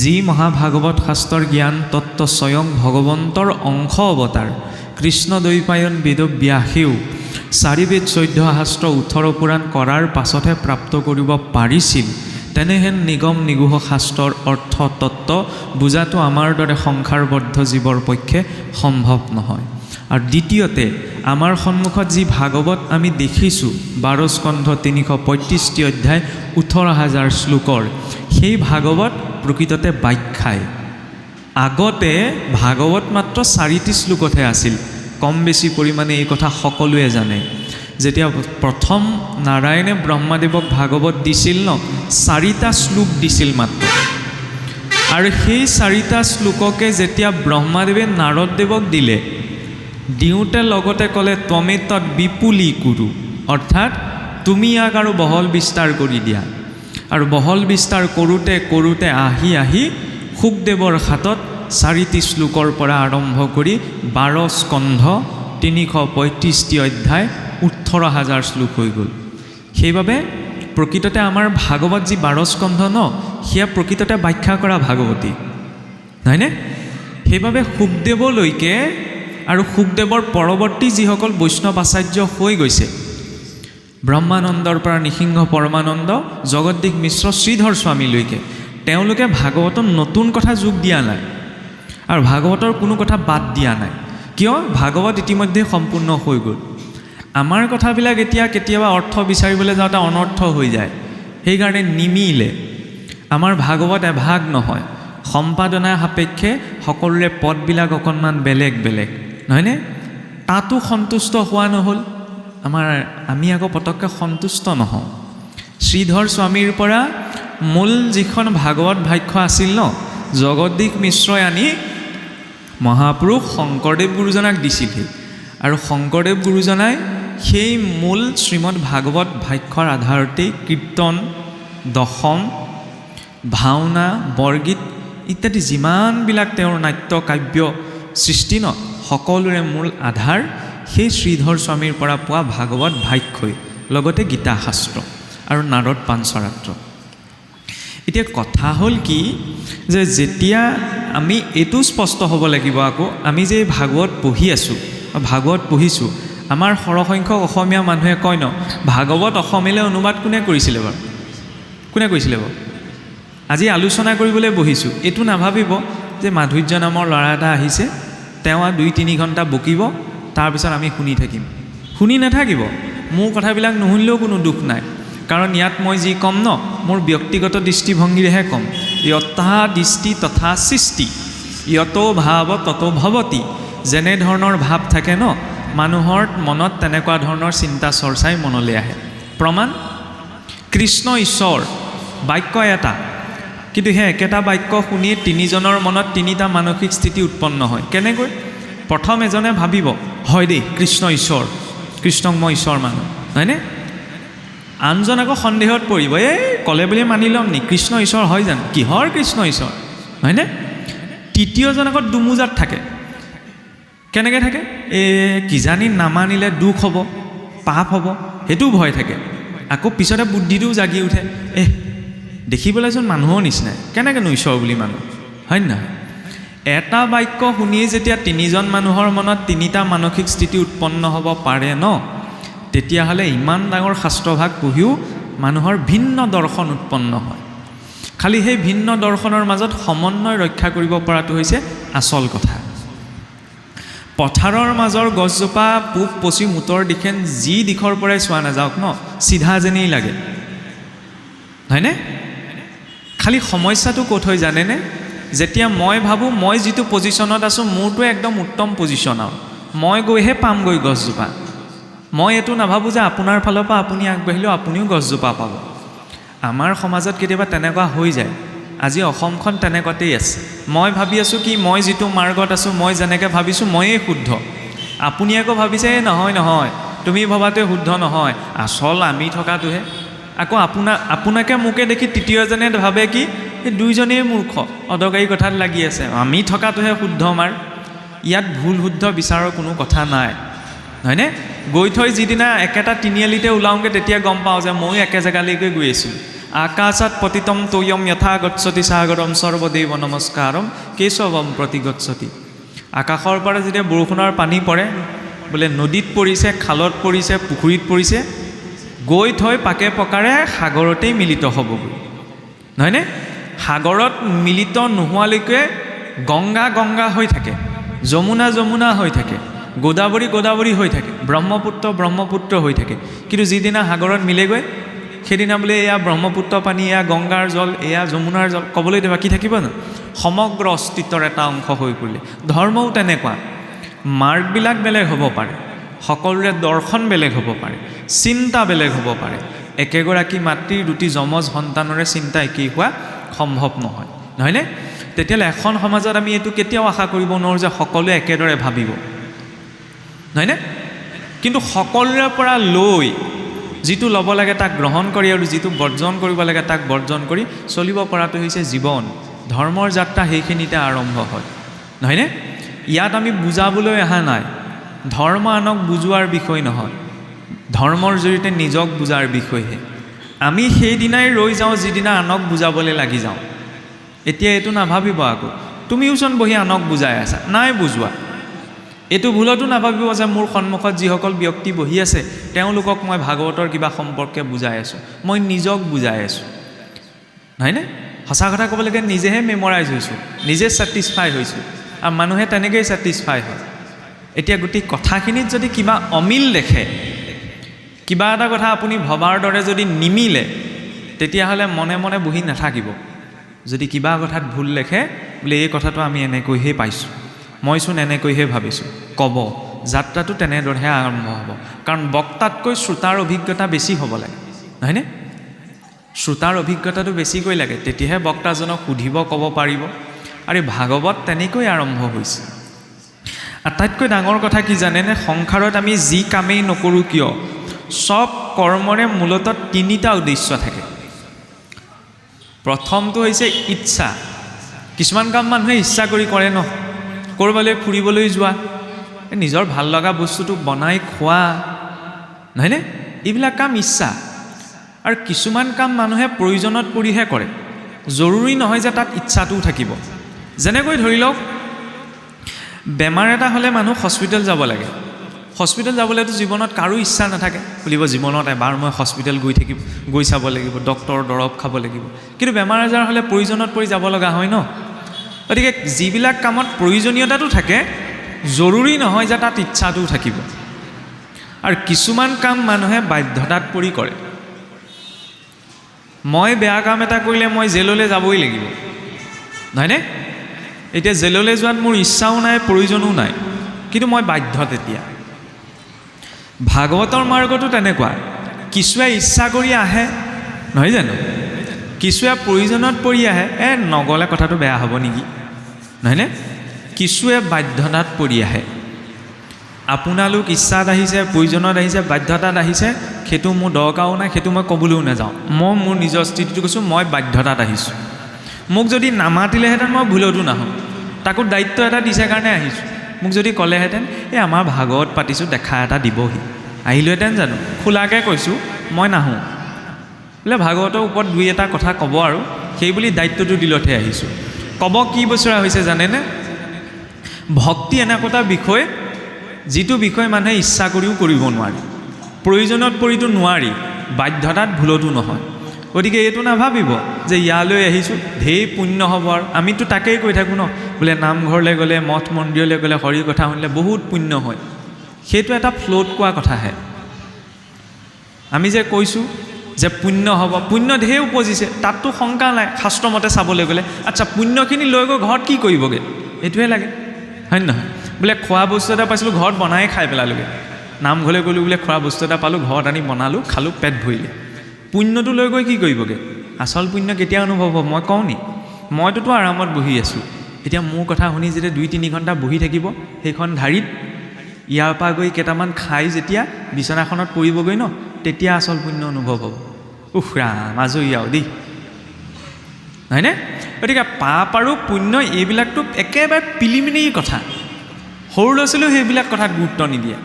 যি মহাভাগৱত শাস্ত্ৰৰ জ্ঞান তত্ত্ব স্বয়ং ভগৱন্তৰ অংশ অৱতাৰ কৃষ্ণদ্বৈপায়ন বেদব্যাসেও 4 বেদ 14 শাস্ত্ৰ 18 পুৰাণ কৰাৰ পাছতহে প্ৰাপ্ত কৰিব পাৰিছিল, তেনেহেন নিগম নিগুহ শাস্ত্ৰৰ অৰ্থ তত্ত্ব বুজাটো আমাৰ দৰে সংসাৰবদ্ধ জীৱৰ পক্ষে সম্ভৱ নহয়। আৰু দ্বিতীয়তে আমাৰ সন্মুখত যি ভাগৱত আমি দেখিছোঁ 12 স্কন্ধ 335 অধ্যায় 18,000 শ্লোকৰ, সেই ভাগৱত প্ৰকৃততে ব্যাখ্যাই। আগতে ভাগৱত মাত্ৰ 4টি শ্লোকতহে আছিল। কম বেছি পৰিমাণে এই কথা সকলোৱে জানে। যেতিয়া প্ৰথম নাৰায়ণে ব্ৰহ্মাদেৱক ভাগৱত দিছিল ন, 4টা শ্লোক দিছিল মাত্ৰ। আৰু সেই 4টা শ্লোককে যেতিয়া ব্ৰহ্মাদেৱে নাৰদদেৱক দিলে, দিওঁতে লগতে ক'লে ত্বমে তৎ বিপুলী কুৰু, অৰ্থাৎ তুমি ইয়াক আৰু বহল বিস্তাৰ কৰি দিয়া। আৰু বহল বিস্তাৰ কৰোঁতে কৰোঁতে আহি আহি শুকদেৱৰ হাতত 4টি শ্লোকৰ পৰা আৰম্ভ কৰি 12 স্কন্ধ 335 অধ্যায় 18,000 শ্লোক হৈ গ'ল। সেইবাবে প্ৰকৃততে আমাৰ ভাগৱত যি 12 স্কন্ধ ন, সেয়া প্ৰকৃততে ব্যাখ্যা কৰা ভাগৱতী, নহয়নে? সেইবাবে শুকদেৱলৈকে আৰু শুকদেৱৰ পৰৱৰ্তী যিসকল বৈষ্ণৱ আচাৰ্য হৈ গৈছে, ব্ৰহ্মানন্দৰ পৰা নৃসিংহ পৰমানন্দ, জগদ্দীশ মিশ্ৰ, শ্ৰীধৰ স্বামীলৈকে, তেওঁলোকে ভাগৱতত নতুন কথা যোগ দিয়া নাই আৰু ভাগৱতৰ কোনো কথা বাদ দিয়া নাই। কিয়? ভাগৱত ইতিমধ্যে সম্পূৰ্ণ হৈ গ'ল। আমাৰ কথাবিলাক এতিয়া কেতিয়াবা অৰ্থ বিচাৰিবলৈ যাওঁতে অনৰ্থ হৈ যায়, সেইকাৰণে নিমিলে। আমাৰ ভাগৱত এভাগ নহয়, সম্পাদনা সাপেক্ষে সকলোৰে পদবিলাক অকণমান বেলেগ বেলেগ, নহয়নে? তাতো সন্তুষ্ট হোৱা নহ'ল। আমি আকৌ পটককৈ সন্তুষ্ট নহওঁ। শ্ৰীধৰ স্বামীৰ পৰা মূল যিখন ভাগৱত ভাষ্য আছিল ন, জগদ্দীশ মিশ্ৰই আনি মহাপুৰুষ শংকৰদেৱ গুৰুজনাক দিছিলহি। আৰু শংকৰদেৱ গুৰুজনাই সেই মূল শ্ৰীমদ ভাগৱত ভাষ্যৰ আধাৰতেই কীৰ্তন, দশম, ভাওনা, বৰগীত ইত্যাদি যিমানবিলাক তেওঁৰ নাট্য কাব্য সৃষ্টি ন, সকলোৰে মূল আধাৰ সেই শ্ৰীধৰ স্বামীৰ পৰা পোৱা ভাগৱত ভাষ্যই, লগতে গীতা শাস্ত্ৰ আৰু নাৰদ পাঞ্চৰাত্ৰ। এতিয়া কথা হ'ল কি, যে যেতিয়া আমি এইটো স্পষ্ট হ'ব লাগিব আকৌ, আমি যে ভাগৱত পঢ়ি আছোঁ, ভাগৱত পঢ়িছোঁ, আমাৰ সৰহসংখ্যক অসমীয়া মানুহে কয় ন, ভাগৱত অসমীয়ালৈ অনুবাদ কোনে কৰিছিলে বাৰু? কোনে কৰিছিলে বাৰু? আজি আলোচনা কৰিবলৈ বহিছোঁ, এইটো নাভাবিব যে মাধুৰ্য নামৰ ল'ৰা এটা আহিছে, তেওঁ 2-3 ঘণ্টা বকিব, তাৰপিছত আমি শুনি থাকিম। শুনি নাথাকিব। মোৰ কথাবিলাক নুশুনিলেও কোনো দুখ নাই, কাৰণ ইয়াত মই যি ক'ম ন, মোৰ ব্যক্তিগত দৃষ্টিভংগীৰেহে ক'ম। যথা দৃষ্টি তথা সৃষ্টি, যত ভাৱ তত ভৱতি। যেনেধৰণৰ ভাৱ থাকে ন, মানুহৰ মনত তেনেকুৱা ধৰণৰ চিন্তা চৰ্চাই মনলৈ আহে। প্ৰমাণ? কৃষ্ণ ঈশ্বৰ বাক্য এটা, কিন্তু সেই একেটা বাক্য শুনিয়ে 3জনৰ মনত 3টা মানসিক স্থিতি উৎপন্ন হয়। কেনেকৈ? প্ৰথম এজনে ভাবিব, হয় দেই কৃষ্ণ ঈশ্বৰ, কৃষ্ণক মই ঈশ্বৰ মানো, হয়নে? আনজন আকৌ সন্দেহত পৰিব, ক'লে বুলি মানি ল'ম নি, কৃষ্ণ ঈশ্বৰ হয় জানো? কিহৰ কৃষ্ণ ঈশ্বৰ, হয়নে? তৃতীয়জন আকৌ দুমোজাত থাকে। কেনেকৈ থাকে? কিজানি নামানিলে দুখ হ'ব, পাপ হ'ব, সেইটোও ভয় থাকে। আকৌ পিছতে বুদ্ধিটোও জাগি উঠে, দেখিবলৈচোন মানুহৰ নিচিনাই, কেনেকৈনো ঈশ্বৰ বুলি মানুহ, হয় নহয়? এটা বাক্য শুনিয়ে যেতিয়া 3জন মানুহৰ মনত 3টা মানসিক স্থিতি উৎপন্ন হ'ব পাৰে ন, তেতিয়াহ'লে ইমান ডাঙৰ শাস্ত্ৰভাগ পঢ়িও মানুহৰ ভিন্ন দৰ্শন উৎপন্ন হয়। খালি সেই ভিন্ন দৰ্শনৰ মাজত সমন্বয় ৰক্ষা কৰিব পৰাটো হৈছে আচল কথা। পথাৰৰ মাজৰ গছজোপা পূব পশ্চিম উত্তৰ দিশে যি দিশৰ পৰাই চোৱা নাযাওক ন, চিধা যেনেই লাগে, হয়নে? খালি সমস্যাটো ক'ত হয় জানেনে? যেতিয়া মই ভাবোঁ মই যিটো পজিশ্যনত আছোঁ, মোৰটো একদম উত্তম পজিশ্যন, আৰু মই গৈহে পামগৈ গছজোপা। মই এইটো নাভাবোঁ যে আপোনাৰ ফালৰ পৰা আপুনি আগবাঢ়িলেও আপুনিও গছজোপা পাব। আমাৰ সমাজত কেতিয়াবা তেনেকুৱা হৈ যায়। আজি অসমখন তেনেকুৱাতেই আছে। মই ভাবি আছোঁ কি মই যিটো মাৰ্গত আছোঁ, মই যেনেকৈ ভাবিছোঁ ময়েই শুদ্ধ। আপুনি আকৌ ভাবিছে নহয় নহয়, তুমি ভবাটোৱে শুদ্ধ নহয়, আচল আমি থকাটোহে। আকৌ আপোনাকে মোকে দেখি তৃতীয়জনে ভাবে কি এই 2জনেই মূৰ্খ, অদৰকাৰী কথাত লাগি আছে, আমি থকাটোহে শুদ্ধ। আমাৰ ইয়াত ভুল শুদ্ধ বিচাৰৰ কোনো কথা নাই, হয়নে? গৈ থৈ যিদিনা একেটা তিনিআলিতে ওলাওঁগৈ, তেতিয়া গম পাওঁ যে ময়ো একে জেগালৈকে গৈ আছিলোঁ, আকাশাত পতিতম তোয়ম যথা গচ্ছতি সাগৰম সৰ্বদেৱ নমস্কাৰম কেশৱম প্ৰতি গচ্ছতি। আকাশৰ পৰা যেতিয়া বৰষুণৰ পানী পৰে, বোলে নদীত পৰিছে, খালত পৰিছে, পুখুৰীত পৰিছে, গৈ থৈ পাকে পকাৰে সাগৰতেই মিলিত হ'বগৈ, নহয়নে? সাগৰত মিলিত নোহোৱালৈকে গংগা গংগা হৈ থাকে, যমুনা যমুনা হৈ থাকে, গোদাবৰী গোদাবৰী হৈ থাকে, ব্ৰহ্মপুত্ৰ ব্ৰহ্মপুত্ৰ হৈ থাকে। কিন্তু যিদিনা সাগৰত মিলেগৈ, সেইদিনা বোলে এয়া ব্ৰহ্মপুত্ৰ পানী, এয়া গংগাৰ জল, এয়া যমুনাৰ জল, ক'বলৈ বাকী থাকিব ন? সমগ্ৰ অস্তিত্বৰ এটা অংশ হৈ পৰিলে। ধৰ্মও তেনেকুৱা, মাৰ্গবিলাক বেলেগ হ'ব পাৰে, সকলোৰে দৰ্শন বেলেগ হ'ব পাৰে, চিন্তা বেলেগ হ'ব পাৰে। একেগৰাকী মাতৃৰ দুটি যমজ সন্তানৰে চিন্তা একেই হোৱা সম্ভৱ নহয়, নহয়নে? তেতিয়াহ'লে এখন সমাজত আমি এইটো কেতিয়াও আশা কৰিব নোৱাৰোঁ যে সকলোৱে একেদৰে ভাবিব, নহয়নে? কিন্তু সকলোৰে পৰা লৈ যিটো ল'ব লাগে তাক গ্ৰহণ কৰি আৰু যিটো বৰ্জন কৰিব লাগে তাক বৰ্জন কৰি চলিব পৰাটো হৈছে জীৱন। ধৰ্মৰ যাত্ৰা সেইখিনিতে আৰম্ভ হয়, নহয়নে? ইয়াত আমি বুজাবলৈ অহা নাই, ধৰ্ম আনক বুজোৱাৰ বিষয় নহয়, ধৰ্মৰ জৰিয়তে নিজক বুজাৰ বিষয়হে। আমি সেইদিনাই ৰৈ যাওঁ যিদিনা আনক বুজাবলৈ লাগি যাওঁ। এতিয়া এইটো নাভাবিব আকৌ তুমিওচোন বহি আনক বুজাই আছা, নাই বুজোৱা। এইটো ভুলতো নাভাবিব যে মোৰ সন্মুখত যিসকল ব্যক্তি বহি আছে তেওঁলোকক মই ভাগৱতৰ কিবা সম্পৰ্কে বুজাই আছোঁ, মই নিজক বুজাই আছোঁ, নহয়নে? সঁচা কথা ক'বলৈকে নিজেহে মেমৰাইজ হৈছোঁ, নিজে ছেটিছফাই হৈছোঁ, আৰু মানুহে তেনেকৈয়ে ছেটিছফাই হয়। এতিয়া গোটেই কথাখিনিত যদি কিবা অমিল দেখে, কিবা এটা কথা আপুনি ভবাৰ দৰে যদি নিমিলে, তেতিয়াহ'লে মনে মনে বহি নাথাকিব। যদি কিবা কথাত ভুল দেখে, বোলে এই কথাটো আমি এনেকৈহে পাইছোঁ, মইচোন এনেকৈহে ভাবিছোঁ, ক'ব। যাত্ৰাটো তেনেদৰেহে আৰম্ভ হ'ব, কাৰণ বক্তাতকৈ শ্ৰোতাৰ অভিজ্ঞতা বেছি হ'ব লাগে, নহয়নে? শ্ৰোতাৰ অভিজ্ঞতাটো বেছিকৈ লাগে, তেতিয়াহে বক্তাজনক সুধিব, ক'ব পাৰিব। আৰু এই ভাগৱত তেনেকৈ আৰম্ভ হৈছে। আটাইতকৈ ডাঙৰ কথা কি জানেনে? সংসাৰত আমি যি কামেই নকৰোঁ কিয়, চব কৰ্মৰে মূলতঃ তিনিটা উদ্দেশ্য থাকে। প্ৰথমটো হৈছে ইচ্ছা। কিছুমান কাম মানুহে ইচ্ছা কৰি কৰে ন, ক'ৰবালৈ ফুৰিবলৈ যোৱা, নিজৰ ভাল লগা বস্তুটো বনাই খোৱা, নহয়নে? এইবিলাক কাম ইচ্ছা। আৰু কিছুমান কাম মানুহে প্ৰয়োজনত পৰিহে কৰে, জৰুৰী নহয় যে তাত ইচ্ছাটোও থাকিব। যেনেকৈ ধৰি লওক, বেমাৰ এটা হ'লে মানুহ হস্পিটেল যাব লাগে। হস্পিটেল যাবলৈতো জীৱনত কাৰো ইচ্ছা নাথাকে, বুলিব জীৱনত এবাৰ মই হস্পিটেল গৈ চাব লাগিব, ডক্টৰৰ দৰৱ খাব লাগিব। কিন্তু বেমাৰ আজাৰ হ'লে প্ৰয়োজনত পৰি যাব লগা হয় ন। গতিকে যিবিলাক কামত প্ৰয়োজনীয়তাটো থাকে, জৰুৰী নহয় যে তাত ইচ্ছাটোও থাকিব। আৰু কিছুমান কাম মানুহে বাধ্যতাত পৰি কৰে। মই বেয়া কাম এটা কৰিলে মই জেললৈ যাবই লাগিব, নহয়নে? এতিয়া জেললৈ যোৱাত মোৰ ইচ্ছাও নাই, প্ৰয়োজনো নাই, কিন্তু মই বাধ্য। তেতিয়া ভাগৱতৰ মাৰ্গটো তেনেকুৱা, কিছুৱে ইচ্ছা কৰি আহে, নহয় জানো? কিছুৱে প্ৰয়োজনত পৰি আহে, নগ'লে কথাটো বেয়া হ'ব নেকি, নহয়নে? কিছুৱে বাধ্যতাত পৰি আহে। আপোনালোক ইচ্ছাত আহিছে, প্ৰয়োজনত আহিছে, বাধ্যতাত আহিছে, সেইটো মোৰ দৰকাৰো নাই, সেইটো মই ক'বলৈও নাযাওঁ। মই মোৰ নিজৰ স্থিতিটো কৈছোঁ, মই বাধ্যতাত আহিছোঁ। মোক যদি নামাতিলেহেঁতেন মই ভুলতো নাহোঁ, তাকো দায়িত্ব এটা দিছে কাৰণে আহিছোঁ। মোক যদি ক'লেহেঁতেন এই আমাৰ ভাগৱত পাতিছোঁ, দেখা এটা দিবহি, আহিলোহেঁতেন জানো? খোলাকৈ কৈছোঁ, মই নাহোঁ, বোলে ভাগৱতৰ ওপৰত দুই এটা কথা ক'ব আৰু সেই বুলি দায়িত্বটো দিলতহে আহিছোঁ। ক'ব কি বছৰা হৈছে জানেনে? ভক্তি এনেকুৱা এটা বিষয়, যিটো বিষয় মানুহে ইচ্ছা কৰিও কৰিব নোৱাৰি, প্ৰয়োজনত পৰিতো নোৱাৰি, বাধ্যতাত ভুলতো নহয়। গতিকে এইটো নাভাবিব যে ইয়ালৈ আহিছোঁ ঢেৰ পুণ্য হ'ব। আৰু আমিতো তাকেই কৈ থাকোঁ ন, বোলে নামঘৰলৈ গ'লে, মঠ মন্দিৰলৈ গ'লে, হৰি কথা শুনিলে বহুত পুণ্য হয়। সেইটো এটা ফ্ল'ত কোৱা কথাহে। আমি যে কৈছোঁ যে পুণ্য হ'ব, পুণ্য ঢেৰ উপজিছে, তাততো শংকা নাই শাস্ত্ৰমতে চাবলৈ গ'লে। আচ্ছা, পুণ্যখিনি লৈ গৈ ঘৰত কি কৰিবগৈ, এইটোৱে লাগে, হয় নহয়? বোলে খোৱা বস্তু এটা পাইছিলোঁ, ঘৰত বনাই খাই পেলালোগৈ। নামঘৰলৈ গ'লোঁ, বোলে খোৱা বস্তু এটা পালোঁ, ঘৰত আনি বনালোঁ, খালোঁ, পেট ভৰিলে। পুণ্যটো লৈ গৈ কি কৰিবগৈ? আচল পুণ্য কেতিয়া অনুভৱ হ'ব মই কওঁ নি? মইতোতো আৰামত বহি আছোঁ, এতিয়া মোৰ কথা শুনি যেতিয়া 2-3 ঘণ্টা বহি থাকিব সেইখন ধাৰিত, ইয়াৰ পৰা গৈ কেইটামান খাই যেতিয়া বিচনাখনত পৰিবগৈ ন, তেতিয়া আচল পুণ্য অনুভৱ হ'ব। উফ ৰাম, আজৰি আৰু দেই, হয়নে? গতিকে পাপ আৰু পুণ্য এইবিলাকতো একেবাৰে প্ৰিলিমিনেৰী কথা। সৰু ল'ৰা ছোৱালীও সেইবিলাক কথাত গুৰুত্ব নিদিয়ে,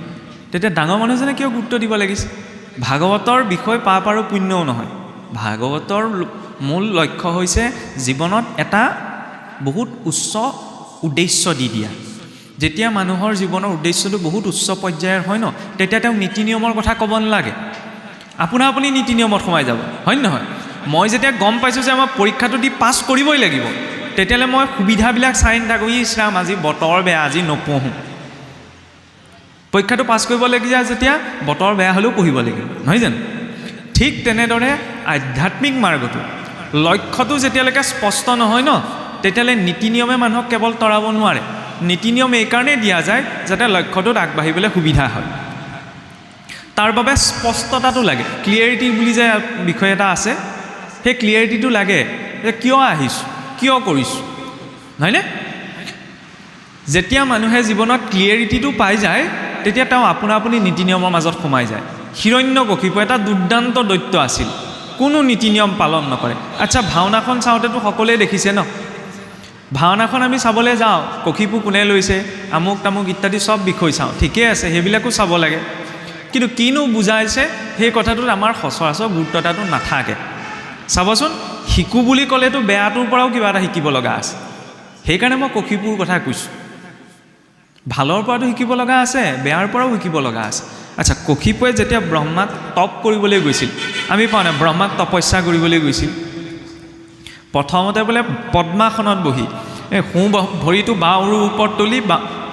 তেতিয়া ডাঙৰ মানুহজনে কিয় গুৰুত্ব দিব লাগিছে? ভাগৱতৰ বিষয় পাপ আৰু পুণ্যও নহয়, ভাগৱতৰ মূল লক্ষ্য হৈছে জীৱনত এটা বহুত উচ্চ উদ্দেশ্য দি দিয়া। যেতিয়া মানুহৰ জীৱনৰ উদ্দেশ্যটো বহুত উচ্চ পৰ্যায়ৰ হয় ন, তেতিয়া তেওঁ নীতি নিয়মৰ কথা ক'ব নালাগে, আপুনি নীতি নিয়মত সোমাই যাব, হয় নহয়? মই যেতিয়া গম পাইছোঁ যে আমাৰ পৰীক্ষাটো দি পাছ কৰিবই লাগিব, তেতিয়াহ'লে মই সুবিধাবিলাক চাই নাথাকোঁ, ইছৰাম আজি বতৰ বেয়া, আজি নপঢ়োঁ। পৰীক্ষাটো পাছ কৰিবলগীয়া যেতিয়া বতৰ বেয়া হ'লেও পঢ়িব লাগিব, নহয় জানো? ঠিক তেনেদৰে আধ্যাত্মিক মাৰ্গটো লক্ষ্যটো যেতিয়ালৈকে স্পষ্ট নহয় ন, তেতিয়াহ'লে নীতি নিয়মে মানুহক কেৱল তৰাব নোৱাৰে। নীতি নিয়ম এইকাৰণেই দিয়া যায় যাতে লক্ষ্যটোত আগবাঢ়িবলৈ সুবিধা হয়। তাৰ বাবে স্পষ্টতাটো লাগে, ক্লিয়াৰিটি বুলি যে বিষয় এটা আছে, সেই ক্লিয়াৰিটিটো লাগে যে কিয় আহিছোঁ, কিয় কৰিছোঁ, নহয়নে? যেতিয়া মানুহে জীৱনত ক্লিয়াৰিটিটো পাই যায়, তেতিয়া তেওঁ আপুনি নীতি নিয়মৰ মাজত সোমাই যায়। হিৰণ্যকশিপু এটা দুৰ্দান্ত দৈত্য আছিল, কোনো নীতি নিয়ম পালন নকৰে। আচ্ছা, ভাওনাখন চাওঁতেতো সকলোৱে দেখিছে ন? ভাওনাখন আমি চাবলৈ যাওঁ, কশিপু কোনে লৈছে, আমুক তামুক ইত্যাদি চব বিষয় চাওঁ, ঠিকেই আছে, সেইবিলাকো চাব লাগে। কিন্তু কিনো বুজাইছে সেই কথাটোত আমাৰ সচৰাচৰ গুৰুত্বতাটো নাথাকে। চাবচোন, শিকো বুলি ক'লেতো বেয়াটোৰ পৰাও কিবা এটা শিকিব লগা আছে। সেইকাৰণে মই কশিপুৰ কথা কৈছোঁ, ভালৰ পৰাতো শিকিব লগা আছে, বেয়াৰ পৰাও শিকিব লগা আছে। আচ্ছা, কশিপুৱে যেতিয়া ব্ৰহ্মাক তপ কৰিবলৈ গৈছিল, আমি পাওঁ নাই, ব্ৰহ্মাক তপস্যা কৰিবলৈ গৈছিল, প্ৰথমতে বোলে পদ্মাসনত বহি সোঁ ভৰিটো বাওঁ উৰুৰ ওপৰত তুলি,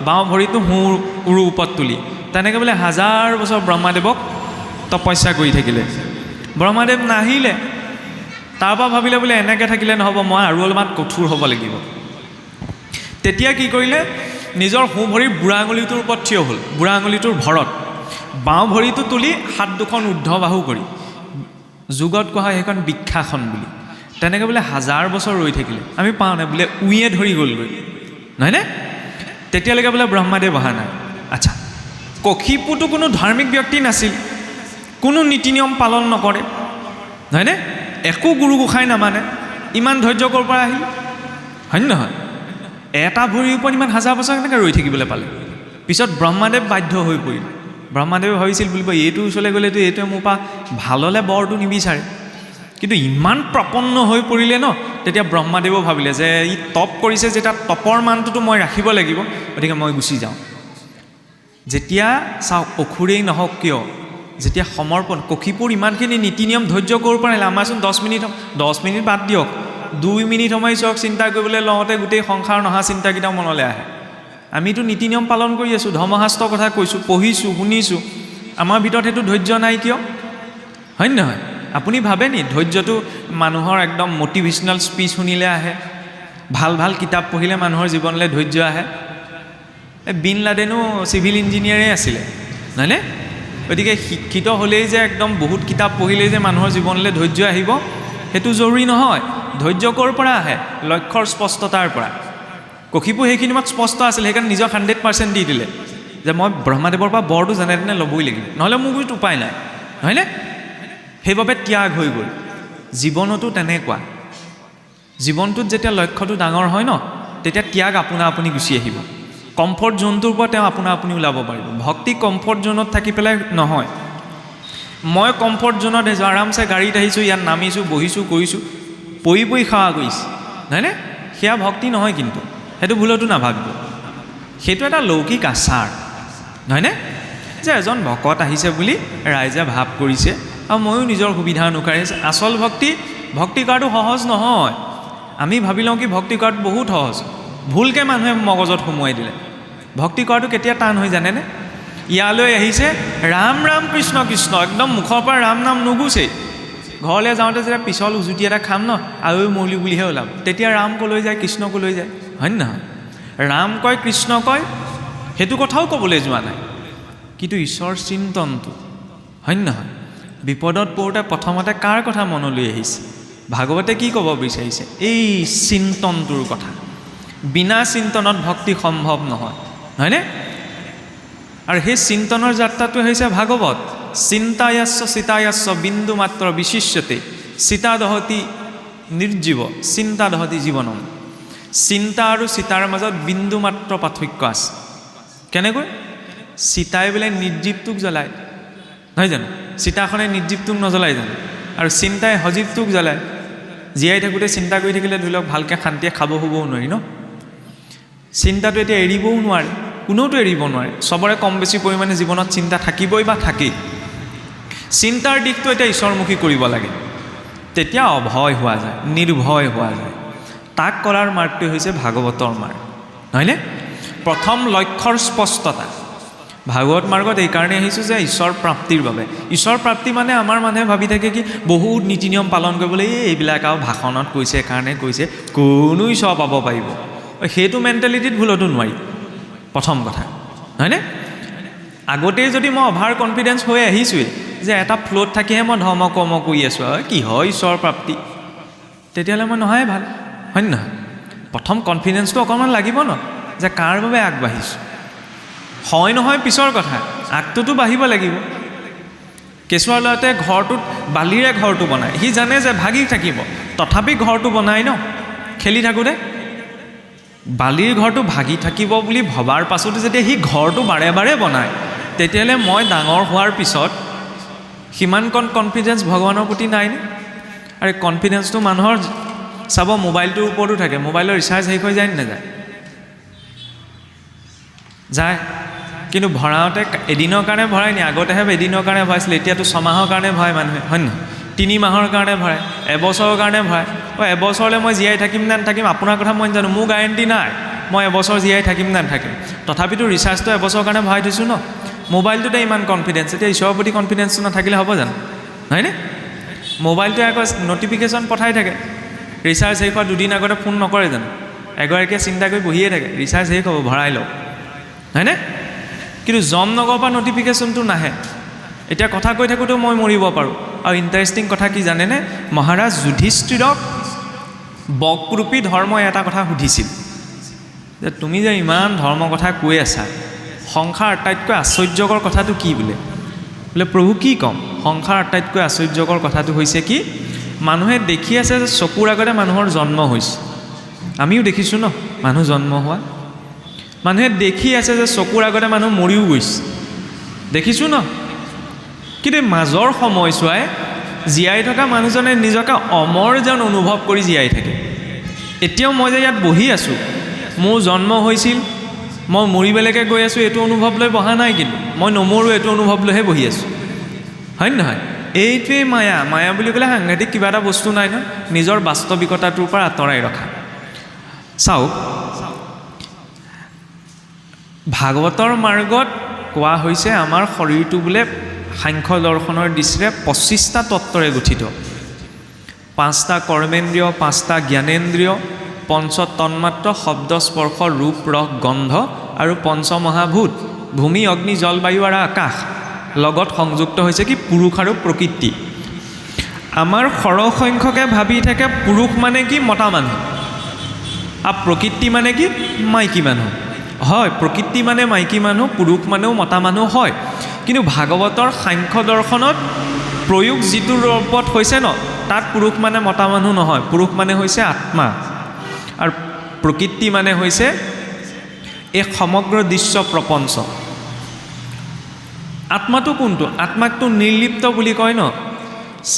বাওঁ ভৰিটো সোঁ উৰুৰ ওপৰত তুলি, তেনেকৈ বোলে 1000 বছৰ ব্ৰহ্মাদেৱক তপস্যা কৰি থাকিলে। ব্ৰহ্মাদেৱ নাহিলে, তাৰপৰা ভাবিলে বোলে এনেকৈ থাকিলে নহ'ব, মই আৰু অলপমান কঠোৰ হ'ব লাগিব। তেতিয়া কি কৰিলে, নিজৰ সোঁ ভৰিৰ বুঢ়া আঙুলিটোৰ ওপৰত থিয় হ'ল, বুঢ়া আঙুলিটোৰ ভৰত, বাওঁ ভৰিটো তুলি হাত দুখন ঊৰ্ধ্ববাহু কৰি, যুগত কোৱা হয় সেইখন বৃক্ষাসন বুলি। তেনেকৈ বোলে 1000 বছৰ ৰৈ থাকিলে। আমি পাওঁ নাই, বোলে উঁয়ে ধৰি গ'লগৈ, নহয়নে? তেতিয়ালৈকে বোলে ব্ৰহ্মাদেৱ অহা নাই। আচ্ছা, কশিপুটো কোনো ধাৰ্মিক ব্যক্তি নাছিল, কোনো নীতি নিয়ম পালন নকৰে, নহয়নে? একো গুৰু গোসাঁই নামানে, ইমান ধৈৰ্য ক'ৰ পৰা আহিল, হয় নহয়? এটা ভৰিৰ ওপৰত ইমান 1000 বছৰ কেনেকৈ ৰৈ থাকিবলৈ পালে? পিছত ব্ৰহ্মাদেৱ বাধ্য হৈ পৰিল। ব্ৰহ্মাদেৱে ভাবিছিল বুলিব এইটো ওচৰলৈ গ'লেতো এইটোৱে মোৰ পৰা ভাললৈ বৰটো নিবিচাৰে, কিন্তু ইমান প্ৰপন্ন হৈ পৰিলে ন, তেতিয়া ব্ৰহ্মাদেৱেও ভাবিলে যে ই তপ কৰিছে, যেতিয়া তপৰ মানটোতো মই ৰাখিব লাগিব, গতিকে মই গুচি যাওঁ। যেতিয়া চাওক, অসুৰেই নহওক কিয়, যেতিয়া সমৰ্পণ, কশিপুৰ ইমানখিনি নীতি নিয়ম ধৈৰ্য ক'ৰ পৰা আহিলে? আমাৰচোন 10 মিনিট বাদ দিয়ক, 2 মিনিট সময় চাওক, চিন্তা কৰিবলৈ লওঁতে গোটেই সংসাৰ নহা চিন্তাকেইটাও মনলৈ আহে। আমিতো নীতি নিয়ম পালন কৰি আছোঁ, ধৰ্মশাস্ত্ৰৰ কথা কৈছোঁ, পঢ়িছোঁ, শুনিছোঁ, আমাৰ ভিতৰত সেইটো ধৈৰ্য নাই কিয়, হয় নহয়? আপুনি ভাবে নি ধৈৰ্যটো মানুহৰ একদম মটিভেশ্যনেল স্পীচ শুনিলে আহে, ভাল ভাল কিতাপ পঢ়িলে মানুহৰ জীৱনলৈ ধৈৰ্য আহে? বিন লাডেনো চিভিল ইঞ্জিনিয়াৰেই আছিলে, নহয়নে? গতিকে শিক্ষিত হ'লেই যে একদম বহুত কিতাপ পঢ়িলেই যে মানুহৰ জীৱনলৈ ধৈৰ্য আহিব, সেইটো জৰুৰী নহয়। ধৈৰ্য ক'ৰ পৰা আহে? লক্ষ্যৰ স্পষ্টতাৰ পৰা। কশিপু সেইখিনি মত স্পষ্ট আছিল, সেইকাৰণে নিজক 100% দি দিলে যে মই ব্ৰহ্মাদেৱৰ পৰা বৰটো যেনে তেনে ল'বই লাগিব, নহ'লে মোৰ গুৰিত উপায় নাই, নহয়নে? সেইবাবে ত্যাগ হৈ গ'ল। জীৱনতো তেনেকুৱা, জীৱনটোত যেতিয়া লক্ষ্যটো ডাঙৰ হয় ন, তেতিয়া ত্যাগ আপুনি গুচি আহিব। কমফৰ্ট জোনটোৰ পৰা তেওঁ আপুনি ওলাব পাৰিব। ভক্তি কমফৰ্ট জোনত থাকি পেলাই নহয়। মই কমফৰ্ট জোনত আহিছোঁ, আৰামছে গাড়ীত আহিছোঁ, ইয়াত নামিছোঁ, বহিছোঁ, কৰিছোঁ, পৰি সেৱা কৰিছোঁ, নহয়নে? সেয়া ভক্তি নহয়, কিন্তু সেইটো ভুলতো নাভাবিব। সেইটো এটা লৌকিক আচাৰ, নহয়নে? যে এজন ভকত আহিছে বুলি ৰাইজে ভাৱ কৰিছে আৰু ময়ো নিজৰ সুবিধা অনুসাৰে। আচল ভক্তি কৰাটো সহজ নহয়। আমি ভাবি লওঁ কি ভক্তি কৰাটো বহুত সহজ, ভুলকৈ মানুহে মগজত সোমোৱাই দিলে। ভক্তি কৰাটো কেতিয়া টান হৈ জানেনে? ইয়ালৈ আহিছে, ৰাম ৰাম কৃষ্ণ কৃষ্ণ, একদম মুখৰ পৰা ৰাম নাম নুগুচেই। ঘৰলৈ যাওঁতে যেতিয়া পিছল উজুতি এটা খাম ন, আৰু মৌলি বুলিহে ওলাম, তেতিয়া ৰাম ক'লৈ যায়, কৃষ্ণ ক'লৈ যায়, হয় নহয়? ৰাম কয়, কৃষ্ণ কয়, সেইটো কথাও ক'বলৈ যোৱা নাই, কিন্তু ঈশ্বৰ চিন্তনটো, হয় নহয়? বিপদত পৰোঁতে প্ৰথমতে কাৰ কথা মনলৈ আহিছে? ভাগৱতে কি ক'ব বিচাৰিছে? এই চিন্তনটোৰ কথা। বিনা চিন্তনত ভক্তি সম্ভৱ নহয়, হয়নে? আৰু সেই চিন্তনৰ যাত্ৰাটো হৈছে ভাগৱত। চিন্তায়াস্য চিতায়াস্য বিন্দু মাত্ৰ বিশিষ্যতে চিতা দহতি নিৰ্জীৱ চিন্তা দহতি জীৱনম। চিন্তা আৰু চিতাৰ মাজত বিন্দু মাত্ৰ পাৰ্থক্য আছে। কেনেকৈ? চিতাই বোলে নিৰ্জীৱটোক জ্বলায়, নহয় জানো? চিতাখনে নিৰ্জীৱটোক নজ্বলাই জানো? আৰু চিন্তাই সজীৱটোক জ্বলায়। জীয়াই থাকোঁতে চিন্তা কৰি থাকিলে ধৰি লওক ভালকৈ শান্তিয়ে খাব শুবও নোৱাৰি ন। চিন্তাটো এতিয়া এৰিবও নোৱাৰে, কোনেওতো এৰিব নোৱাৰে। চবৰে কম বেছি পৰিমাণে জীৱনত চিন্তা থাকিবই বা থাকেই। চিন্তাৰ দিশটো এতিয়া ঈশ্বৰমুখী কৰিব লাগে, তেতিয়া অভয় হোৱা যায়, নিৰ্ভয় হোৱা যায়। তাক কৰাৰ মাৰ্গটো হৈছে ভাগৱতৰ মাৰ্গ, নহয়নে? প্ৰথম লক্ষ্যৰ স্পষ্টতা। ভাগৱত মাৰ্গত এইকাৰণে আহিছোঁ যে ঈশ্বৰ প্ৰাপ্তিৰ বাবে। ঈশ্বৰ প্ৰাপ্তি মানে আমাৰ মানুহে ভাবি থাকে কি বহুত নীতি নিয়ম পালন কৰিবলৈ, এইবিলাক আৰু ভাষণত কৈছে কাৰণে কৈছে, কোনো ঈশ্বৰ পাব পাৰিব, সেইটো মেণ্টেলিটিত ভুলতো নোৱাৰি। প্ৰথম কথা, হয়নে? আগতেই যদি মই অভাৰ কনফিডেঞ্চ হৈ আহিছোঁৱেই যে এটা ফ্ল'ত থাকিহে মই ধৰ্ম কৰ্ম কৰি আছোঁ, আৰু কি হয় ঈশ্বৰ প্ৰাপ্তি, তেতিয়াহ'লে মই নহাই ভাল, হয়নে নহয়? প্ৰথম কনফিডেঞ্চটো অকণমান লাগিব ন, যে কাৰ বাবে আগবাঢ়িছোঁ। হয় নহয় পিছৰ কথা, আগটোতো বাঢ়িব লাগিব। কেঁচুৱাৰ ল'ৰাটোৱে ঘৰটোত বালিৰে ঘৰটো বনায়, সি জানে যে ভাগি থাকিব, তথাপি ঘৰটো বনায় ন। খেলি থাকোঁতে বালিৰ ঘৰটো ভাগি থাকিব বুলি ভবাৰ পাছতো যেতিয়া সি ঘৰটো বাৰে বাৰে বনায়, তেতিয়াহ'লে মই ডাঙৰ হোৱাৰ পিছত সিমানকণ কনফিডেঞ্চ ভগৱানৰ প্ৰতি নাইনে? আৰু কনফিডেঞ্চটো মানুহৰ চাব মোবাইলটোৰ ওপৰতো থাকে। মোবাইলৰ ৰিচাৰ্জ শেষ হৈ যায় নে নাযায়? যায়। কিন্তু ভৰাওঁতে এদিনৰ কাৰণে ভৰাই নি? আগতেহে এদিনৰ কাৰণে ভৰাইছিলে, এতিয়াতো ছমাহৰ কাৰণে ভৰাই মানুহে, হয় নহয়? 3 মাহৰ কাৰণে ভৰাই, এবছৰৰ কাৰণে ভৰাই। এবছৰলৈ মই জীয়াই থাকিম নে নাথাকিম আপোনাৰ কথা মই জানো, মোৰ গেৰেণ্টি নাই মই এবছৰ জীয়াই থাকিম নে নাথাকিম। তথাপিতো ৰিচাৰ্জটো এবছৰৰ কাৰণে ভৰাই থৈছোঁ ন। মোবাইলটোতে ইমান কনফিডেঞ্চ, এতিয়া ঈশ্বৰৰ প্ৰতি কনফিডেঞ্চটো নাথাকিলে হ'ব জানো? হয়নে? মোবাইলটোৱে আকৌ নটিফিকেশ্যন পঠাই থাকে। ৰিচাৰ্জ শেষ হোৱা 2 দিন আগতে ফোন নকৰে জানো? এগৰাকীয়ে চিন্তা কৰি বহিয়ে থাকে, ৰিচাৰ্জ শেষ হ'ব, ভৰাই লওক, হয়নে? কিন্তু জমনগৰৰ পৰা নটিফিকেশ্যনটো নাহে। এতিয়া কথা কৈ থাকোঁতেও মই মৰিব পাৰোঁ। আৰু ইণ্টাৰেষ্টিং কথা কি জানেনে? মহাৰাজ যুধিষ্ঠিৰক বকৰূপী ধৰ্মই এটা কথা সুধিছিল যে তুমি যে ইমান ধৰ্ম কথা কৈ আছা, সংসাৰ আটাইতকৈ আশ্চৰ্যকৰ কথাটো কি বোলে? প্ৰভু কি ক'ম? সংসাৰ আটাইতকৈ আশ্চৰ্যকৰ কথাটো হৈছে কি, মানুহে দেখি আছে যে চকুৰ আগতে মানুহৰ জন্ম হৈছে, আমিও দেখিছোঁ ন মানুহ জন্ম হোৱা। মানুহে দেখি আছে যে চকুৰ আগতে মানুহ মৰিও গৈছে, দেখিছোঁ ন। কিন্তু মাজৰ সময়ছোৱাই জীয়াই থকা মানুহজনে নিজকে অমৰ যেন অনুভৱ কৰি জীয়াই থাকে। এতিয়াও মই যে ইয়াত বহি আছোঁ, মোৰ জন্ম হৈছিল, মই মৰিবলৈকে গৈ আছোঁ, এইটো অনুভৱ লৈ বহা নাই, কিন্তু মই নমৰোঁ এইটো অনুভৱ লৈহে বহি আছোঁ, হয় নহয়? এইটোৱেই মায়া। মায়া বুলি ক'লে সাংঘাতিক কিবা এটা বস্তু নাই ন, নিজৰ বাস্তৱিকতাটোৰ পৰা আঁতৰাই ৰখা। চাওক, ভাগৱতৰ মাৰ্গত কোৱা হৈছে আমাৰ শৰীৰটো বোলে সাংখ্য দৰ্শনৰ দৃষ্টিৰে 25টা তত্ত্বৰে গঠিত। 5টা কৰ্মেন্দ্ৰিয়, 5টা জ্ঞানেন্দ্ৰিয়, পঞ্চ তন্মাত্ৰ, শব্দ স্পৰ্শ ৰূপ ৰস গন্ধ আৰু পঞ্চমহাভূত ভূমি অগ্নি জল বায়ু আৰু আকাশ লগত সংযুক্ত হৈছে কি পুৰুষ আৰু প্ৰকৃতি। আমাৰ সৰহসংখ্যকে ভাবি থাকে পুৰুষ মানে কি মতা মানুহ, আৰু প্ৰকৃতি মানে কি মাইকী মানুহ। হয়, প্ৰকৃতি মানে মাইকী মানুহ, পুৰুষ মানেও মতা মানুহ হয়। কিন্তু ভাগৱতৰ সাংখ্য দৰ্শনত প্ৰয়োগ যিটো ৰূপত হৈছে ন, তাত পুৰুষ মানে মতা মানুহ নহয়, পুৰুষ মানে হৈছে আত্মা, আৰু প্ৰকৃতি মানে হৈছে এই সমগ্ৰ দৃশ্য প্ৰপঞ্চ। আত্মাটো কোনটো? আত্মাকটো নিৰ্লিপ্ত বুলি কয় ন।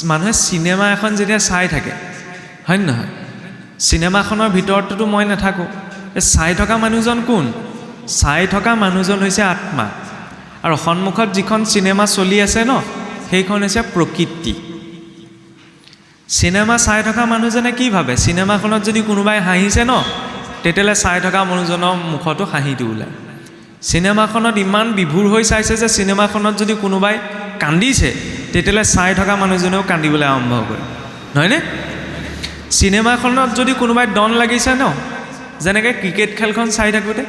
মানুহে চিনেমা এখন যেতিয়া চাই থাকে, হয় নহয়? চিনেমাখনৰ ভিতৰততো মই নাথাকোঁ, চাই থকা মানুহজন কোন? চাই থকা মানুহজন হৈছে আত্মা, আৰু সন্মুখত যিখন চিনেমা চলি আছে ন, সেইখন হৈছে প্ৰকৃতি। চিনেমা চাই থকা মানুহজনে কি ভাবে? চিনেমাখনত যদি কোনোবাই হাঁহিছে ন, তেতিয়াহ'লে চাই থকা মানুহজনৰ মুখতো হাঁহিটো ওলায়। চিনেমাখনত ইমান বিভোৰ হৈ চাইছে যে চিনেমাখনত যদি কোনোবাই কান্দিছে, তেতিয়াহ'লে চাই থকা মানুহজনেও কান্দিবলৈ আৰম্ভ কৰে, নহয়নে? চিনেমাখনত যদি কোনোবাই ডন লাগিছে ন, যেনেকৈ ক্ৰিকেট খেলখন চাই থাকোঁতে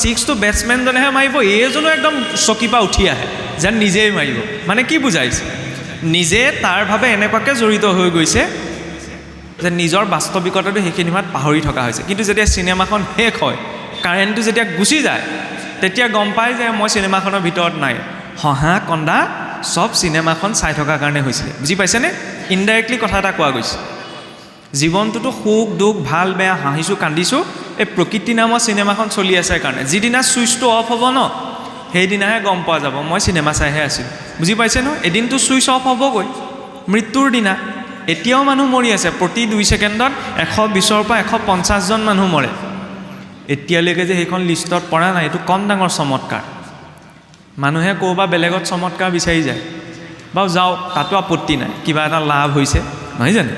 ছিক্সটো বেটছমেনজনেহে মাৰিব, এইজনো একদম চকীৰ পৰা উঠি আহে যেন নিজেই মাৰিব। মানে কি বুজাইছে? নিজে তাৰ ভাৱে এনেকুৱাকৈ জড়িত হৈ গৈছে যে নিজৰ বাস্তৱিকতাটো সেইখিনি সময়ত পাহৰি থকা হৈছে। কিন্তু যেতিয়া চিনেমাখন শেষ হয়, কাৰেণ্টটো যেতিয়া গুচি যায়, তেতিয়া গম পায় যে মই চিনেমাখনৰ ভিতৰত নাই। হহা কন্দা চব চিনেমাখন চাই থকাৰ কাৰণে হৈছিলে। বুজি পাইছেনে? ইনডাইৰেক্টলি কথা এটা কোৱা গৈছে। জীৱনটোতো সুখ দুখ ভাল বেয়া হাঁহিছোঁ কান্দিছোঁ এই প্ৰকৃতি নামৰ চিনেমাখন চলি আছে কাৰণে। যিদিনা ছুইচটো অফ হ'ব ন, সেইদিনাহে গম পোৱা যাব মই চিনেমা চাইহে আছিলোঁ। বুজি পাইছে ন? এদিনটো ছুইচ অফ হ'বগৈ, মৃত্যুৰ দিনা এতিয়াও মানুহ মৰি আছে, প্ৰতি 2 ছেকেণ্ডত 120ৰ পৰা 150জন মানুহ মৰে। এতিয়ালৈকে যে সেইখন লিষ্টত পৰা নাই, এইটো কম ডাঙৰ চমৎকাৰ। মানুহে ক'ৰবা বেলেগত চমৎকাৰ বিচাৰি যায়, বাৰু যাওক, তাতো আপত্তি নাই, কিবা এটা লাভ হৈছে, নহয় জানো?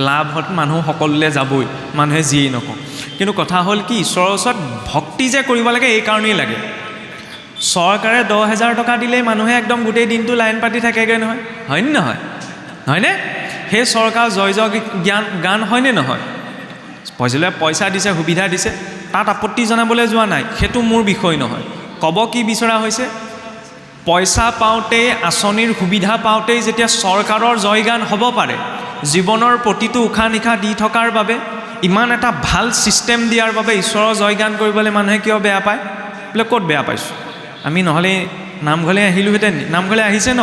লাভত মানুহ সকলোলৈ যাবই, মানুহে যিয়েই নকওঁ। কিন্তু কথা হ'ল কি, ঈশ্বৰৰ ওচৰত ভক্তি যে কৰিব লাগে এই কাৰণেই লাগে। চৰকাৰে 10,000 টকা দিলেই মানুহে একদম গোটেই দিনটো লাইন পাতি থাকেগৈ নহয়, হয়নে নহয়? হয়নে? সেই চৰকাৰ জয় জয় গান হয়নে নহয়? পইচা দিছে, সুবিধা দিছে, তাত আপত্তি জনাবলৈ যোৱা নাই, সেইটো মোৰ বিষয় নহয়। ক'ব কি বিচৰা হৈছে, পইচা পাওঁতেই, আঁচনিৰ সুবিধা পাওঁতেই যেতিয়া চৰকাৰৰ জয়গান হ'ব পাৰে, জীৱনৰ প্ৰতিটো উশাহ নিশাহ দি থকাৰ বাবে, ইমান এটা ভাল ছিষ্টেম দিয়াৰ বাবে ঈশ্বৰৰ জয়গান কৰিবলৈ মানুহে কিয় বেয়া পায়? বোলে ক'ত বেয়া পাইছোঁ? আমি নহ'লে নামঘৰলৈ আহিলোহেঁতেন, নামঘৰলৈ আহিছে ন,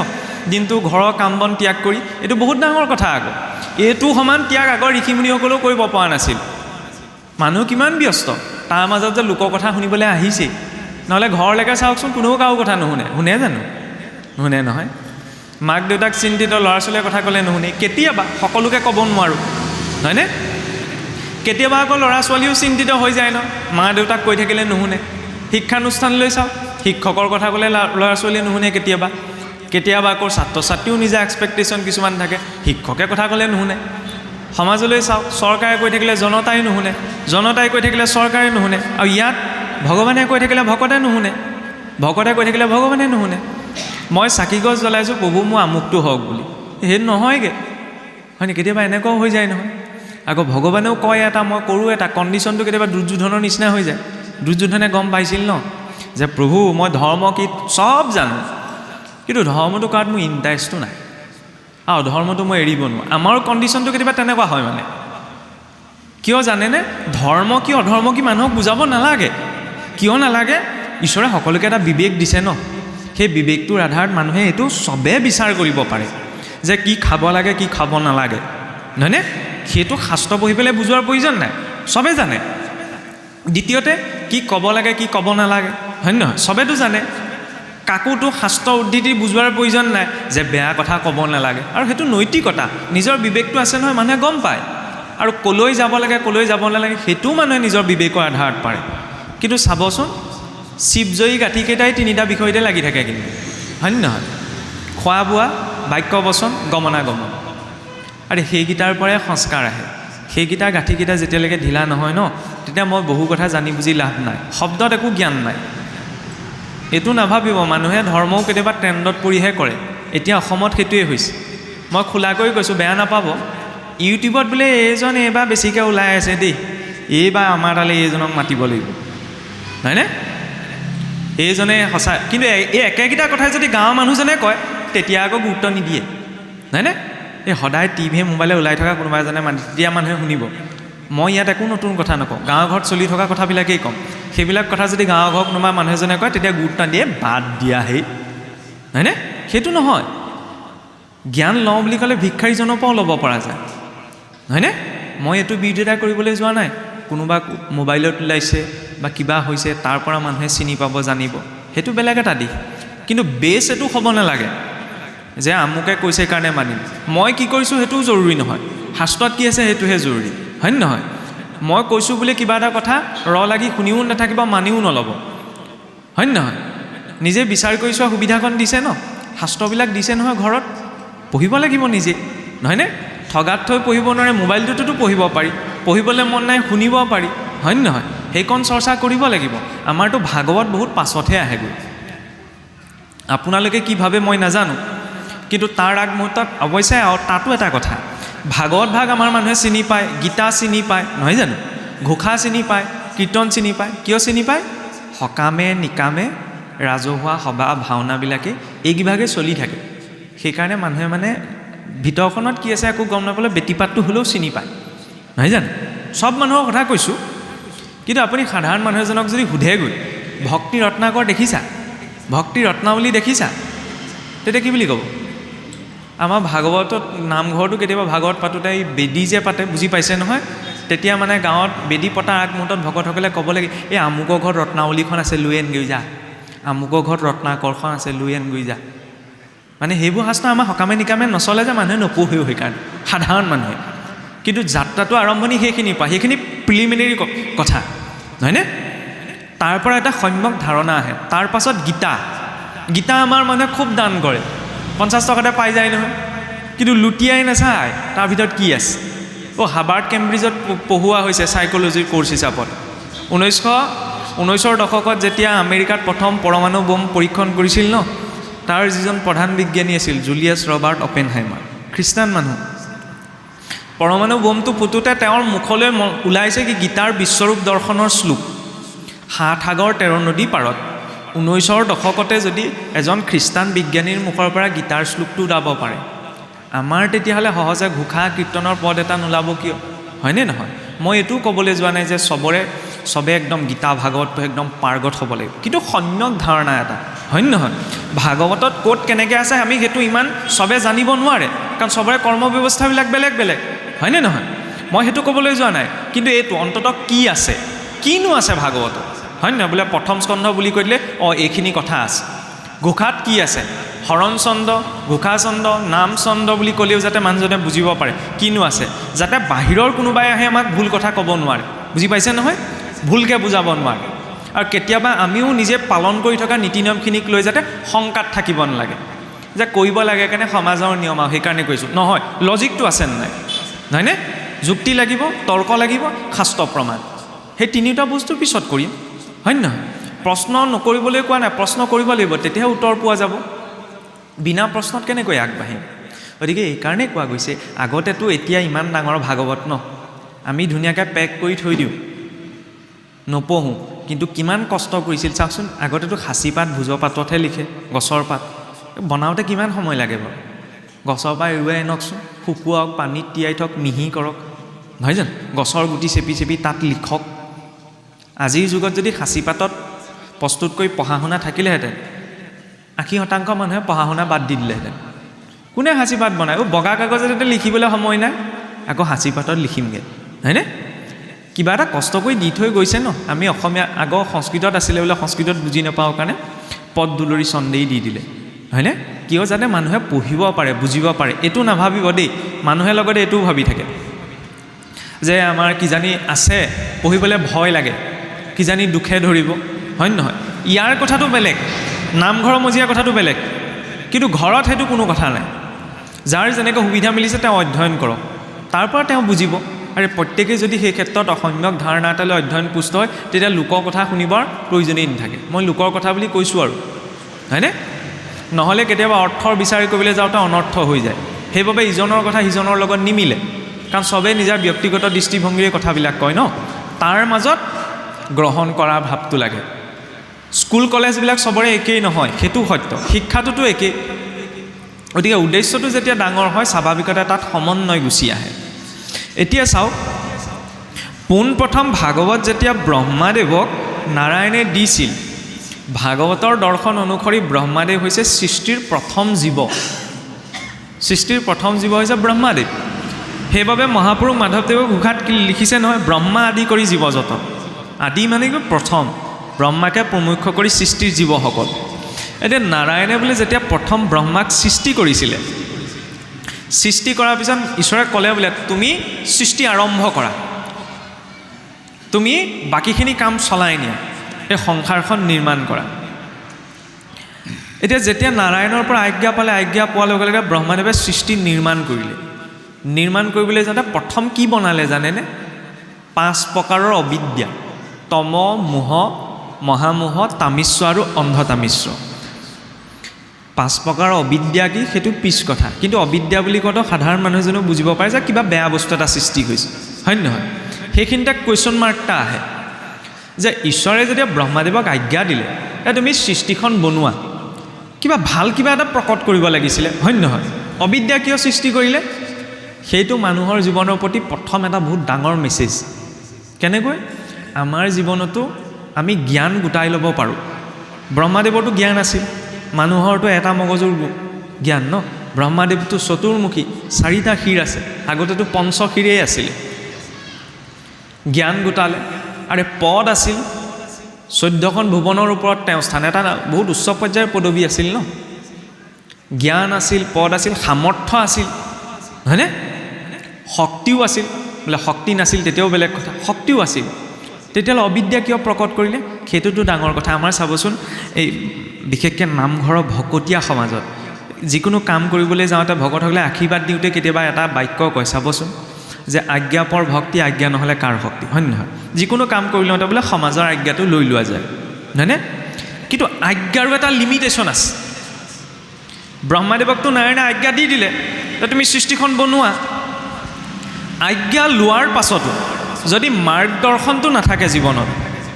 দিনটো ঘৰৰ কাম বন ত্যাগ কৰি, এইটো বহুত ডাঙৰ কথা। আগত এইটো সমান ত্যাগ আগৰ ঋষিমুনিসকলেও কৰিব পৰা নাছিল। মানুহ কিমান ব্যস্ত, তাৰ মাজত যে লোকৰ কথা শুনিবলৈ আহিছেই, নহ'লে ঘৰলৈকে চাওকচোন, কোনেও কাৰো কথা নুশুনে, শুনে জানো? নুশুনে নহয়। মাক দেউতাক চিন্তিত, ল'ৰা ছোৱালীয়ে কথা ক'লে নুশুনে, কেতিয়াবা, সকলোকে ক'ব নোৱাৰোঁ, হয়নে? কেতিয়াবা আকৌ ল'ৰা ছোৱালীও চিন্তিত হৈ যায় ন, মা দেউতাক কৈ থাকিলে নুশুনে। শিক্ষানুষ্ঠানলৈ চাওক, শিক্ষকৰ কথা ক'লে ল'ৰা ছোৱালীয়ে নুশুনে কেতিয়াবা। কেতিয়াবা আকৌ ছাত্ৰ ছাত্ৰীও নিজা এক্সপেক্টেশ্যন কিছুমান থাকে, শিক্ষকে কথা ক'লে নুশুনে। সমাজলৈ চাওক, চৰকাৰে কৈ থাকিলে জনতাই নুশুনে, জনতাই কৈ থাকিলে চৰকাৰে নুশুনে, আৰু ইয়াত ভগৱানে কৈ থাকিলে ভকতে নুশুনে, ভকতে কৈ থাকিলে ভগৱানে নুশুনে। মই চাকি গছ জ্বলাইছোঁ, প্ৰভু মোৰ আমুকটো হওক বুলি, সেইটো নহয়গৈ, হয়নে? কেতিয়াবা এনেকুৱাও হৈ যায় নহয়। আকৌ ভগৱানেও কয় এটা, মই কৰোঁ এটা, কণ্ডিশ্যনটো কেতিয়াবা দুৰ্যোধনৰ নিচিনা হৈ যায়। দুৰ্যোধনে গম পাইছিল ন যে প্ৰভু মই ধৰ্ম কি চব জানো, কিন্তু ধৰ্মটো কৰাত মোৰ ইণ্টাৰেষ্টটো নাই, আৰু ধৰ্মটো মই এৰিব নোৱাৰোঁ। আমাৰো কণ্ডিশ্যনটো কেতিয়াবা তেনেকুৱা হয় মানে। কিয় জানেনে? ধৰ্ম কি অধৰ্ম কি মানুহক বুজাব নালাগে। কিয় নালাগে? ঈশ্বৰে সকলোকে এটা বিবেক দিছে ন, সেই বিবেকটোৰ আধাৰত মানুহে এইটো চবেই বিচাৰ কৰিব পাৰে যে কি খাব লাগে, কি খাব নালাগে, নহয়নে? সেইটো শাস্ত্ৰ পঢ়ি পেলাই বুজোৱাৰ প্ৰয়োজন নাই, চবেই জানে। দ্বিতীয়তে কি ক'ব লাগে, কি ক'ব নালাগে, হয় নহয়? চবেতো জানে। কাকোতো শাস্ত্ৰ উদ্ধৃতি বুজোৱাৰ প্ৰয়োজন নাই যে বেয়া কথা ক'ব নালাগে, আৰু সেইটো নৈতিকতা, নিজৰ বিবেকটো আছে নহয়, মানুহে গম পায়। আৰু ক'লৈ যাব লাগে, ক'লৈ যাব নালাগে, সেইটোও মানুহে নিজৰ বিবেকৰ আধাৰত পাৰে। কিন্তু চাবচোন, শিৱজয়ী গাঁঠিকেইটাই 3টা বিষয়তে লাগি থাকে কিন্তু, হয় নহয়? খোৱা বোৱা, বাক্য বচন, গমনাগমন, আৰু সেইকেইটাৰ পৰাই সংস্কাৰ আহে। সেইকেইটা গাঁঠিকেইটা যেতিয়ালৈকে ঢিলা নহয় ন, তেতিয়া মই বহু কথা জানি বুজি লাভ নাই, শব্দত একো জ্ঞান নাই। এইটো নাভাবিব মানুহে ধৰ্মও কেতিয়াবা ট্ৰেণ্ডত পৰিহে কৰে। এতিয়া অসমত সেইটোৱে হৈছে। মই খোলাকৈ কৈছোঁ, বেয়া নাপাব, ইউটিউবত বোলে এইজন এইবাৰ বেছিকৈ ওলাই আছে দেই, এইবাৰ আমাৰ তালৈ এইজনক মাতিব লাগিব, হয়নে? এইজনে সঁচা, কিন্তু এই একেকেইটা কথাই যদি গাঁৱৰ মানুহজনে কয় তেতিয়া আকৌ গুৰুত্ব নিদিয়ে, হয়নে? এই সদায় টিভিয়ে মোবাইলে ওলাই থকা কোনোবা এজনে তেতিয়া মানুহে শুনিব। মই ইয়াত একো নতুন কথা নকওঁ, গাঁৱৰ ঘৰত চলি থকা কথাবিলাকেই ক'ম। সেইবিলাক কথা যদি গাঁৱৰ ঘৰত কোনোবা মানুহ এজনে কয় তেতিয়া গুৰুত্ব দিয়ে, বাদ দিয়া হেই, হয়নে? সেইটো নহয়। জ্ঞান লওঁ বুলি ক'লে ভিক্ষাৰীজনৰ পৰাও ল'ব পৰা যায়, হয়নে? মই এইটো বিৰোধিতা কৰিবলৈ যোৱা নাই। কোনোবা মোবাইলত ওলাইছে বা কিবা হৈছে, তাৰ পৰা মানুহে চিনি পাব, জানিব, সেইটো বেলেগ এটা দিশ। কিন্তু বেছ এইটো হ'ব নালাগে যে আমুকে কৈছে কাৰণে মানিম। মই কি কৰিছোঁ সেইটোও জৰুৰী নহয়, শাস্ত্ৰত কি আছে সেইটোহে জৰুৰী, হয়নে নহয়? মই কৈছোঁ বুলি কিবা এটা কথা লাগি শুনিও নাথাকিব, মানিও নল'ব, হয়নে নহয়? নিজে বিচাৰ কৰি চোৱা সুবিধাকণ দিছে ন, শাস্ত্ৰবিলাক দিছে নহয়, ঘৰত পঢ়িব লাগিব নিজে, নহয়নে? ঠগাত থৈ পঢ়িব নোৱাৰে, মোবাইলটোতো পঢ়িব পাৰি, পঢ়িবলৈ মন নাই শুনিব পাৰি, হয়নে নহয়? সেইকণ চৰ্চা কৰিব লাগিব। আমাৰতো ভাগৱত বহুত পাছতহে আহেগৈ। আপোনালোকে কি ভাবে মই নাজানো, কিন্তু তাৰ আগমুহূৰ্তত অৱশ্যে তাতো এটা কথা, ভাগৱত ভাগ আমাৰ মানুহে চিনি পায়, গীতা চিনি পায়, নহয় জানো? ঘোষা চিনি পায়, কীৰ্তন চিনি পায়। কিয় চিনি পায়? সকামে নিকামে ৰাজহুৱা সভা ভাওনাবিলাকে এইকেইভাগে চলি থাকে। সেইকাৰণে মানুহে মানে ভিতৰখনত কি আছে একো গম নাপালে বেটিপাতটো হ'লেও চিনি পায়, নহয় জানো? চব মানুহৰ কথা কৈছোঁ, কিন্তু আপুনি সাধাৰণ মানুহ এজনক যদি সোধেগৈ ভক্তি ৰত্নাকৰ দেখিছা, ভক্তি ৰত্নাৱলী দেখিছা, তেতিয়া কি বুলি ক'ব? আমাৰ ভাগৱতত নামঘৰটো কেতিয়াবা ভাগৱত পাতোতে এই বেদী যে পাতে, বুজি পাইছে নহয়? তেতিয়া মানে গাঁৱত বেদী পতাৰ আগমুহূৰ্তত ভকতসকলে ক'ব লাগে, এই আমুকৰ ঘৰত ৰত্নাৱলীখন আছে, লৈ আনগৈ যা, আমুকৰ ঘৰত ৰত্নাকৰখন আছে, লৈ আনগৈ যা, মানে সেইবোৰ শাস্ত্ৰ আমাৰ সকামে নিকামে নচলে যে মানুহে নপঢ়েও সেইকাৰণে সাধাৰণ মানুহে কিন্তু যাত্ৰাটো আৰম্ভণি সেইখিনিৰ পৰা সেইখিনি প্ৰিলিমিনেৰী কথা নহয়নে তাৰ পৰা এটা সম্যক ধাৰণা আহে তাৰ পাছত গীতা আমাৰ মানুহে খুব দান কৰে 50 টকাতে পাই যায় নহয় কিন্তু লুটিয়াই নাচায় তাৰ ভিতৰত কি আছে হাৰ্ভাৰ্ড কেম্ব্ৰিজত পঢ়োৱা হৈছে সাইকোলজিৰ কোৰ্ছ হিচাপত 1919ৰ দশকত যেতিয়া আমেৰিকাত প্ৰথম পৰমাণু বোম পৰীক্ষণ কৰিছিল ন তাৰ যিজন প্ৰধান বিজ্ঞানী আছিল জুলিয়াছ ৰবাৰ্ট অপেনহাইমাৰ খ্ৰীষ্টান মানুহ পৰমাণু বোমটো ফুটুতে তেওঁৰ মুখলৈ ওলাইছে কি গীতাৰ বিশ্বৰূপ দৰ্শনৰ শ্লোক 7 সাগৰ 13 নদী পাৰত 19ৰ দশকতে যদি এজন খ্ৰীষ্টান বিজ্ঞানীৰ মুখৰ পৰা গীতাৰ শ্লোকটো ওলাব পাৰে আমাৰ তেতিয়াহ'লে সহজে ঘোষা কীৰ্তনৰ পদ এটা নোলাব কিয় হয়নে নহয় মই এইটো ক'বলৈ যোৱা নাই যে সবে একদম গীতা ভাগৱত একদম পাৰ্গত হ'ব লাগিব কিন্তু সম্যক ধাৰণা এটা হয় নহয় ভাগৱতত ক'ত কেনেকৈ আছে আমি সেইটো ইমান সবে জানিব নোৱাৰে কাৰণ সবৰে কৰ্ম ব্যৱস্থাবিলাক বেলেগ বেলেগ হয়নে নহয় মই সেইটো ক'বলৈ যোৱা নাই কিন্তু এইটো অন্ততঃ কি আছে কিনো আছে ভাগৱতত হয় নহয় বোলে প্ৰথম স্কন্ধ বুলি কৈ দিলে এইখিনি কথা আছে ঘোষাত কি আছে হৰণ চন্দ ঘোষা চন্দ নাম চন্দ বুলি ক'লেও যাতে মানুহজনে বুজিব পাৰে কিনো আছে যাতে বাহিৰৰ কোনোবাই আহে আমাক ভুল কথা ক'ব নোৱাৰে বুজি পাইছে নহয় ভুলকৈ বুজাব নোৱাৰে আৰু কেতিয়াবা আমিও নিজে পালন কৰি থকা নীতি নিয়মখিনিক লৈ যাতে শংকাত থাকিব নালাগে যে কৰিব লাগে কাৰণে সমাজৰ নিয়ম আৰু সেইকাৰণে কৈছোঁ নহয় লজিকটো আছে নাই নহয়নে যুক্তি লাগিব তৰ্ক লাগিব শাস্ত্ৰ প্ৰমাণ সেই তিনিটা বস্তু পিছত কৰিম হয় নহয় প্ৰশ্ন নকৰিবলৈ কোৱা নাই প্ৰশ্ন কৰিব লাগিব তেতিয়াহে উত্তৰ পোৱা যাব বিনা প্ৰশ্নত কেনেকৈ আগবাঢ়িম গতিকে এইকাৰণে কোৱা গৈছে আগতেতো এতিয়া ইমান ডাঙৰ ভাগৱত ন আমি ধুনীয়াকৈ পেক কৰি থৈ দিওঁ নপঢ়োঁ কিন্তু কিমান কষ্ট কৰিছিল চাওকচোন আগতেতো সাঁচি পাত ভোজৰ পাততহে লিখে গছৰ পাত বনাওঁতে কিমান সময় লাগে বাৰু গছৰ পৰা এৰুৱাই আনকচোন শুকুৱাওক পানীত তিয়াই থওক মিহি কৰক নহয় জানো গছৰ গুটি চেপি চেপি তাত লিখক আজিৰ যুগত যদি সাঁচি পাতত প্ৰস্তুত কৰি পঢ়া শুনা থাকিলেহেঁতেন 80% মানুহে পঢ়া শুনা বাদ দি দিলেহেঁতেন কোনে সাঁচি পাত বনায় বগা কাগজতে লিখিবলৈ সময় নাই আকৌ সাঁচি পাতত লিখিমগৈ হয়নে কিবা এটা কষ্ট কৰি দি থৈ গৈছে ন আমি অসমীয়া আগৰ সংস্কৃতত আছিলে বোলে সংস্কৃতত বুজি নাপাওঁ কাৰণে পদ দুলৰি চন্দেই দি দিলে হয়নে কিয় যাতে মানুহে পঢ়িব পাৰে বুজিব পাৰে এইটো নাভাবিব দেই মানুহে লগতে এইটোও ভাবি থাকে যে আমাৰ কিজানি আছে পঢ়িবলৈ ভয় লাগে কিজানি দুখে ধৰিব হয় নহয় ইয়াৰ কথাটো বেলেগ নামঘৰৰ মজিয়াৰ কথাটো বেলেগ কিন্তু ঘৰত সেইটো কোনো কথা নাই যাৰ যেনেকৈ সুবিধা মিলিছে তেওঁ অধ্যয়ন কৰক তাৰ পৰা তেওঁ বুজিব আৰু প্ৰত্যেকেই যদি সেই ক্ষেত্ৰত অসম্যক ধাৰণা এটালৈ অধ্যয়ন পুষ্ট হয় তেতিয়া লোকৰ কথা শুনিবৰ প্ৰয়োজনেই নাথাকে মই লোকৰ কথা বুলি কৈছোঁ আৰু হয়নে নহ'লে কেতিয়াবা অৰ্থৰ বিচাৰ কৰিবলৈ যাওঁতে অনৰ্থ হৈ যায় সেইবাবে ইজনৰ কথা সিজনৰ লগত নিমিলে কাৰণ চবেই নিজৰ ব্যক্তিগত দৃষ্টিভংগীৰে কথাবিলাক কয় ন তাৰ মাজত গ্ৰহণ কৰাৰ ভাৱটো লাগে স্কুল কলেজবিলাক চবৰে একেই নহয় সেইটো সত্য শিক্ষাটোতো একেই গতিকে উদ্দেশ্যটো যেতিয়া ডাঙৰ হয় স্বাভাৱিকতে তাত সমন্বয় গুচি আহে এতিয়া চাওক পোনপ্ৰথম ভাগৱত যেতিয়া ব্ৰহ্মাদেৱক নাৰায়ণে দিছিল ভাগৱতৰ দৰ্শন অনুসৰি ব্ৰহ্মাদেৱ হৈছে সৃষ্টিৰ প্ৰথম জীৱ হৈছে ব্ৰহ্মাদেৱ সেইবাবে মহাপুৰুষ মাধৱদেৱে ঘোষাত লিখিছে নহয় ব্ৰহ্মা আদি কৰি জীৱ যত আদি মানে কি প্ৰথম ব্ৰহ্মাকে প্ৰমুখ্য কৰি সৃষ্টিৰ জীৱসকল এতিয়া নাৰায়ণে বোলে যেতিয়া প্ৰথম ব্ৰহ্মাক সৃষ্টি কৰিছিলে সৃষ্টি কৰাৰ পিছত ঈশ্বৰে ক'লে বোলে তুমি সৃষ্টি আৰম্ভ কৰা তুমি বাকীখিনি কাম চলাই নিয়া এই সংসাৰখন নিৰ্মাণ কৰা এতিয়া যেতিয়া নাৰায়ণৰ পৰা আজ্ঞা পালে আজ্ঞা পোৱাৰ লগে লগে ব্ৰহ্মাদেৱে সৃষ্টি নিৰ্মাণ কৰিলে নিৰ্মাণ কৰিবলৈ যাওঁতে প্ৰথম কি বনালে জানেনে 5 প্ৰকাৰৰ অবিদ্যা তম মোহ মহামোহ তামিশ্ৰ আৰু অন্ধতামিশ্ৰ 5 প্ৰকাৰৰ অবিদ্যা কি সেইটো পিছ কথা কিন্তু অবিদ্যা বুলি কওঁতে সাধাৰণ মানুহজনেও বুজিব পাৰে যে কিবা বেয়া বস্তু এটা সৃষ্টি হৈছে হয় নহয় সেইখিনিতে কুৱেশ্যন মাৰ্ক এটা আহে যে ঈশ্বৰে যেতিয়া ব্ৰহ্মাদেৱক আজ্ঞা দিলে তুমি সৃষ্টিখন বনোৱা কিবা ভাল কিবা এটা প্ৰকট কৰিব লাগিছিলে হয় নহয় অবিদ্যা কিয় সৃষ্টি কৰিলে সেইটো মানুহৰ জীৱনৰ প্ৰতি প্ৰথম এটা বহুত ডাঙৰ মেছেজ কেনেকৈ আমাৰ জীৱনতো আমি জ্ঞান গোটাই ল'ব পাৰোঁ ব্ৰহ্মাদেৱৰতো জ্ঞান আছিল মানুহৰতো এটা মগজুৰ জ্ঞান ন ব্ৰহ্মাদেৱটো চতুৰ্মুখী 4টা শিৰ আছে আগতেতো পঞ্চশিৰেই আছিলে জ্ঞান গোটালে আৰু পদ আছিল 14খন ভুৱনৰ ওপৰত তেওঁ স্থান এটা বহুত উচ্চ পৰ্যায়ৰ পদবী আছিল ন জ্ঞান আছিল, পদ আছিল, সামৰ্থ্য আছিল, হয়নে? শক্তিও আছিল, বোলে শক্তি নাছিল তেতিয়াও বেলেগ কথা, শক্তিও আছিল। তেতিয়াহ'লে অবিদ্যা কিয় প্ৰকট কৰিলে? সেইটোতো ডাঙৰ কথা। আমাৰ চাবচোন এই বিশেষকৈ নামঘৰৰ ভকতীয়া সমাজত যিকোনো কাম কৰিবলৈ যাওঁতে ভকতসকলে আশীৰ্বাদ দিওঁতে কেতিয়াবা এটা বাক্য কয়, চাবচোন, যে আজ্ঞা পৰ ভক্তি, আজ্ঞা নহ'লে কাৰ শক্তি, হয় নহয়? যিকোনো কাম কৰি লওঁতে বোলে সমাজৰ আজ্ঞাটো লৈ লোৱা যায়, হয়নে? কিন্তু আজ্ঞাৰো এটা লিমিটেশ্যন আছে। ব্ৰহ্মাদেৱকতো নাৰায়ণে আজ্ঞা দি দিলে, তুমি সৃষ্টিখন বনোৱা। আজ্ঞা লোৱাৰ পাছতো যদি মাৰ্গদৰ্শনটো নাথাকে জীৱনত,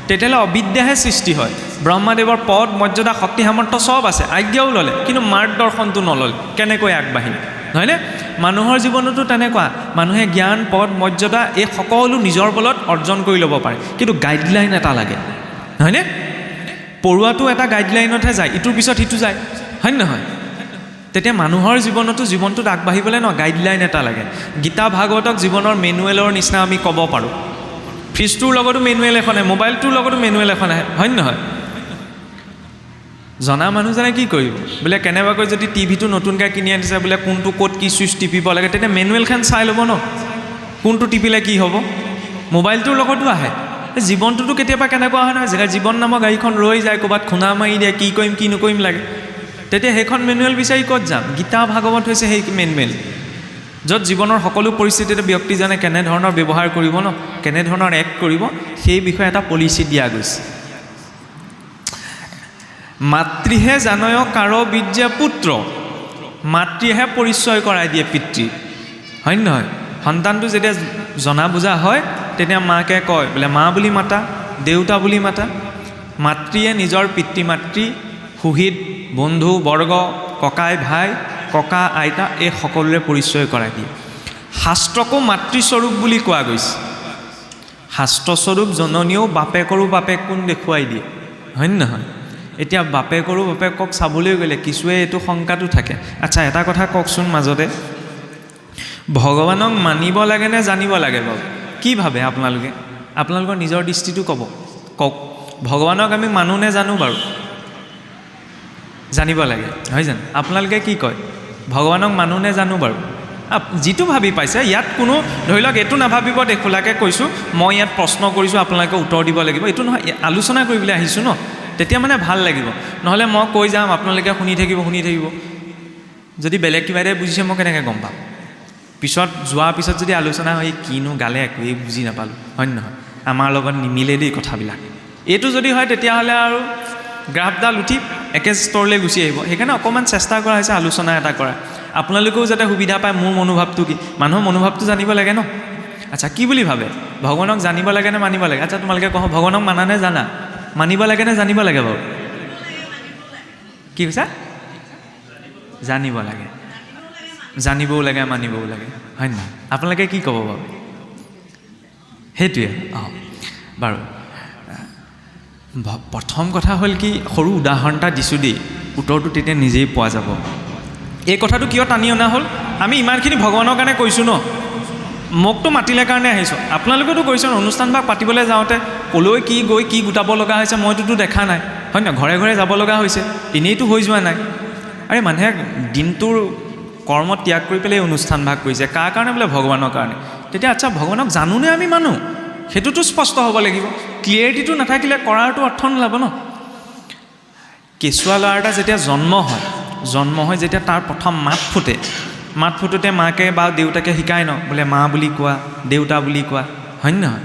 তেতিয়াহ'লে অবিদ্যাহে সৃষ্টি হয়। ব্ৰহ্মাদেৱৰ পদ, মৰ্যাদা, শক্তি, সামৰ্থ্য চব আছে, আজ্ঞাও ল'লে, কিন্তু মাৰ্গদৰ্শনটো নল'লে, কেনেকৈ আগবাঢ়িলে, নহয়নে? মানুহৰ জীৱনতো তেনেকুৱা, মানুহে জ্ঞান, পদ, মৰ্যাদা এই সকলো নিজৰ বলত অৰ্জন কৰি ল'ব পাৰে, কিন্তু গাইডলাইন এটা লাগে, হয়নে? পঢ়ুৱাটো এটা গাইডলাইনতহে যায়, ইটোৰ পিছত সিটো যায়, হয় নহয়? তেতিয়া মানুহৰ জীৱনটোত আগবাঢ়িবলৈ গাইডলাইন এটা লাগে। গীতা ভাগৱতক জীৱনৰ মেনুৱেলৰ নিচিনা আমি ক'ব পাৰোঁ। ফ্ৰিজটোৰ লগতো মেনুৱেল এখন আহে, মোবাইলটোৰ লগতো মেনুৱেল এখন আহে, হয় নহয়? জনা মানুহজনে কি কৰিব? বোলে কেনেবাকৈ যদি টিভিটো নতুনকৈ কিনি আনিছে, বোলে কোনটো ক'ত কি চুইচ টিপিব লাগে, তেতিয়া মেনুৱেলখন চাই ল'ব ন, কোনটো টিপিলে কি হ'ব। মোবাইলটোৰ লগতো আহে। জীৱনটোতো কেতিয়াবা কেনেকুৱা হয় নহয়, জীৱন নামৰ গাড়ীখন ৰৈ যায়, ক'ৰবাত খুন্দা মাৰি দিয়ে, কি কৰিম কি নকৰিম লাগে। তেতিয়া সেইখন মেনুৱেল বিচাৰি ক'ত যাম? গীতা ভাগৱত হৈছে সেই মেনুৱেল, য'ত জীৱনৰ সকলো পৰিস্থিতিতে ব্যক্তিজনে কেনেধৰণৰ ব্যৱহাৰ কৰিব ন, কেনেধৰণৰ এক্ট কৰিব, সেই বিষয়ে এটা পলিচি দিয়া গৈছে। মাতৃহে জানয় কাৰ বীৰ্যে পুত্ৰ, মাতৃহে পৰিচয় কৰাই দিয়ে পিতৃ, হয় নহয়? সন্তানটো যেতিয়া জনা বুজা হয়, তেতিয়া মাকে কয়, বোলে মা বুলি মাতা, দেউতা বুলি মাতা। মাতৃয়ে নিজৰ পিতৃ মাতৃ, সুহৃদ, বন্ধু বৰ্গ, ককাই ভাই, ককা আইতা এই সকলোৰে পৰিচয় কৰাই দিয়ে। শাস্ত্ৰকো মাতৃস্বৰূপ বুলি কোৱা গৈছে। শাস্ত্ৰস্বৰূপ জননীয়েও বাপেকৰো বাপেক কোন দেখুৱাই দিয়ে, হয় নহয়? এতিয়া বাপেকৰো বাপেকক চাবলৈ গ'লে কিছুৱে এইটো শংকাটো থাকে, আচ্ছা এটা কথা কওকচোন, মাজতে ভগৱানক মানিব লাগে নে জানিব লাগে বাৰু? কি ভাবে আপোনালোকে? আপোনালোকৰ নিজৰ দৃষ্টিটো কওক। ভগৱানক আমি মানো নে জানো বাৰু? জানিব লাগে, হয় জানো? আপোনালোকে কি কয়? ভগৱানক মানো নে জানো বাৰু? যিটো ভাবি পাইছে, ইয়াত কোনো ধৰি লওক এইটো নাভাবিব দে খোলাকৈ কৈছোঁ, মই ইয়াত প্ৰশ্ন কৰিছোঁ আপোনালোকে উত্তৰ দিব লাগিব, এইটো নহয়, আলোচনা কৰিবলৈ আহিছোঁ ন, তেতিয়া মানে ভাল লাগিব। নহ'লে মই কৈ যাম, আপোনালোকে শুনি থাকিব। যদি বেলেগ কিবা এটাই বুজিছে মই কেনেকৈ গম পাম? পিছত যোৱাৰ পিছত যদি আলোচনা হয়, কিনো গালে একোৱেই বুজি নাপালোঁ, হয় নহয়? আমাৰ লগত নিমিলে দেই কথাবিলাক। এইটো যদি হয় তেতিয়াহ'লে আৰু গ্ৰাফডাল উঠি একে স্তৰলৈ গুচি আহিব। সেইকাৰণে অকণমান চেষ্টা কৰা হৈছে আলোচনা এটা কৰা, আপোনালোকেও যাতে সুবিধা পায়। মোৰ মনোভাৱটো কি? মানুহৰ মনোভাৱটো জানিব লাগে ন। আচ্ছা, কি বুলি ভাবে? ভগৱানক জানিব লাগে নে মানিব লাগে? আচ্ছা, তোমালোকে কওঁ, ভগৱানক মানা নে জানা? মানিব লাগে নে জানিব লাগে বাৰু? কি কৈছা? জানিব লাগে, জানিবও লাগে, মানিবও লাগে, হয় নহয়? আপোনালোকে কি ক'ব বাৰু? সেইটোৱে। বাৰু, প্ৰথম কথা হ'ল কি, সৰু উদাহৰণ এটা দিছোঁ দেই, উত্তৰটো তেতিয়া নিজেই পোৱা যাব। এই কথাটো কিয় টানি অনা হ'ল? আমি ইমানখিনি ভগৱানৰ কাৰণে কৈছোঁ ন, মোকতো মাতিলে কাৰণে আহিছোঁ, আপোনালোকেতো কৈছে অনুষ্ঠানভাগ পাতিবলৈ যাওঁতে ক'লৈ কি গৈ কি গোটাব লগা হৈছে মইতোতো দেখা নাই, হয় নহয়? ঘৰে ঘৰে যাব লগা হৈছে, এনেইতো হৈ যোৱা নাই। আৰে মানুহে দিনটোৰ কৰ্ম ত্যাগ কৰি পেলাই অনুষ্ঠানভাগ কৰিছে, কাৰ কাৰণে? বোলে ভগৱানৰ কাৰণে। তেতিয়া আচ্ছা, ভগৱানক জানোনে আমি মানো? সেইটোতো স্পষ্ট হ'ব লাগিব। ক্লিয়াৰিটিটো নাথাকিলে কৰাৰটো অৰ্থ নোলাব ন। কেঁচুৱা ল'ৰা এটা যেতিয়া জন্ম হয় যেতিয়া তাৰ প্ৰথম মাত ফুটোতে মাকে বা দেউতাকে শিকায় ন, বোলে মা বুলি কোৱা, দেউতা বুলি কোৱা, হয় নহয়?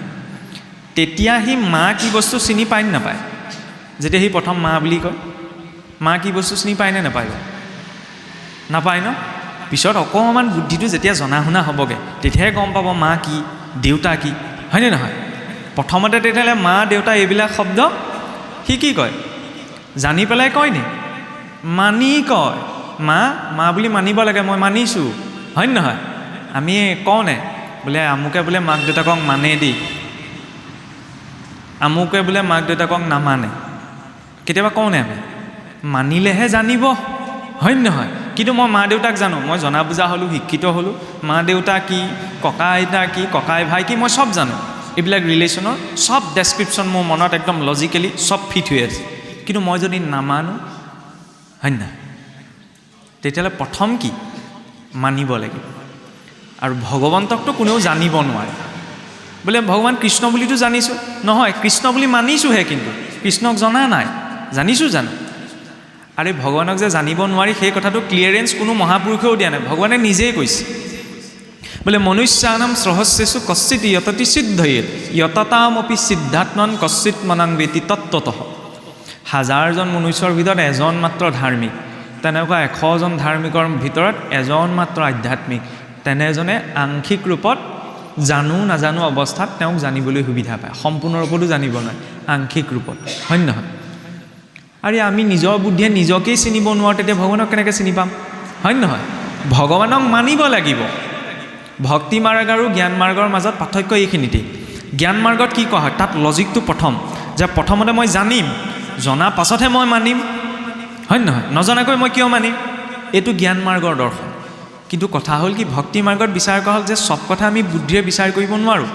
তেতিয়া সি মা কি বস্তু চিনি পায় নে নাপায়? যেতিয়া সি প্ৰথম মা বুলি কয়, মা কি বস্তু চিনি পায় নে নাপায়? নাপায় ন। পিছত অকণমান বুদ্ধিটো যেতিয়া জনা শুনা হ'বগৈ, তেতিয়াহে গম পাব মা কি, দেউতা কি, হয়নে নহয়? প্ৰথমতে তেতিয়াহ'লে মা দেউতা এইবিলাক শব্দ সি কি কয়? জানি পেলাই কয় নি? মানি কয়। মা বুলি মানিব লাগে, মই মানিছোঁ, হয় নহয়? আমি কওঁনে বোলে আমুকে বোলে মাক দেউতাকক মানে দেই, আমুকে বোলে মাক দেউতাকক নামানে? কেতিয়াবা কওঁনে আমি? মানিলেহে জানিব, হয় নহয়? কিন্তু মই মা দেউতাক জানো, মই জনা বুজা হ'লোঁ, শিক্ষিত হ'লোঁ, মা দেউতা কি, ককা আইতা কি, ককাই ভাই কি, মই চব জানো। এইবিলাক ৰিলেশ্যনৰ চব ডেছক্ৰিপশ্যন মোৰ মনত একদম লজিকেলি চব ফিট হৈ আছে। কিন্তু মই যদি নামানো, হয় নহয়? তেতিয়াহ'লে প্ৰথম কি মানিব লাগিব। আৰু ভগৱন্তকতো কোনেও জানিব নোৱাৰে। বোলে ভগৱান কৃষ্ণ বুলিতো জানিছোঁ, নহয়, কৃষ্ণ বুলি মানিছোঁহে, কিন্তু কৃষ্ণক জনা নাই, জানিছোঁ জানো? আৰে ভগৱানক যে জানিব নোৱাৰি সেই কথাটো ক্লিয়াৰেঞ্চ কোনো মহাপুৰুষেও দিয়া নাই, ভগৱানে নিজেই কৈছে। বোলে মনুষ্যানাম সহস্ৰেষু কশ্চিৎ য়ততি সিদ্ধয়েৎ য়ততামপি সিদ্ধাত্মন কশ্চিৎ মনাং বেতি তত্ত্বতঃ। হাজাৰজন মনুষ্যৰ ভিতৰত এজন মাত্ৰ ধাৰ্মিক, তেনেকুৱা 100জন ধাৰ্মিকৰ ভিতৰত এজন মাত্ৰ আধ্যাত্মিক। তেনেজনে আংশিক ৰূপত জানো নাজানো অৱস্থাত তেওঁক জানিবলৈ সুবিধা পায়, সম্পূৰ্ণ ৰূপতো জানিব নোৱাৰে, আংশিক ৰূপত, হয় নহয়? আৰে আমি নিজৰ বুদ্ধিয়ে নিজকেই চিনিব নোৱাৰোঁ, তেতিয়া ভগৱানক কেনেকৈ চিনি পাম, হয় নহয়? ভগৱানক মানিব লাগিব। ভক্তি মাৰ্গ আৰু জ্ঞান মাৰ্গৰ মাজত পাৰ্থক্য এইখিনিতেই। জ্ঞান মাৰ্গত কি কোৱা হয়, তাত লজিকটো প্ৰথম, যে প্ৰথমতে মই জানিম, জনা পাছতহে মই মানিম, হয় নহয়? নজনাকৈ মই কিয় মানিম? এইটো জ্ঞান মাৰ্গৰ দৰ্শন। কিন্তু কথা হ'ল কি, ভক্তি মাৰ্গত বিচাৰ কৰা হ'ল যে চব কথা আমি বুদ্ধিৰে বিচাৰ কৰিব নোৱাৰোঁ।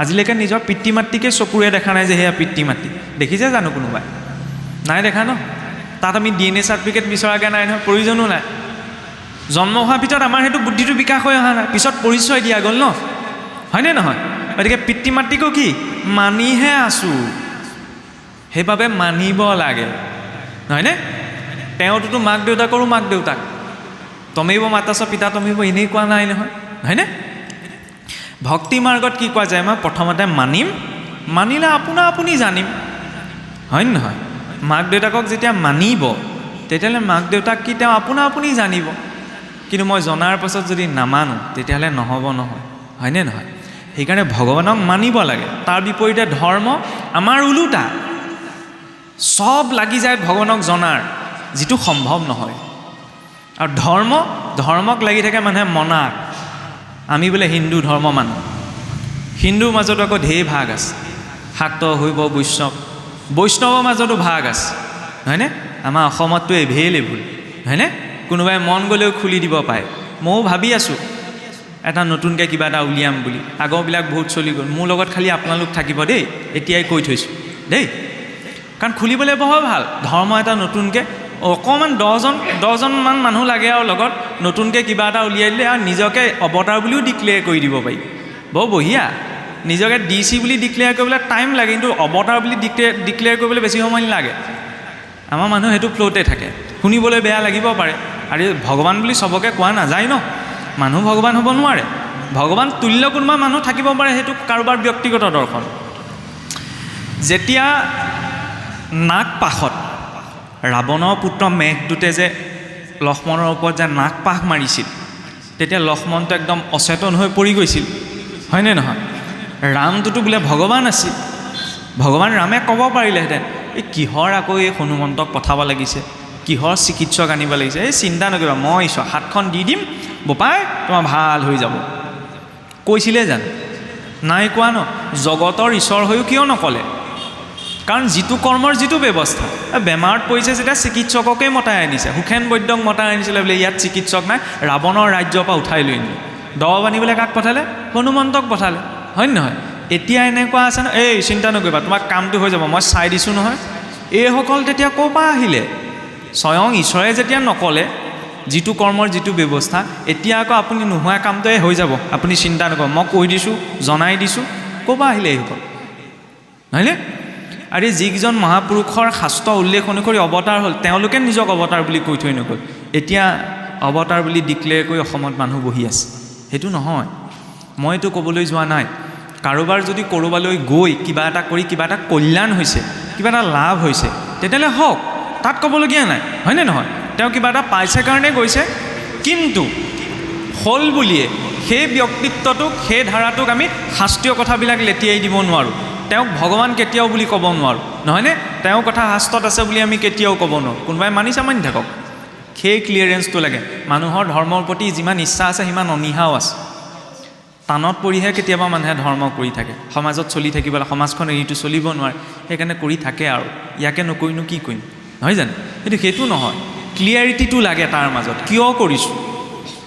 আজিলৈকে নিজৰ পিতৃ মাতৃকে চকুৰে দেখা নাই যে সেয়া পিতৃ মাতৃ, দেখিছে জানো কোনোবাই? নাই দেখা ন? তাত আমি DNA চাৰ্টিফিকেট বিচৰাকৈ নাই নহয়, প্ৰয়োজনো নাই। জন্ম হোৱাৰ ভিতৰত আমাৰ সেইটো বুদ্ধিটো বিকাশ হৈ অহা নাই, পিছত পৰিচয় দিয়া গ'ল ন, হয়নে নহয়? গতিকে পিতৃ মাতৃকো কি মানিহে আছোঁ, সেইবাবে মানিব লাগে, নহয়নে? তেওঁতোতো মাক দেউতাকৰো মাক দেউতাক, তমেইব মাতাছ পিতা তমেইব, এনেই কোৱা নাই নহয়, হয়নে? ভক্তি মাৰ্গত কি কোৱা যায়, মই প্ৰথমতে মানিম, মানিলে আপোনা আপুনি জানিম, হয় নহয়? মাক দেউতাকক যেতিয়া মানিব, তেতিয়াহ'লে মাক দেউতাক কি তেওঁ আপোনা আপুনি জানিব। কিন্তু মই জনাৰ পাছত যদি নামানো, তেতিয়াহ'লে নহ'ব নহয়, হয়নে নহয়? সেইকাৰণে ভগৱানক মানিব লাগে। তাৰ বিপৰীতে ধৰ্ম আমাৰ ওলোটা, চব লাগি যায় ভগৱানক জনাৰ, যিটো সম্ভৱ নহয়। আৰু ধৰ্মক লাগি থাকে মানুহে মনাক। আমি বোলে হিন্দু ধৰ্ম মানুহ, হিন্দুৰ মাজতো আকৌ ঢেৰ ভাগ আছে, শাক্ত শৈৱ বৈষ্ণৱৰ মাজতো ভাগ আছে, হয়নে? আমাৰ অসমততো এভেইলেবল, হয়নে? কোনোবাই মন গ'লেও খুলি দিব পাৰে। ময়ো ভাবি আছোঁ এটা নতুনকৈ কিবা এটা উলিয়াম বুলি, আগৰবিলাক বহুত চলি গ'ল। মোৰ লগত খালি আপোনালোক থাকিব দেই, এতিয়াই কৈ থৈছোঁ দেই, কাৰণ খুলিবলৈ বৰ ভাল ধৰ্ম এটা নতুনকৈ, অকণমান 10জনমান মানুহ লাগে আৰু লগত নতুনকৈ কিবা এটা উলিয়াই দিলে আৰু নিজকে অৱতাৰ বুলিও ডিক্লেয়াৰ কৰি দিব পাৰি, বৰ বঢ়িয়া। নিজকে DC বুলি ডিক্লেয়াৰ কৰিবলৈ টাইম লাগে, কিন্তু অৱতাৰ বুলি ডিক্লেয়াৰ কৰিবলৈ বেছি সময় নালাগে। আমাৰ মানুহ সেইটো ফ্ল'তে থাকে, শুনিবলৈ বেয়া লাগিব পাৰে। আৰু ভগৱান বুলি চবকে কোৱা নাযায় ন, মানুহ ভগৱান হ'ব নোৱাৰে, ভগৱান তুল্য কোনোবা মানুহ থাকিব পাৰে, সেইটো কাৰোবাৰ ব্যক্তিগত দৰ্শন। যেতিয়া নাগপাশত ৰাৱণৰ পুত্ৰ মেঘদূতে যে লক্ষ্মণৰ ওপৰত যে নাগপাশ মাৰিছিল, তেতিয়া লক্ষ্মণটো একদম অচেতন হৈ পৰি গৈছিল, হয়নে নহয়? ৰামটোতো বোলে ভগৱান আছিল, ভগৱান ৰামে ক'ব পাৰিলেহেঁতেন, এই কিহৰ আকৌ এই হনুমন্তক পঠাব লাগিছে, কিহৰ চিকিৎসক আনিব লাগিছে, এই চিন্তা নকৰিবা, মই হাতখন দি দিম বোপাই, তোমাৰ ভাল হৈ যাব, কৈছিলে জানো? নাই কোৱা ন। জগতৰ ঈশ্বৰ হৈও কিয় নক'লে? কাৰণ যিটো কৰ্মৰ যিটো ব্যৱস্থা, বেমাৰত পৰিছে যেতিয়া চিকিৎসককে মতাই আনিছে, সুখেন বৈদ্যক মতাই আনিছিলে বোলে, ইয়াত চিকিৎসক নাই, ৰাৱণৰ ৰাজ্যৰ পৰা উঠাই লৈ আনিলে, দৰৱ আনিবলৈ কাক পঠালে? হনুমন্তক পঠালে, হয় নহয়? এতিয়া এনেকুৱা আছে ন, এই চিন্তা নকৰিবা, তোমাক কামটো হৈ যাব, মই চাই দিছোঁ নহয়। এইসকল তেতিয়া ক'ৰ পৰা আহিলে? স্বয়ং ঈশ্বৰে যেতিয়া নক'লে যিটো কৰ্মৰ যিটো ব্যৱস্থা, এতিয়া আকৌ আপুনি নোহোৱা কামটোৱে হৈ যাব, আপুনি চিন্তা নকৰক, মই কৈ দিছোঁ, জনাই দিছোঁ, ক'ৰ পৰা আহিলে এইসকল, হয়নে? আৰু যিকেইজন মহাপুৰুষৰ শাস্ত্ৰ উল্লেখ অনুসৰি অৱতাৰ হ'ল, তেওঁলোকে নিজক অৱতাৰ বুলি কৈ থৈ নগ'ল, এতিয়া অৱতাৰ বুলি ডিক্লেয়াৰ কৰি অসমত মানুহ বহি আছে। সেইটো নহয়, মই এইটো ক'বলৈ যোৱা নাই। কাৰোবাৰ যদি ক'ৰবালৈ গৈ কিবা এটা কৰি কিবা এটা কল্যাণ হৈছে, কিবা এটা লাভ হৈছে, তেতিয়াহ'লে হওক, তাত ক'বলগীয়া নাই, হয়নে নহয়? তেওঁ কিবা এটা পাইছে কাৰণে গৈছে, কিন্তু হ'ল বুলিয়ে সেই ব্যক্তিত্বটোক, সেই ধাৰাটোক আমি শাস্ত্ৰীয় কথাবিলাক লেটিয়াই দিব নোৱাৰোঁ। তেওঁক ভগৱান কেতিয়াও বুলি ক'ব নোৱাৰোঁ, নহয়নে? তেওঁৰ কথা শাস্ত্ৰত আছে বুলি আমি কেতিয়াও ক'ব নোৱাৰোঁ। কোনোবাই মানিছে মানি থাকক, সেই ক্লিয়াৰেঞ্চটো লাগে। মানুহৰ ধৰ্মৰ প্ৰতি যিমান ইচ্ছা আছে, সিমান অনীহাও আছে। টানত পৰিহে কেতিয়াবা মানুহে ধৰ্ম কৰি থাকে, সমাজত চলি থাকিবলৈ, সমাজখন এৰিটো চলিব নোৱাৰে, সেইকাৰণে কৰি থাকে আৰু, ইয়াকে নকৰিনো কি কৰিম, নহয় জানো? কিন্তু সেইটো নহয়, ক্লিয়াৰিটিটো লাগে তাৰ মাজত, কিয় কৰিছোঁ,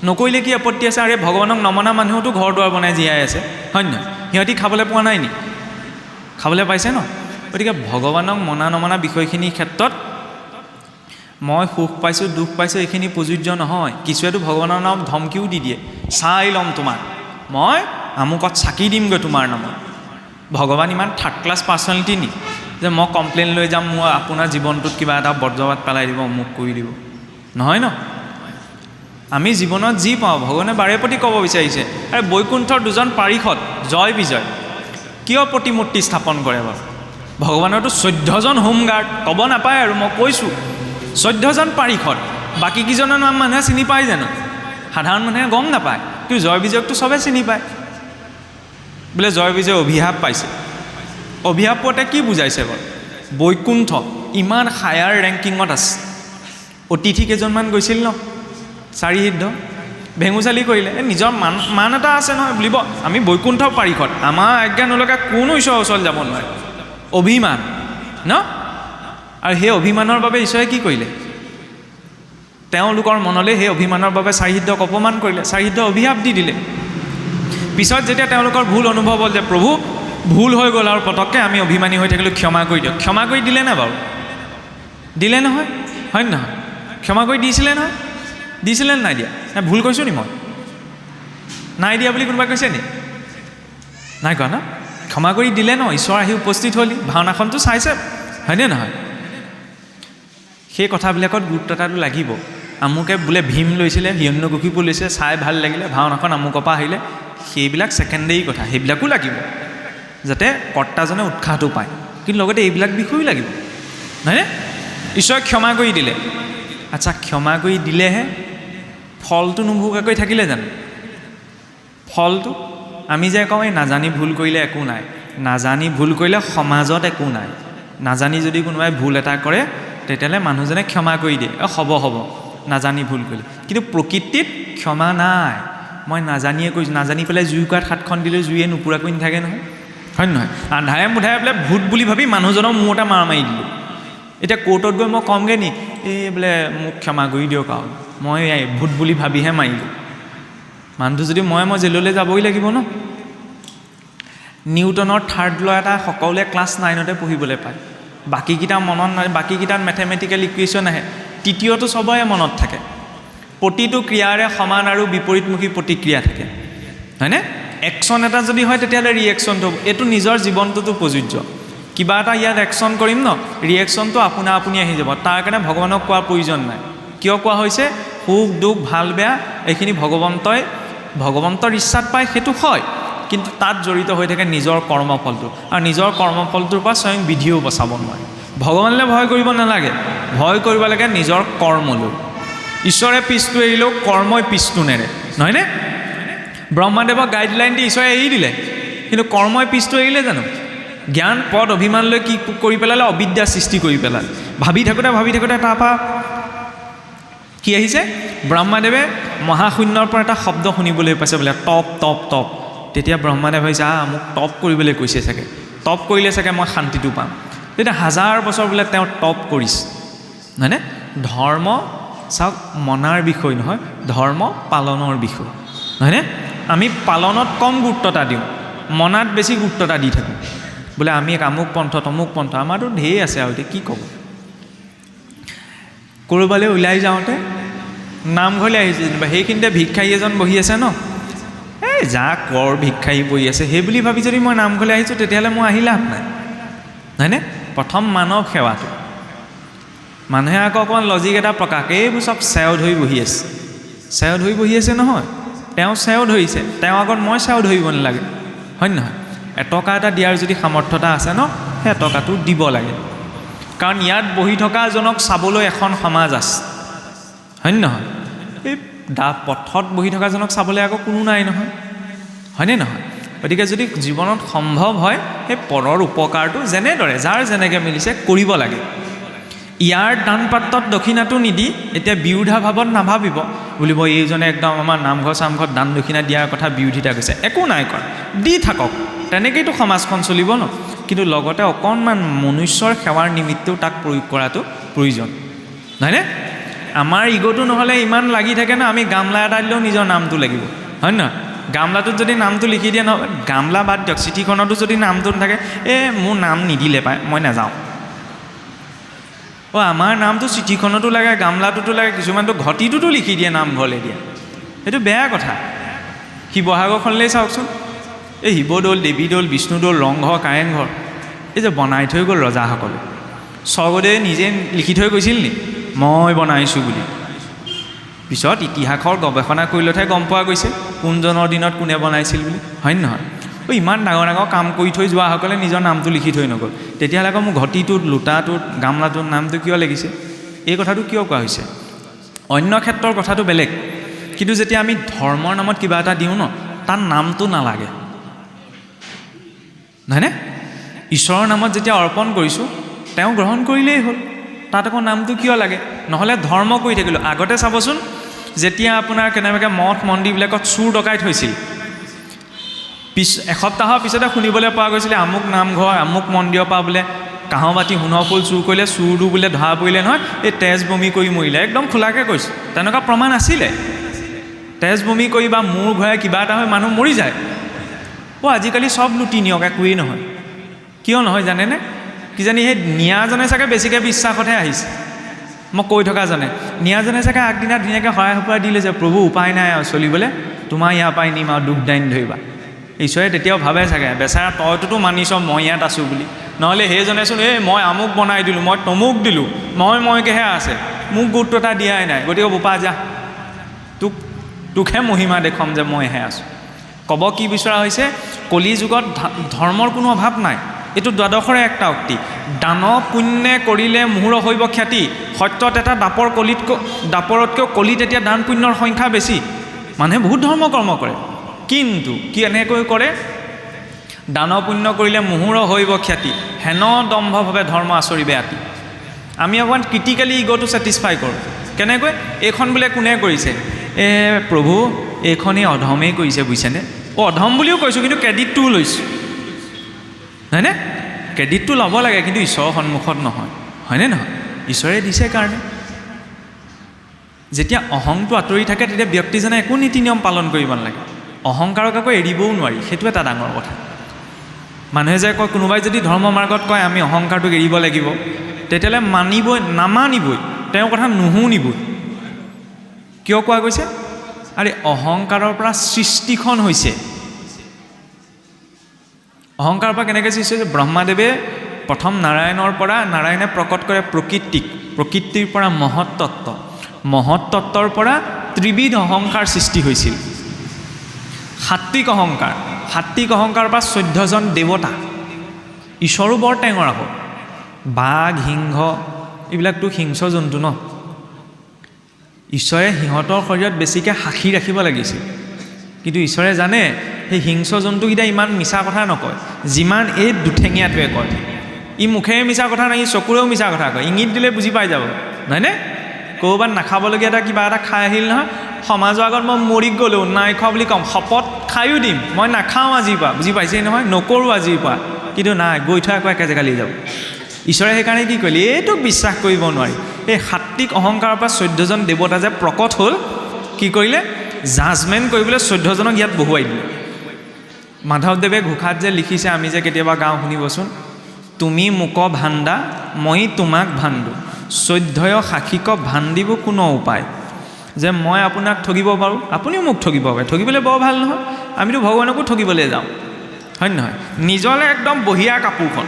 নকৰিলে কি আপত্তি আছে? আৰে ভগৱানক নমনা মানুহেওতো ঘৰ দুৱাৰ বনাই জীয়াই আছে, হয় নহয়? সিহঁতি খাবলৈ পোৱা নাই নি? খাবলৈ পাইছে ন? গতিকে ভগৱানক মনা নমনা বিষয়খিনিৰ ক্ষেত্ৰত মই সুখ পাইছোঁ দুখ পাইছোঁ এইখিনি প্ৰযোজ্য নহয়। কিছুৱেতো ভগৱানৰ নাম ধমকিও দি দিয়ে, চাই ল'ম তোমাক, মই আমুকত চাকি দিমগৈ তোমাৰ নামত। ভগৱান ইমান থাৰ্ড ক্লাছ পাৰ্চনেলিটি নি যে মই কমপ্লেইন লৈ যাম, মোৰ আপোনাৰ জীৱনটোত কিবা এটা বজ্ৰপাত পেলাই দিব, মোক কৰি দিব? নহয় ন। আমি জীৱনত যি পাওঁ ভগৱানে বাৰে প্ৰতি ক'ব বিচাৰিছে। আৰু বৈকুণ্ঠৰ দুজন পাৰিষদ জয় বিজয় কিয় প্ৰতিমূৰ্তি স্থাপন কৰে বাৰু? ভগৱানৰতো 14জন হোমগাৰ্ড, ক'ব নাপায় আৰু মই কৈছোঁ 14জন পাৰিষদ, বাকীকেইজনৰ নাম মানুহে চিনি পায় জানো? সাধাৰণ মানুহে গম নাপায়, কিন্তু জয় বিজয়কতো চবে চিনি পায়। বোলে জয় বিজয় অভিশাপ পাইছে, অভিশাপ পোৱাতে কি বুজাইছে বাৰু? বৈকুণ্ঠ ইমান হায়াৰ ৰেংকিঙত আছে, অতিথি কেইজনমান গৈছিল ন, চাৰিসিদ্ধ ভেঙুচালি কৰিলে, নিজৰ মান এটা আছে নহয়, বুলিব আমি বৈকুণ্ঠ পাৰিষদ, আমাৰ আজ্ঞা নলগা কোনো ঈশ্বৰৰ ওচৰত যাব নোৱাৰে, অভিমান ন। আৰু সেই অভিমানৰ বাবে ঈশ্বৰে কি কৰিলে? তেওঁলোকৰ মনলৈ সেই অভিমানৰ বাবে চাৰিসিদ্ধক অপমান কৰিলে, চাৰিসিদ্ধ অভিশাপ দি দিলে। পিছত যেতিয়া তেওঁলোকৰ ভুল অনুভৱ হ'ল যে প্ৰভু ভুল হৈ গ'ল আৰু পটককৈ আমি অভিমানী হৈ থাকিলোঁ, ক্ষমা কৰি দিয়ক, ক্ষমা কৰি দিলে নে বাৰু? দিলে নহয়, হয় নহয়? ক্ষমা কৰি দিছিলে নহয়, দিছিলে নাই দিয়া? ভুল কৈছোঁ নি মই? নাই দিয়া বুলি কোনোবাই কৈছে নি? নাই কোৱা ন? ক্ষমা কৰি দিলে ন, ঈশ্বৰ আহি উপস্থিত হ'লি, ভাওনাখনটো চাইছে, হয়নে নহয়? সেই কথাবিলাকত গুৰুত্ব এটাটো লাগিব। আমুকে বোলে ভীম লৈছিলে, হিৰণ্যকশিপু লৈছে, চাই ভাল লাগিলে, ভাওনাখন আমুকৰ পৰা আহিলে, সেইবিলাক ছেকেণ্ডেৰী কথা, সেইবিলাকো লাগিব যাতে কৰ্তাজনে উৎসাহটো পায়, কিন্তু লগতে এইবিলাক বিষয়ো লাগিব, নহয়নে? ঈশ্বৰে ক্ষমা কৰি দিলে, আচ্ছা ক্ষমা কৰি দিলেহে ফলটো নোভোগাকৈ থাকিলে জানো? ফলটো আমি যে কওঁ এই নাজানি ভুল কৰিলে একো নাই, নাজানি ভুল কৰিলে সমাজত একো নাই। নাজানি যদি কোনোবাই ভুল এটা কৰে তেতিয়াহ'লে মানুহজনে ক্ষমা কৰি দিয়ে, হ'ব নাজানি ভুল কৰিলে, কিন্তু প্ৰকৃতিত ক্ষমা নাই। মই নাজানিয়ে কৈছোঁ, নাজানি পেলাই জুই কোৱাত হাতখন দিলে জুইয়ে নুপুৰাকৈ নাথাকে নহয়, হয় নহয়? আন্ধাৰে মুধাৰে বোলে ভূত বুলি ভাবি মানুহজনৰ মূৰতে মাৰ মাৰি দিলোঁ, এতিয়া কোৰ্টত গৈ মই কমগৈ নি এই বোলে মোক ক্ষমা কৰি দিয়ক আৰু মই ভূত বুলি ভাবিহে মাৰিলোঁ? মানুহটো যদি মই জেললৈ যাবই লাগিব ন। নিউটনৰ থাৰ্ড ল' এটা সকলোৱে ক্লাছ 9তে পঢ়িবলৈ পায়, বাকীকেইটা মনত নাই, বাকীকেইটাত মেথেমেটিকেল ইকুৱেশ্যন আহে, তৃতীয়টো চবৰে মনত থাকে। প্ৰতিটো ক্ৰিয়াৰে সমান আৰু বিপৰীতমুখী প্ৰতিক্ৰিয়া থাকে, হয়নে? একশ্যন এটা যদি হয় তেতিয়াহ'লে ৰিয়েকশ্যনটো হ'ব, এইটো নিজৰ জীৱনটোতো প্ৰযোজ্য। কিবা এটা ইয়াত একশ্যন কৰিম ন, ৰিয়েকশ্যনটো আপোনা আপুনি আহি যাব, তাৰ কাৰণে ভগৱানক কোৱাৰ প্ৰয়োজন নাই। কিয় কোৱা হৈছে? সুখ দুখ ভাল বেয়া এইখিনি ভগৱন্তৰ ইচ্ছাত পায়, সেইটো হয়, কিন্তু তাত জড়িত হৈ থাকে নিজৰ কৰ্মফলটো, আৰু নিজৰ কৰ্মফলটোৰ পৰা স্বয়ং বিধিও বচাব নোৱাৰে। ভগৱানলৈ ভয় কৰিব নালাগে, ভয় কৰিব লাগে নিজৰ কৰ্মলৈ। ঈশ্বৰে পিছটো এৰিলেও কৰ্মই পিছটো নেৰে, নহয়নে? ব্ৰহ্মাদেৱক গাইডলাইন দি ঈশ্বৰে এৰি দিলে, কিন্তু কৰ্মই পিছটো এৰিলে জানো? জ্ঞান পদ অভিমান লৈ কি কৰি পেলালে? অবিদ্যা সৃষ্টি কৰি পেলালে। ভাবি থাকোঁতে তাৰপৰা কি আহিছে? ব্ৰহ্মাদেৱে মহাশূন্যৰ পৰা এটা শব্দ শুনিবলৈ পাইছে বোলে, টপ টপ টপ। তেতিয়া ব্ৰহ্মাদেৱ ভাবিছে মোক টপ কৰিবলৈ কৈছে চাগে, টপ কৰিলে চাগে মই শান্তিটো পাম। তেতিয়া 1000 বছৰ বোলে তেওঁ টপ কৰিছে, নহয়নে? ধৰ্ম চাওক মনাৰ বিষয় নহয়, ধৰ্ম পালনৰ বিষয়, নহয়নে? আমি পালনত কম গুৰুত্ব এটা দিওঁ, মনাত বেছি গুৰুত্ব এটা দি থাকোঁ। বোলে আমি আমুক পন্থ তমুক পন্থ, আমাৰতো ঢেৰ আছে আৰু এতিয়া কি ক'ব। ক'ৰবালৈ ওলাই যাওঁতে নামঘৰলৈ আহিছে যেনিবা, সেইখিনিতে ভিক্ষাৰী এজন বহি আছে ন, এই যা কৰ ভিক্ষাৰী বহি আছে সেই বুলি ভাবি যদি মই নামঘৰলৈ আহিছোঁ তেতিয়াহ'লে মই আহি লাভ নাই, নহয়নে? প্ৰথম মানৱ সেৱাটো। মানুহে আকৌ অকণমান লজিক এটা প্ৰকাশ, এইবোৰ চব চেও ধৰি বহি আছে, চেও ধৰি বহি আছে নহয়, তেওঁ চেও ধৰিছে, তেওঁ আগত মই চেও ধৰিব নালাগে, হয় নহয়? এটকা এটা দিয়াৰ যদি সামৰ্থ্যতা আছে ন, সেই এটকাটো দিব লাগে, কাৰণ ইয়াত বহি থকাজনক চাবলৈ এখন সমাজ আছে, হয় নহয়? এই পথত বহি থকাজনক চাবলৈ আকৌ কোনো নাই নহয়, হয়নে নহয়? গতিকে যদি জীৱনত সম্ভৱ হয় সেই পৰৰ উপকাৰটো যেনেদৰে যাৰ যেনেকৈ মিলিছে কৰিব লাগে। ইয়াৰ দান পাত্ৰত দক্ষিণাটো নিদি এতিয়া বিৰোধা ভাৱত নাভাবিব, বুলিব এইজনে একদম আমাৰ নামঘৰ চামঘৰত দান দক্ষিণা দিয়াৰ কথা বিৰোধিতা কৰিছে, একো নাই কৰা, দি থাকক, তেনেকৈতো সমাজখন চলিব ন। কিন্তু লগতে অকণমান মনুষ্যৰ সেৱাৰ নিমিত্তেও তাক প্ৰয়োগ কৰাটো প্ৰয়োজন, নহয়নে? আমাৰ ইগ'টো নহ'লে ইমান লাগি থাকে ন, আমি গামলা এটা দিলেও নিজৰ নামটো লাগিব, হয় নহয়? গামলাটোত যদি নামটো লিখি দিয়ে নহয়, গামলা বাদ দিয়ক, চিঠিখনতো যদি নামটো নাথাকে, মোৰ নাম নিদিলে পায় মই নাযাওঁ, আমাৰ নামটো চিঠিখনতো লাগে, গামলাটোতো লাগে, কিছুমানটো ঘটিটোতো লিখি দিয়ে নামঘৰলৈ দিয়ে। সেইটো বেয়া কথা। শিৱসাগৰখনলৈ চাওকচোন, এই শিৱদৌল, দেৱীদৌল, বিষ্ণুদৌল, ৰংঘৰ, কাৰেংঘৰ, এই যে বনাই থৈ গ'ল ৰজাসকলে, স্বৰ্গদেৱে নিজে লিখি থৈ গৈছিল নি মই বনাইছোঁ বুলি? পিছত ইতিহাসৰ গৱেষণা কৰিলতহে গম পোৱা গৈছে কোনজনৰ দিনত কোনে বনাইছিল বুলি, হয় নহয়? ইমান ডাঙৰ ডাঙৰ কাম কৰি থৈ যোৱাসকলে নিজৰ নামটো লিখি থৈ নগ'ল, তেতিয়াহ'লে আকৌ মোৰ ঘটিটোত, লোটাটোত, গামলাটোত নামটো কিয় লাগিছে? এই কথাটো কিয় কোৱা হৈছে? অন্য ক্ষেত্ৰৰ কথাটো বেলেগ, কিন্তু যেতিয়া আমি ধৰ্মৰ নামত কিবা এটা দিওঁ ন, তাৰ নামটো নালাগে, নহয়নে? ঈশ্বৰৰ নামত যেতিয়া অৰ্পণ কৰিছোঁ, তেওঁ গ্ৰহণ কৰিলেই হ'ল, তাত আকৌ নামটো কিয় লাগে? নহ'লে ধৰ্ম কৰি থাকিলোঁ। আগতে চাবচোন, যেতিয়া আপোনাৰ কেনেবাকৈ মঠ মন্দিৰবিলাকত চুৰ ডকাইত হৈছিল, এসপ্তাহৰ পিছতে শুনিবলৈ পোৱা গৈছিলে আমুক নামঘৰ, আমুক মন্দিৰৰ পৰা বোলে কাঁহৰ বাতি, সোণৰ ফুল চুৰ কৰিলে, চুৰটো বোলে ধৰা পৰিলে নহয়, এই তেজ বমি কৰি মৰিলে। একদম খোলাকৈ কৈছোঁ, তেনেকুৱা প্ৰমাণ আছিলে। তেজ বমি কৰি বা মূৰ ঘূৰাই কিবা এটা হৈ মানুহ মৰি যায়। আজিকালি চব লুটি নিয়ক, একোৱেই নহয়। কিয় নহয় জানেনে? কিজানি সেই নিয়াজনে চাগে বেছিকৈ বিশ্বাসতহে আহিছে। মই কৈ থকা জানে নিয়াজনে চাগে আগদিনা ধুনীয়াকৈ শৰাই সঁফুৰা দি লৈছে, প্ৰভু উপায় নাই আৰু চলিবলৈ, তোমাৰ ইয়াৰ পৰাই নিম আৰু দুখ দাইন ধৰিবা। ঈশ্বৰে তেতিয়াও ভাবে চাগে, বেচেৰা তইটোতো মানিছ মই ইয়াত আছোঁ বুলি, নহ'লে সেইজনেচোন এই মই আমুক বনাই দিলোঁ, মই তমুক দিলোঁ, মইকেহে আছে, মোক গুৰুত্ব এটা দিয়াই নাই, গতিকে বোপা যা, তোকহে মহিমা দেখুৱাম যে মইহে আছোঁ। ক'ব কি বিচৰা হৈছে, কলি যুগত ধৰ্মৰ কোনো অভাৱ নাই। এইটো দ্বাদশৰে একটা উক্তি, দান পুণ্যে কৰিলে মুহুৰ হৈব খ্যাতি। সত্যত এটা দাপৰতকৈও কলিত এতিয়া দান পুণ্যৰ সংখ্যা বেছি। মানুহে বহুত ধৰ্ম কৰ্ম কৰে, কিন্তু কি এনেকৈ কৰে, দান পুণ্য কৰিলে মুহুৰ হৈব খ্যাতি, হেন দম্ভভাৱে ধৰ্ম আচৰিবে আতি। আমি অকণমান ক্ৰিটিকেলি ইগ'টো ছেটিছফাই কৰোঁ। কেনেকৈ? এইখন বোলে কোনে কৰিছে? প্ৰভু এইখনেই অধমেই কৰিছে, বুজিছেনে? অধম বুলিও কৈছোঁ, কিন্তু ক্ৰেডিটটোও লৈছোঁ, হয়নে? ক্ৰেডিটটো ল'ব লাগে, কিন্তু ঈশ্বৰৰ সন্মুখত নহয়, হয়নে নহয়? ঈশ্বৰে দিছে কাৰণে। যেতিয়া অহংটো আঁতৰি থাকে, তেতিয়া ব্যক্তিজনে একো নীতি নিয়ম পালন কৰিব নালাগে। অহংকাৰক আকৌ এৰিবও নোৱাৰি, সেইটো এটা ডাঙৰ কথা। মানুহে যে কয়, কোনোবাই যদি ধৰ্ম মাৰ্গত কয় আমি অহংকাৰটোক এৰিব লাগিব, তেতিয়াহ'লে নামানিবই, তেওঁৰ কথা নুশুনিবই। কিয় কোৱা গৈছে? আৰে অহংকাৰৰ পৰা সৃষ্টিখন হৈছে। অহংকাৰৰ পৰা কেনেকৈ সৃষ্টি হৈছে? ব্ৰহ্মাদেৱে প্ৰথম নাৰায়ণে প্ৰকট কৰে প্ৰকৃতিৰ পৰা মহত্তত্বৰ পৰা ত্ৰিবিধ অহংকাৰ সৃষ্টি হৈছিল। সাত্বিক অহংকাৰৰ পৰা 14জন দেৱতা। ঈশ্বৰো বৰ টেঙৰ আকৌ, বাঘ, সিংহ, এইবিলাকতো হিংস্ৰ জন্তু ন। ঈশ্বৰে সিহঁতৰ শৰীৰত বেছিকৈ সাক্ষী ৰাখিব লাগিছিল, কিন্তু ঈশ্বৰে জানে সেই হিংস্ৰ জন্তুকেইটা ইমান মিছা কথা নকয় যিমান এই দুঠেঙীয়াটোৱে কয়। ই মুখেৰে মিছা কথা নাই, ই চকুৰেও মিছা কথা কয়, ইংগিত দিলে বুজি পাই যাব, নহয়নে? ক'ৰবাত নাখাবলগীয়া কিবা এটা খাই আহিল নহয়, সমাজৰ আগত মই মৰি গ'লোঁ, নাই খোৱা বুলি ক'ম, শপত খায়ো দিম মই নাখাওঁ আজিৰ পৰা, বুজি পাইছেই নহয়, নকৰোঁ আজিৰ পৰা, কিন্তু নাই, গৈ থৈ আকৌ একে জেগালৈ যাব। ঈশ্বৰে সেইকাৰণে কি কৰিলে? এইটোক বিশ্বাস কৰিব নোৱাৰি। এই সাত্বিক অহংকাৰৰ পৰা 14জন দেৱতা যে প্ৰকট হ'ল, কি কৰিলে? জাজমেণ্ট কৰিবলৈ 14জনক ইয়াত বহুৱাই দিলে। মাধৱদেৱে ঘোষাত যে লিখিছে, আমি যে কেতিয়াবা গাওঁ, শুনিবচোন, তুমি মোক ভাণ্ডা মই তোমাক ভাণ্ডো, 14 সাক্ষীক ভাণ্ডিব কোনো উপায়। যে মই আপোনাক ঠগিব পাৰোঁ, আপুনিও মোক ঠগিব পাৰে, ঠগিবলৈ বৰ ভাল নহয়, আমিতো ভগৱানকো ঠগিবলৈ যাওঁ, হয় নহয়? নিজলৈ একদম বঢ়িয়া কাপোৰখন,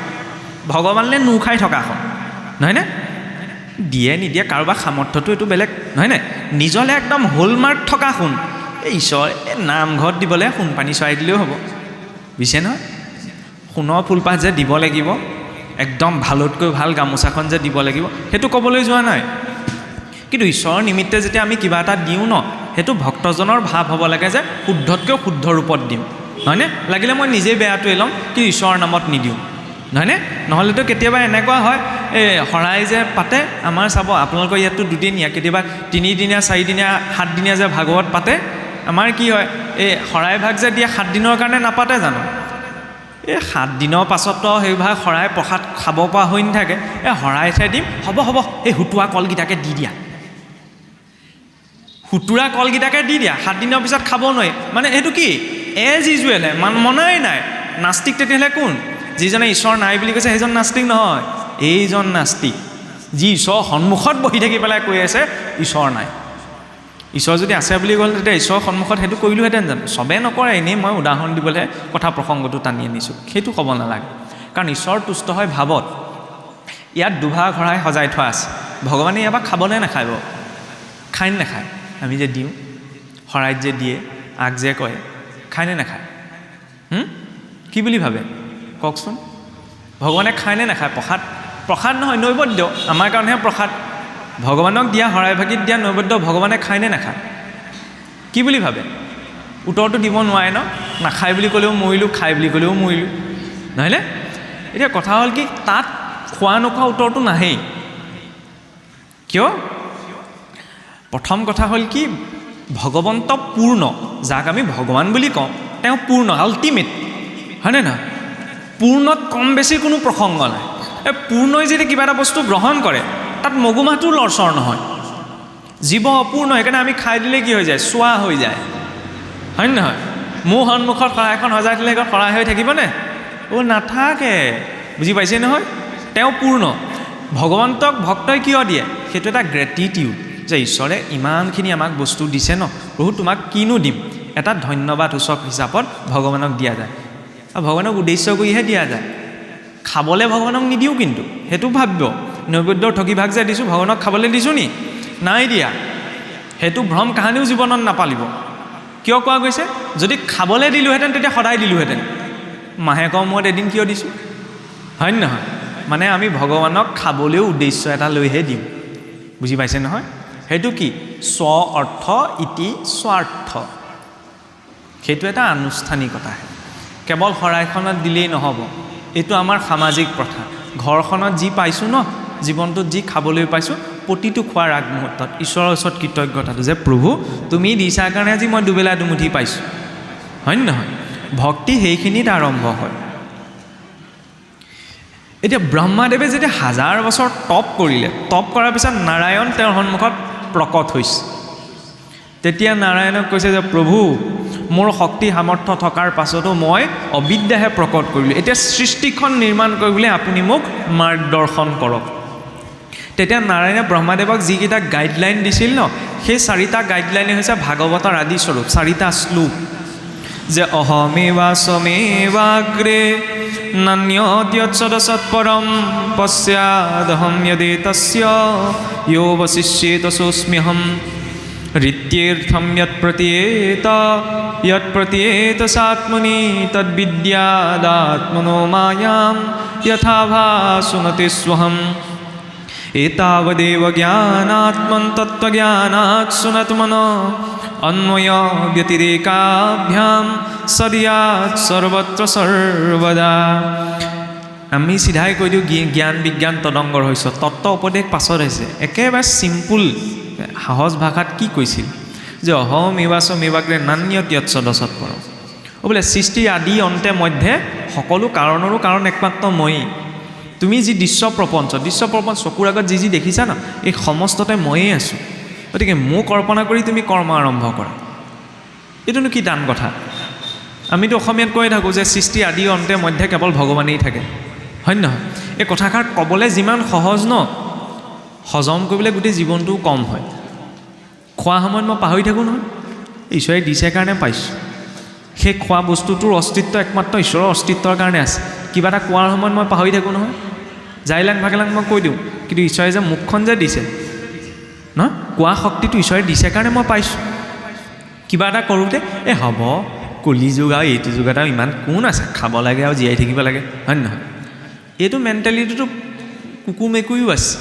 ভগৱানলৈ নো খাই থকাখন, নহয়নে? দিয়ে নিদিয়ে কাৰোবাৰ সামৰ্থ্যটো এইটো বেলেগ, নহয়নে? নিজলৈ একদম হলমাৰ্ক থকা সোণ, এই ঈশ্বৰ নামঘৰত দিবলৈ সোণপানী চৰাই দিলেও হ'ব, বুজিছে নহয়? সোণৰ ফুলপাহ যে দিব লাগিব, একদম ভালতকৈ ভাল গামোচাখন যে দিব লাগিব, সেইটো ক'বলৈ যোৱা নাই। কিন্তু ঈশ্বৰৰ নিমিত্তে যেতিয়া আমি কিবা এটা দিওঁ ন, সেইটো ভক্তজনৰ ভাৱ হ'ব লাগে যে শুদ্ধতকৈও শুদ্ধ ৰূপত দিম, নহয়নে? লাগিলে মই নিজেই বেয়াটোৱে ল'ম, কিন্তু ঈশ্বৰৰ নামত নিদিওঁ, নহয়নে? নহ'লেতো কেতিয়াবা এনেকুৱা হয়, এই শৰাই যে পাতে, আমাৰ চাব আপোনালোকৰ ইয়াততো দুদিনীয়া, কেতিয়াবা 3 দিনীয়া 4 দিনীয়া 7 দিনীয়া যে ভাগৱত পাতে, আমাৰ কি হয়, এই শৰাই ভাগ যে দিয়ে 7 দিনৰ কাৰণে নাপাতে জানো? এই 7 দিনৰ পাছতো সেইভাগ শৰাই প্ৰসাদ খাব পৰা হৈ নাথাকে, এই শৰাইহে দিম, হ'ব এই হুতুৱা কলকেইটাকে দি দিয়া, হুতুৰা কলকেইটাকে দি দিয়া, 7 দিনৰ পিছত খাব নোৱাৰি, মানে সেইটো কি এজ ইউজুৱেলহে, মনাই নাই। নাস্তিক তেতিয়াহ'লে কোন? যিজনে ঈশ্বৰ নাই বুলি কৈছে সেইজন নাস্তিক নহয়, এইজন নাস্তিক। যি ঈশ্বৰৰ সন্মুখত বহি থাকি পেলাই কৈ আছে ঈশ্বৰ নাই। ঈশ্বৰ যদি আছে বুলি ক'লে তেতিয়া ঈশ্বৰৰ সন্মুখত সেইটো কৰিলোহেঁতেন জানো? চবেই নকৰে, এনেই মই উদাহৰণ দিবলৈ কথা প্ৰসংগটো টানি আনিছোঁ, সেইটো ক'ব নালাগে। কাৰণ ঈশ্বৰ তুষ্ট হয় ভাৱত। ইয়াত দুভাগ শৰাই সজাই থোৱা আছে, ভগৱানে ইয়াৰ পৰা খাবনে নাখায় বাৰু? খায় নে নাখায়? আমি যে দিওঁ শৰাইত যে দিয়ে, আগ যে কয়, খায়নে নাখায়? কি বুলি ভাবে কওকচোন? ভগৱানে খায়নে নাখায়? প্ৰসাদ নহয়, নৈবদ্য। আমাৰ কাৰণেহে প্ৰসাদ। ভগৱানক দিয়া শৰাই ভাগিত দিয়া নৈবদ্য ভগৱানে খায়নে নাখায়? কি বুলি ভাবে? উত্তৰটো দিব নোৱাৰে ন? নাখায় বুলি ক'লেও মৰিলোঁ, খায় বুলি ক'লেও মৰিলোঁ, নহয়নে? এতিয়া কথা হ'ল কি, তাত খোৱা নোখোৱা উত্তৰটো নাহেই। কিয়? প্ৰথম কথা হ'ল কি, ভগৱন্ত পূৰ্ণ, যাক আমি ভগৱান বুলি কওঁ, তেওঁ পূৰ্ণ, আল্টিমেট, হয়নে নহয়? পূৰ্ণত কম বেছি কোনো প্ৰসংগ নাই। এই পূৰ্ণই যদি কিবা এটা বস্তু গ্ৰহণ কৰে, তাত মগুমাহটো লৰচৰ নহয়। জীৱ অপূৰ্ণ, সেইকাৰণে আমি খাই দিলে কি হৈ যায়? চোৱা হৈ যায়, হয় নহয়? মোৰ সন্মুখত শৰাইখন সজাই থ'লে সেইখন শৰাই হৈ থাকিবনে? নাথাকে। বুজি পাইছে নহয়? তেওঁ পূৰ্ণ। ভগৱন্তক ভক্তই কিয় দিয়ে? সেইটো এটা গ্ৰেটিটিউড, যে ঈশ্বৰে ইমানখিনি আমাক বস্তু দিছে ন, প্ৰভু তোমাক কিনো দিম, এটা ধন্যবাদ সূচক হিচাপত ভগৱানক দিয়া যায়। আৰু ভগৱানক উদ্দেশ্য কৰিহে দিয়া যায়। খাবলৈ ভগৱানক নিদিওঁ, কিন্তু সেইটো ভাবিব, নৈবদ্যৰ ঠগিভাগ যে দিছোঁ ভগৱানক খাবলৈ দিছোঁ নি? নাই দিয়া। সেইটো ভ্ৰম কাহানিও জীৱনত নাপালিব। কিয় কোৱা গৈছে? যদি খাবলৈ দিলোঁহেঁতেন তেতিয়া সদায় দিলোঁহেঁতেন। মাহেকৰ মূৰত এদিন কিয় দিছোঁ? হয় নহয়? মানে আমি ভগৱানক খাবলৈও উদ্দেশ্য এটা লৈহে দিওঁ। বুজি পাইছে নহয়? সেইটো কি? স্ব অৰ্থ ইতি স্বাৰ্থ। সেইটো এটা আনুষ্ঠানিকতা। কেৱল শৰাইখনত দিলেই নহ'ব, এইটো আমাৰ সামাজিক প্ৰথা। ঘৰখনত যি পাইছোঁ ন, জীৱনটোত যি খাবলৈ পাইছোঁ, প্ৰতিটো খোৱাৰ আগমুহূৰ্তত ঈশ্বৰৰ ওচৰত কৃতজ্ঞতাটো যে প্ৰভু তুমি দিছাৰ কাৰণে আজি মই দুবেলা দুমুঠি পাইছোঁ, হয় নহয়? ভক্তি সেইখিনিত আৰম্ভ হয়। এতিয়া ব্ৰহ্মাদেৱে যেতিয়া 1000 বছৰ তপ কৰিলে, তপ কৰাৰ পিছত নাৰায়ণ তেওঁৰ সন্মুখত প্ৰকট হৈছে। তেতিয়া নাৰায়ণক কৈছে যে প্ৰভু মোৰ শক্তি সামৰ্থ্য থকাৰ পাছতো মই অবিদ্যাহে প্ৰকট কৰিলোঁ, এতিয়া সৃষ্টিখন নিৰ্মাণ কৰিবলৈ আপুনি মোক মাৰ্গদৰ্শন কৰক। তেতিয়া নাৰায়ণে ব্ৰহ্মাদেৱক যিকেইটা গাইডলাইন দিছিল ন, সেই 4টা গাইডলাইনে হৈছে ভাগৱতৰ আদি স্বৰূপ, 4টা শ্লোক। যে অহমেৱাস্মেৱাগ্ৰে নান্যদ্যৎসদসৎপৰম পশ্যাদহম যদে তস্য য়ো বশিষ্যেত সোऽস্ম্যহম ঋত্যেৰ্থম যৎপ্ৰতীয়েত সাত্মনি তদ্বিদ্যাদাত্মনো মায়াম যথা ভাসুমতে স্বহম এতাবদেব জ্ঞানাত্মন তত্ত্বজ্ঞানাৎ সুনত মনো অন্বয় ব্যতিৰেকাভ্যাম সদিয়াৎ সৰ্বত্ৰ সৰ্বদা। আমি চিধাই কৈ দিওঁ জ্ঞান বিজ্ঞান তদংগৰ হৈছে, তত্ত্ব উপদেশ পাছত হৈছে। একেবাৰে চিম্পুল সহজ ভাষাত কি কৈছিল? যে অহমেৱাস্মেৱাগ্ৰে নান্যদ্যৎসদসৎপৰম। বোলে সৃষ্টি আদি অন্তে মধ্যে সকলো কাৰণৰো কাৰণ একমাত্ৰ ময়েই। তুমি যি দৃশ্য প্ৰপঞ্চ চকুৰ আগত যি দেখিছা ন, এই সমস্ততে ময়েই আছোঁ। গতিকে মোক কল্পনা কৰি তুমি কৰ্ম আৰম্ভ কৰা। এইটোনো কি টান কথা? আমিতো অসমীয়াত কৈ থাকোঁ যে সৃষ্টি আদি অন্তে মধ্যে কেৱল ভগৱানেই থাকে, হয় নহয়? এই কথাষাৰ ক'বলৈ যিমান সহজ ন, হজম কৰিবলৈ গোটেই জীৱনটোও কম হয়। খোৱা সময়ত মই পাহৰি থাকোঁ নহয়, ঈশ্বৰে দিছে কাৰণে পাইছোঁ। সেই খোৱা বস্তুটোৰ অস্তিত্ব একমাত্ৰ ঈশ্বৰৰ অস্তিত্বৰ কাৰণে আছে। কিবা এটা কোৱাৰ সময়ত মই পাহৰি থাকোঁ নহয়, জাইলাং ভাগেলাং মই কৈ দিওঁ, কিন্তু ঈশ্বৰে যে মুখখন যে দিছে ন, কোৱা শক্তিটো ঈশ্বৰে দিছে কাৰণে মই পাইছোঁ। কিবা এটা কৰোঁতে হ'ব কলি যুগ আৰু এইটো যুগত আৰু ইমান কোন আছে, খাব লাগে আৰু জীয়াই থাকিব লাগে, হয় নহয়? এইটো মেণ্টেলিটিটো কুকুৰ মেকুৰীও আছে,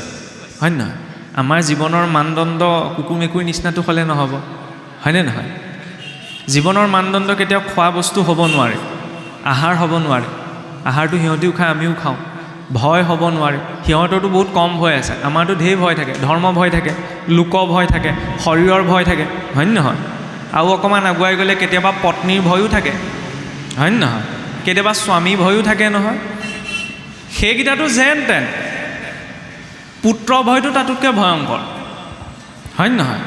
হয় নহয়? আমাৰ জীৱনৰ মানদণ্ড কুকুৰ মেকুৰীৰ নিচিনাটো হ'লে নহ'ব, হয়নে নহয়? জীৱনৰ মানদণ্ড কেতিয়াও খোৱা বস্তু হ'ব নোৱাৰে, আহাৰ হ'ব নোৱাৰে। আহাৰটো সিহঁতেও খায়, আমিও খাওঁ। ভয় হ'ব নোৱাৰে, সিহঁতৰতো বহুত কম ভয় আছে, আমাৰতো ঢেৰ ভয় থাকে। ধৰ্ম ভয় থাকে, লোক ভয় থাকে, শৰীৰৰ ভয় থাকে, হয় নহয়? আৰু অকণমান আগুৱাই গ'লে কেতিয়াবা পত্নীৰ ভয়ো থাকে, হয় নহয়? কেতিয়াবা স্বামীৰ ভয়ো থাকে নহয়। সেইকেইটাতো যেন তেন। পুত্ৰ ভয়টো তাতোতকৈ ভয়ংকৰ, হয় নহয়?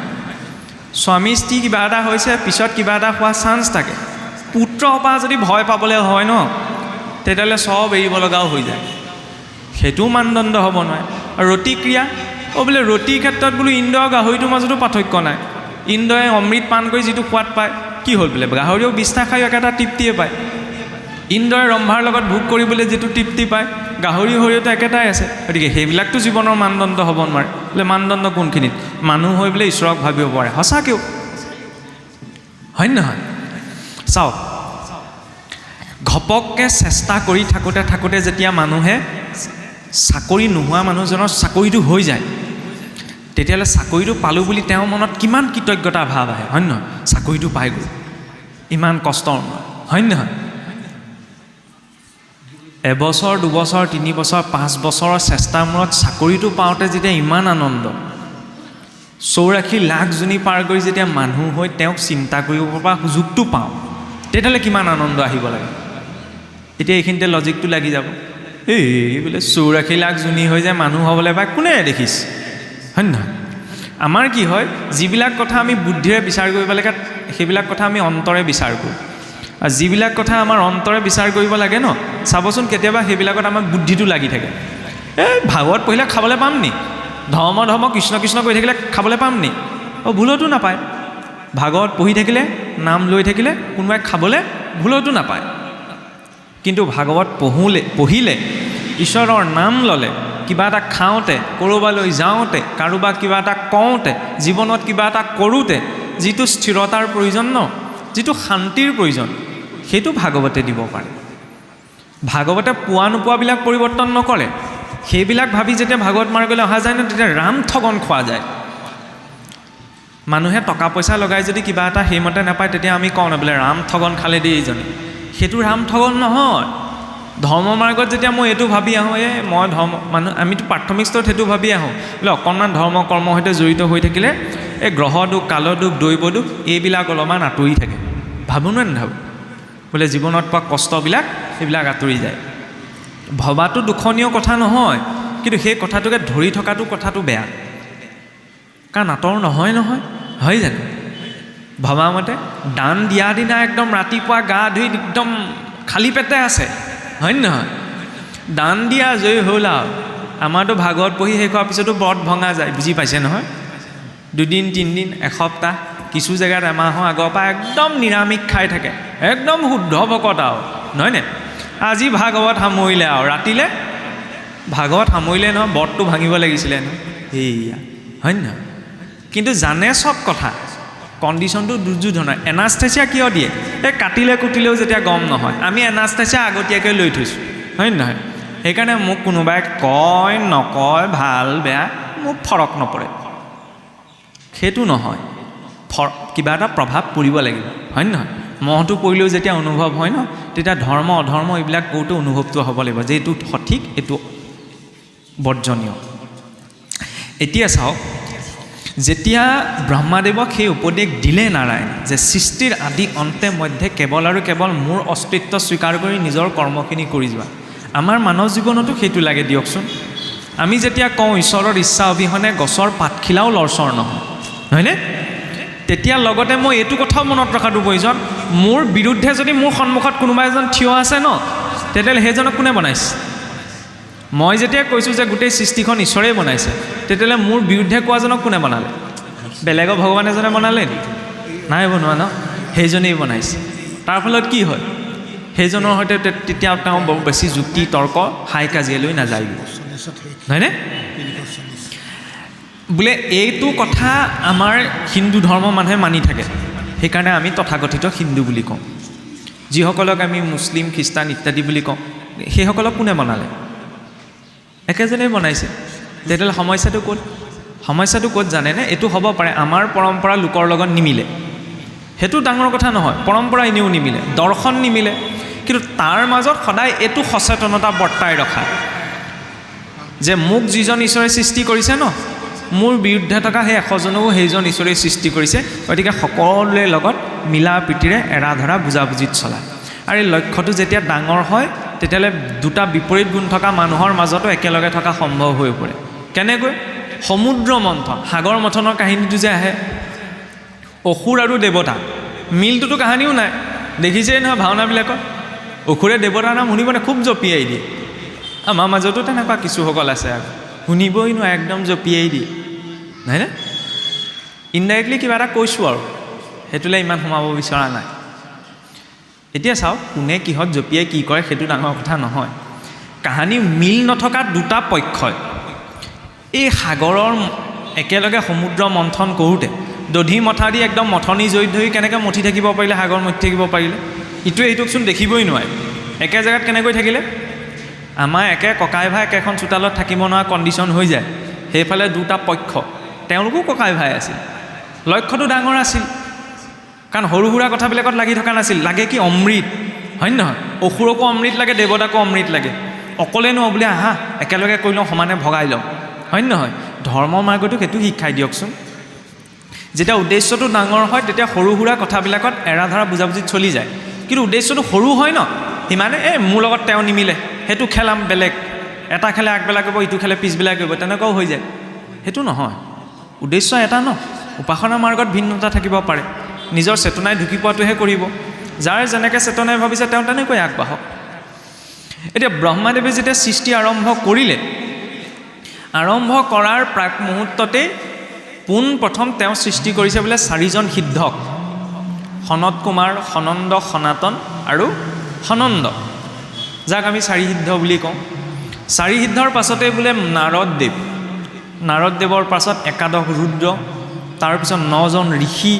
স্বামী স্ত্ৰী কিবা এটা হৈছে, পিছত কিবা এটা হোৱা চান্স থাকে। পুত্ৰৰ পৰা যদি ভয় পাবলৈ হয় ন, তেতিয়াহ'লে চব এৰিব লগাও হৈ যায়। সেইটোও মানদণ্ড হ'ব নোৱাৰে। ৰতি ক্ৰিয়া বোলে ৰতিৰ ক্ষেত্ৰত বোলো ইন্দ্ৰ আৰু গাহৰিটোৰ মাজতো পাৰ্থক্য নাই। ইন্দ্ৰই অমৃত পান কৰি যিটো সোৱাদ পায় কি হ'ল বোলে গাহৰিও বিষ্ঠা খায়ো একেটা তৃপ্তিয়ে পায়। ইন্দ্ৰই ৰম্ভাৰ লগত ভোগ কৰিবলৈ যিটো তৃপ্তি পায় গাহৰি শৰীৰতো একেটাই আছে। গতিকে সেইবিলাকতো জীৱনৰ মানদণ্ড হ'ব নোৱাৰে। বোলে মানদণ্ড কোনখিনিত? মানুহ হৈ বোলে ঈশ্বৰক ভাবিব পাৰে সঁচাকৈও, হয় নহয়? চাওক, ঘপককৈ চেষ্টা কৰি থাকোঁতে থাকোঁতে যেতিয়া মানুহে চাকৰি নোহোৱা মানুহজনৰ চাকৰিটো হৈ যায়, তেতিয়াহ'লে চাকৰিটো পালোঁ বুলি তেওঁৰ মনত কিমান কৃতজ্ঞতা ভাৱ আহে, হয় নহয়? চাকৰিটো পাই গ'ল ইমান কষ্টৰ মনত, হয় নহয়? এবছৰ, দুবছৰ, 3 বছৰ, 5 বছৰৰ চেষ্টাৰ মূৰত চাকৰিটো পাওঁতে যেতিয়া ইমান আনন্দ, 84 লাখ জনী পাৰ কৰি যেতিয়া মানুহ হৈ তেওঁক চিন্তা কৰিব পৰা সুযোগটো পাওঁ, তেতিয়াহ'লে কিমান আনন্দ আহিব লাগে। এতিয়া এইখিনিতে লজিকটো লাগি যাব, এই বোলে 84 লাখ জনী হৈ যায় মানুহ হ'বলৈ পায় কোনে দেখিছে, হয় নহয়? আমাৰ কি হয়, যিবিলাক কথা আমি বুদ্ধিৰে বিচাৰ কৰিব লাগে সেইবিলাক কথা আমি অন্তৰে বিচাৰ কৰোঁ, আৰু যিবিলাক কথা আমাৰ অন্তৰে বিচাৰ কৰিব লাগে ন, চাবচোন কেতিয়াবা সেইবিলাকত আমাৰ বুদ্ধিটো লাগি থাকে। এই ভাগৱত পঢ়িলে খাবলৈ পাম নি? ধৰ্ম কৃষ্ণ কৃষ্ণ কৰি থাকিলে খাবলৈ পাম নি? ভুলতো নাপায়। ভাগৱত পঢ়ি থাকিলে, নাম লৈ থাকিলে কোনোবাই খাবলৈ ভুলতো নাপায়। কিন্তু ভাগৱত পঢ়িলে, ঈশ্বৰৰ নাম ল'লে, কিবা এটা খাওঁতে, ক'ৰবালৈ যাওঁতে, কাৰোবাক কিবা এটা কওঁতে, জীৱনত কিবা এটা কৰোঁতে যিটো স্থিৰতাৰ প্ৰয়োজন ন, যিটো শান্তিৰ প্ৰয়োজন, সেইটো ভাগৱতে দিব পাৰে। ভাগৱতে পোৱা নোপোৱাবিলাক পৰিৱৰ্তন নকৰে। সেইবিলাক ভাবি যেতিয়া ভাগৱত মাৰ্গলৈ অহা যায় ন, তেতিয়া ৰাম ঠগন খোৱা যায়। মানুহে টকা পইচা লগাই যদি কিবা এটা সেইমতে নাপায়, তেতিয়া আমি কওঁ ন বোলে ৰাম ঠগন খালে দেই এইজনে। সেইটো ৰাম ঠগন নহয়। ধৰ্ম মাৰ্গত যেতিয়া মই এইটো ভাবি আহোঁ, মই মানুহ আমিতো প্ৰাথমিক স্তৰত সেইটো ভাবি আহোঁ বোলে অকণমান ধৰ্ম কৰ্মৰ সৈতে জড়িত হৈ থাকিলে এই গ্ৰহ দুখ, কাল দুখ, দৈৱ দুখ এইবিলাক অলপমান আঁতৰি থাকে। ভাবোঁ নে নাভাবোঁ? বোলে জীৱনত পোৱা কষ্টবিলাক সেইবিলাক আঁতৰি যায়। ভবাটো দুখনীয় কথা নহয়, কিন্তু সেই কথাটোকে ধৰি থকাটো কথাটো বেয়া, কাৰণ আঁতৰ নহয়, হয় জানো? ভবা মতে দান দিয়া দিনা একদম ৰাতিপুৱা গা ধুই একদম খালী পেটে আছে, হয় নহয়? দান দিয়া আজৰি হ'ল আৰু আমাৰতো ভাগৱত পঢ়ি শেষ হোৱাৰ পিছতো ব্ৰত ভঙা যায়, বুজি পাইছে নহয়? 2 দিন 3 দিন, এসপ্তাহ, কিছু জেগাত এমাহৰ আগৰ পৰা একদম নিৰামিষ খাই থাকে, একদম শুদ্ধ ভকত আৰু, নহয়নে? আজি ভাগৱত সামৰিলে আৰু ৰাতিলে ভাগৱত সামৰিলে নহয়, ব্ৰতটো ভাঙিব লাগিছিলে ন, সেয়া, হয় নহয়? কিন্তু জানে চব কথা, কণ্ডিশ্যনটো দুৰ্যোধনৰ। এনাস্থেচিয়া কিয় দিয়ে? এই কাটিলে কুটিলেও যেতিয়া গম নহয়, আমি এনাস্থেচিয়া আগতীয়াকৈ লৈ থৈছোঁ, হয় নহয়? সেইকাৰণে মোক কোনোবাই কয় নকয়, ভাল বেয়া মোক ফৰক নপৰে। সেইটো নহয়, কিবা এটা প্ৰভাৱ পৰিব লাগিব, হয় নহয়? মহটো পৰিলেও যেতিয়া অনুভৱ হয় ন, তেতিয়া ধৰ্ম অধৰ্ম এইবিলাক কৰোঁতে অনুভৱটো হ'ব লাগিব যে এইটো সঠিক, এইটো বৰ্জনীয়। এতিয়া চাওক, যেতিয়া ব্ৰহ্মাদেৱক সেই উপদেশ দিলে নাৰায়ণ যে সৃষ্টিৰ আদি অন্তে মধ্যে কেৱল আৰু কেৱল মোৰ অস্তিত্ব স্বীকাৰ কৰি নিজৰ কৰ্মখিনি কৰি যোৱা, আমাৰ মানৱ জীৱনতো সেইটো লাগে দিয়কচোন। আমি যেতিয়া কওঁ ঈশ্বৰৰ ইচ্ছা অবিহনে গছৰ পাতখিলাও লৰচৰ নহয়, হয়নে? তেতিয়া লগতে মই এইটো কথাও মনত ৰখাটো প্ৰয়োজন, মোৰ বিৰুদ্ধে যদি মোৰ সন্মুখত কোনোবা এজন থিয় আছে ন, তেতিয়াহ'লে সেইজনক কোনে বনাইছে? মই যেতিয়া কৈছোঁ যে গোটেই সৃষ্টিখন ঈশ্বৰেই বনাইছে, তেতিয়াহ'লে মোৰ বিৰুদ্ধে কোৱাজনক কোনে বনালে? বেলেগৰ ভগৱান এজনে বনালে নি? নাই বনোৱা ন, সেইজনেই বনাইছে। তাৰ ফলত কি হয়? সেইজনৰ সৈতে তেতিয়া তেওঁ বৰ বেছি যুক্তি তৰ্ক হাই কাজিয়ালৈ নাযায়, হয়নে? বোলে এইটো কথা আমাৰ হিন্দু ধৰ্মৰ মানুহে মানি থাকে, সেইকাৰণে আমি তথাকথিত হিন্দু বুলি কওঁ। যিসকলক আমি মুছলিম, খ্ৰীষ্টান ইত্যাদি বুলি কওঁ, সেইসকলক কোনে বনালে? একেজনেই বনাইছে। তেতিয়াহ'লে সমস্যাটো ক'ত? সমস্যাটো ক'ত জানেনে? এইটো হ'ব পাৰে আমাৰ পৰম্পৰা লোকৰ লগত নিমিলে, সেইটো ডাঙৰ কথা নহয়, পৰম্পৰা এনেও নিমিলে, দৰ্শন নিমিলে, কিন্তু তাৰ মাজত সদায় এইটো সচেতনতা বৰ্তাই ৰখা যে মোক যিজন ঈশ্বৰে সৃষ্টি কৰিছে ন, মোৰ বিৰুদ্ধে থকা সেই 100জনকো সেইজন ঈশ্বৰে সৃষ্টি কৰিছে, গতিকে সকলোৰে লগত মিলা প্ৰীতিৰে এৰা ধৰা বুজাবুজিত চলা। আৰু এই লক্ষ্যটো যেতিয়া ডাঙৰ হয়, তেতিয়াহ'লে দুটা বিপৰীত গুণ থকা মানুহৰ মাজতো একেলগে থকা সম্ভৱ হৈ পৰে। কেনেকৈ? সমুদ্ৰ মন্থন, সাগৰ মন্থনৰ কাহিনীটো যে আহে, অসুৰ আৰু দেৱতা, মিলটোতো কাহিনীও নাই, দেখিছেই নহয় ভাওনাবিলাকত, অসুৰে দেৱতাৰ নাম শুনিবনে খুব জঁপিয়াই দিয়ে। আমাৰ মাজতো তেনেকুৱা কিছুসকল আছে আৰু শুনিবই নোৱাৰে, একদম জঁপিয়াই দিয়ে, নহয়নে? ইনডাইৰেক্টলি কিবা এটা কৈছোঁ আৰু সেইটোলৈ ইমান সোমাব বিচৰা নাই। এতিয়া চাওক, কোনে কিহত জঁপিয়াই কি কৰে সেইটো ডাঙৰ কথা নহয়। কাহানী মিল নথকা দুটা পক্ষই এই সাগৰৰ একেলগে সমুদ্ৰ মন্থন কৰোঁতে দধি মথা দি একদম মথনি জড়িত ধৰি কেনেকৈ মঠি থাকিব পাৰিলে, সাগৰ মঠি থাকিব পাৰিলে? ইটোৱে ইটোকচোন দেখিবই নোৱাৰে, একে জেগাত কেনেকৈ থাকিলে? আমাৰ একে ককাই ভাই একেখন চোতালত থাকিব নোৱাৰা কণ্ডিশ্যন হৈ যায়। সেইফালে দুটা পক্ষ, তেওঁলোকো ককাই ভাই আছিল, লক্ষ্যটো ডাঙৰ আছিল, কাৰণ সৰু সুৰা কথাবিলাকত লাগি থকা নাছিল। লাগে কি অমৃত, হয় নহয়? অসুৰকো অমৃত লাগে, দেৱতাকো অমৃত লাগে। অকলে নোৱাৰোঁ বুলি আহা একেলগে কৰি লওঁ, সমানে ভগাই লওঁ, হয় নহয়? ধৰ্ম মাৰ্গটো সেইটো শিক্ষাই দিয়কচোন। যেতিয়া উদ্দেশ্যটো ডাঙৰ হয় তেতিয়া সৰু সুৰা কথাবিলাকত এৰা ধৰা বুজাবুজিত চলি যায়। কিন্তু উদ্দেশ্যটো সৰু হয় ন, সিমানে মোৰ লগত তেওঁ নিমিলে, সেইটো খেলাম বেলেগ, এটা খেলে আগবেলা কৰিব, ইটো খেলে পিছবেলা কৰিব, তেনেকুৱাও হৈ যায়। সেইটো নহয়, উদ্দেশ্য এটা ন। উপাসনা মাৰ্গত ভিন্নতা থাকিব পাৰে, নিজৰ চেতনাই ঢুকি পোৱাটোহে কৰিব। যাৰ যেনেকৈ চেতনাই ভাবিছে তেওঁ তেনেকৈ আগবাঢ়ক। এতিয়া ব্ৰহ্মাদেৱে যেতিয়া সৃষ্টি আৰম্ভ কৰিলে, আৰম্ভ কৰাৰ প্ৰাক মুহূৰ্ততেই পোনপ্ৰথম তেওঁ সৃষ্টি কৰিছে বোলে 4জন সিদ্ধক, সনত কুমাৰ, সনন্দ, সনাতন আৰু সনন্দ, যাক আমি 4 সিদ্ধ বুলি কওঁ। 4 সিদ্ধৰ পাছতেই বোলে নাৰদদেৱ, নাৰদদেৱৰ পাছত একাদশ ৰুদ্ৰ, তাৰপিছত 9জন ঋষি।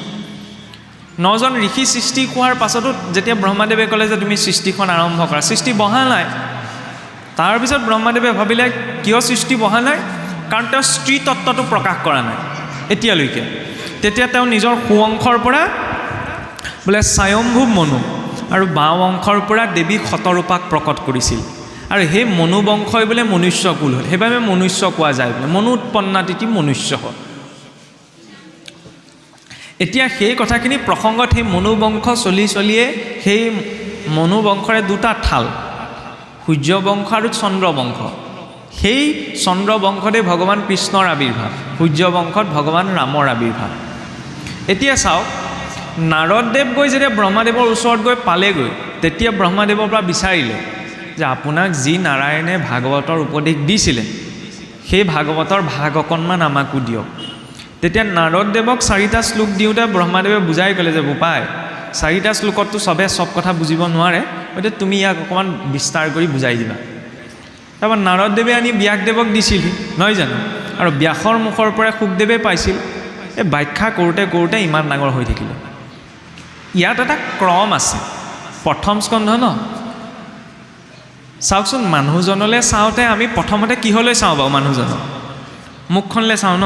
9জন ঋষি সৃষ্টি হোৱাৰ পাছতো যেতিয়া ব্ৰহ্মাদেৱে ক'লে যে তুমি সৃষ্টিখন আৰম্ভ কৰা, সৃষ্টি বহা নাই। তাৰপিছত ব্ৰহ্মাদেৱে ভাবিলে কিয় সৃষ্টি বহা নাই? কাৰণ তেওঁ স্ত্ৰী তত্ত্বটো প্ৰকাশ কৰা নাই এতিয়ালৈকে। তেতিয়া তেওঁ নিজৰ সু অংশৰ পৰা বোলে স্বয়ম্ভু মনু আৰু বাওঁ অংশৰ পৰা দেৱী শতৰূপাক প্ৰকট কৰিছিল। আৰু সেই মনু বংশই বোলে মনুষ্য কুল হ'ল, সেইবাবে মনুষ্য কোৱা যায় বোলে, মনু উৎপন্নাতিথি মনুষ্য হ'ল। এতিয়া সেই কথাখিনি প্ৰসংগত সেই মনু বংশ চলিয়ে সেই মনু বংশৰে দুটা ঠাল, সূৰ্য বংশ আৰু চন্দ্ৰ বংশ। সেই চন্দ্ৰ বংশতে ভগৱান কৃষ্ণৰ আৱিৰ্ভাৱ, সূৰ্য বংশত ভগৱান ৰামৰ আৱিৰ্ভাৱ। এতিয়া চাওক, নাৰদদেৱ গৈ যেতিয়া ব্ৰহ্মাদেৱৰ ওচৰত গৈ পালেগৈ, তেতিয়া ব্ৰহ্মাদেৱৰ পৰা বিচাৰিলে যে আপোনাক যি নাৰায়ণে ভাগৱতৰ উপদেশ দিছিলে সেই ভাগৱতৰ ভাগ অকণমান আমাকো দিয়ক। তেতিয়া নাৰদদেৱক 4টা শ্লোক দিওঁতে ব্ৰহ্মাদেৱে বুজাই ক'লে যে বোপাই, 4টা শ্লোকততো চবে চব কথা বুজিব নোৱাৰে, গতিকে তুমি ইয়াক অকণমান বিস্তাৰ কৰি বুজাই দিবা। তাৰপৰা নাৰদদেৱে আনি ব্যাসদেৱক দিছিলহি, নহয় জানো? আৰু ব্যাসৰ মুখৰ পৰা শুকদেৱে পাইছিল। এই ব্যাখ্যা কৰোঁতে কৰোঁতে ইমান ডাঙৰ হৈ থাকিলে। ইয়াত এটা ক্ৰম আছে। প্ৰথম স্কন্ধ ন, চাওকচোন, মানুহজনলৈ চাওঁতে আমি প্ৰথমতে কিহলৈ চাওঁ বাৰু? মানুহজনক মুখখনলৈ চাওঁ ন।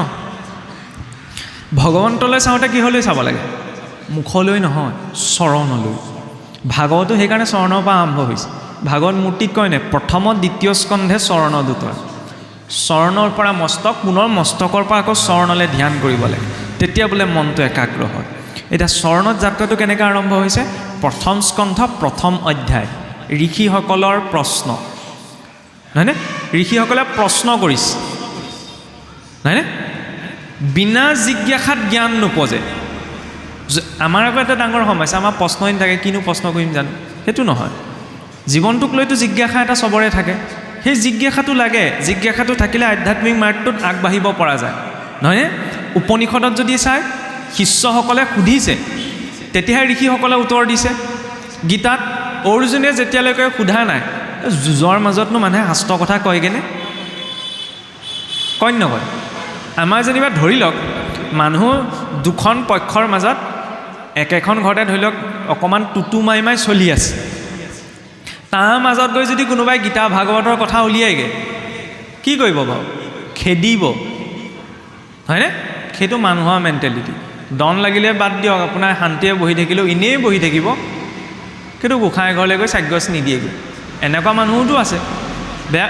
ভগৱন্তলৈ চাওঁতে কিহলৈ চাব লাগে? মুখলৈ নহয়, চৰণলৈ। ভাগৱতো সেইকাৰণে চৰণৰ পৰা আৰম্ভ হৈছে। ভাগৱত মূৰ্তিত কয়নে, প্ৰথম দ্বিতীয় স্কন্ধে চৰণ দুটৰ, চৰণৰ পৰা মস্তক, পুনৰ মস্তকৰ পৰা আকৌ চৰণলৈ ধ্যান কৰিব লাগে, তেতিয়া বোলে মনটো একাগ্ৰ হয়। এতিয়া চৰণত যাত্ৰাটো কেনেকৈ আৰম্ভ হৈছে? প্ৰথম স্কন্ধ প্ৰথম অধ্যায়, ঋষিসকলৰ প্ৰশ্ন, নহয়নে? ঋষিসকলে প্ৰশ্ন কৰিছে, নহয়নে? বিনা জিজ্ঞাসাত জ্ঞান নোপোজে। আমাৰ আকৌ এটা ডাঙৰ সমস্যা, আমাৰ প্ৰশ্নই নাথাকে, কিনো প্ৰশ্ন কৰিম জানো, সেইটো নহয়। জীৱনটোক লৈতো জিজ্ঞাসা এটা চবৰে থাকে, সেই জিজ্ঞাসাটো লাগে। জিজ্ঞাসাটো থাকিলে আধ্যাত্মিক মাৰ্গটোত আগবাঢ়িব পৰা যায়, নহয়নে? উপনিষদত যদি চাই, শিষ্যসকলে সুধিছে, তেতিয়াহে ঋষিসকলে উত্তৰ দিছে। গীতাত অৰ্জুনে যেতিয়ালৈকে সোধা নাই, যুঁজৰ মাজতনো মানুহে শাস্ত্ৰ কথা কয়গৈনে? কয় নকয়? আমাৰ যেনিবা ধৰি লওক, মানুহ দুখন পক্ষৰ মাজত একেখন ঘৰতে ধৰি লওক অকণমান টুটু মাই মাই চলি আছে, তাৰ মাজত গৈ যদি কোনোবাই গীতা ভাগৱতৰ কথা উলিয়াইগৈ, কি কৰিব বাৰু? খেদিব, হয়নে? সেইটো মানুহৰ মেণ্টেলিটি। ডন লাগিলে বাদ দিয়ক, আপোনাৰ শান্তিয়ে বহি থাকিলেও এনেই বহি থাকিব, কিন্তু গোঁসাই ঘৰলৈ গৈ চাগ্যচ নিদিয়েগৈ, এনেকুৱা মানুহোতো আছে। বেয়া।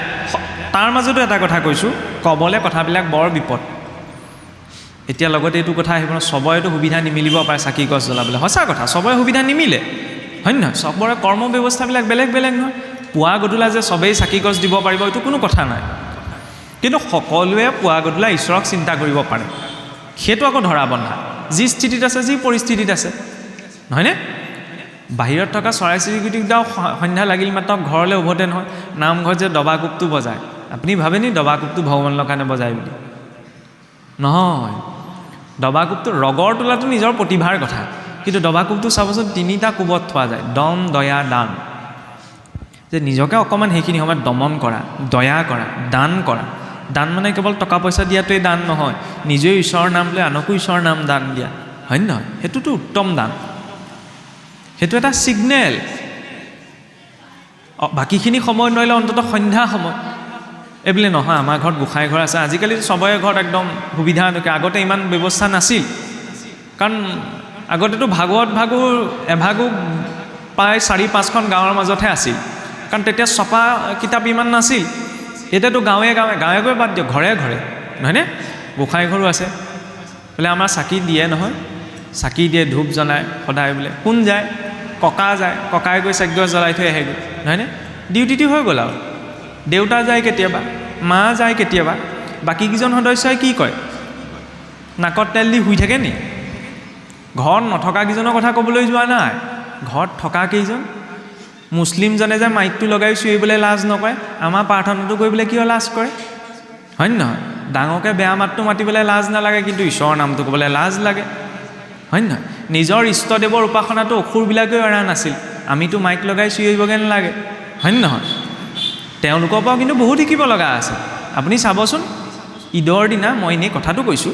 তাৰ মাজতো এটা কথা কৈছোঁ, ক'বলৈ কথাবিলাক বৰ বিপদ। এতিয়া লগতে এইটো কথা আহিব, চবৰেতো সুবিধা নিমিলিব পাৰে চাকি গছ জ্বলাবলৈ, সঁচা কথা, চবৰে সুবিধা নিমিলে, হয় নহয়? চবৰে কৰ্ম ব্যৱস্থাবিলাক বেলেগ বেলেগ নহয়। পুৱা গধূলা যে চবেই চাকি গছ দিব পাৰিব এইটো কোনো কথা নাই, কিন্তু সকলোৱে পুৱা গধূলা ঈশ্বৰক চিন্তা কৰিব পাৰে, সেইটো আকৌ ধৰা বন্ধা। যি স্থিতিত আছে, যি পৰিস্থিতিত আছে, নহয়নে? বাহিৰত থকা চৰাই চিৰিকটিকেইটাও সন্ধ্যা লাগিল মাত্ৰ ঘৰলৈ উভতে নহয়, নামঘৰত যে দবা কোপটো বজায়, আপুনি ভাবেনি দবাকোপটো ভগৱানৰ কাৰণে বজায় বুলি? নহয়, দবাকোপটো ৰগৰ তোলাটো নিজৰ প্ৰতিভাৰ কথা, কিন্তু দবাকোপটো চাবচোন 3টা কোবত থোৱা যায়, দম, দয়া, দান। যে নিজকে অকণমান সেইখিনি সময়ত দমন কৰা, দয়া কৰা, দান কৰা। দান মানে কেৱল টকা পইচা দিয়াটোৱেই দান নহয়, নিজেও ঈশ্বৰৰ নাম লৈ আনকো ঈশ্বৰৰ নাম দান দিয়া, হয় নহয়? সেইটোতো উত্তম দান, সেইটো এটা ছিগনেল। বাকীখিনি সময় নোৱাৰিলে অন্ততঃ সন্ধ্যা সময় এইবুলি নহয় আমাৰ ঘৰত গোঁসাই ঘৰ আছে। আজিকালি চবৰে ঘৰত একদম সুবিধা থাকে, আগতে ইমান ব্যৱস্থা নাছিল। কাৰণ আগতেতো ভাগৱত এভাগো প্ৰায় 4-5খন গাঁৱৰ মাজতহে আছিল, কাৰণ তেতিয়া ছপা কিতাপ ইমান নাছিল। এতিয়াতো গাঁৱে গাঁৱে বাদ দিয়ক, ঘৰে ঘৰে, নহয়নে? গোঁসাই ঘৰো আছে বোলে। আমাৰ চাকি দিয়ে নহয়, চাকি দিয়ে, ধূপ জ্বলায় সদায় বোলে। কোন যায়? ককা যায়, ককাই গৈ চাকি জ্বলাই থৈ আহেগৈ, নহয়নে? ডিউটিটো হৈ গ'ল আৰু। দেউতা যায় কেতিয়াবা, মা যায় কেতিয়াবা, বাকীকেইজন সদস্যই কি কয়? নাকত তেল দি শুই থাকে নি? ঘৰত নথকা কেইজনৰ কথা ক'বলৈ যোৱা নাই, ঘৰত থকা কেইজন। মুছলিমজনে যে মাইকটো লগাই চিঞৰিবলৈ লাজ নকৰে, আমাৰ প্ৰাৰ্থনাটো কৰিবলৈ কিয় লাজ কৰে? হয় নহয়? ডাঙৰকৈ বেয়া মাতটো মাতিবলৈ লাজ নালাগে, কিন্তু ঈশ্বৰৰ নামটো ক'বলৈ লাজ লাগে, হয় নহয়? নিজৰ ইষ্টদেৱৰ উপাসনাটো অসুৰবিলাকেও এৰা নাছিল, আমিতো মাইক লগাই চিঞৰিবগৈ নালাগে, হয় নহয়? তেওঁলোকৰ পৰাও কিন্তু বহুত শিকিব লগা আছে। আপুনি চাবচোন, ঈদৰ দিনা, মই এনেই কথাটো কৈছোঁ,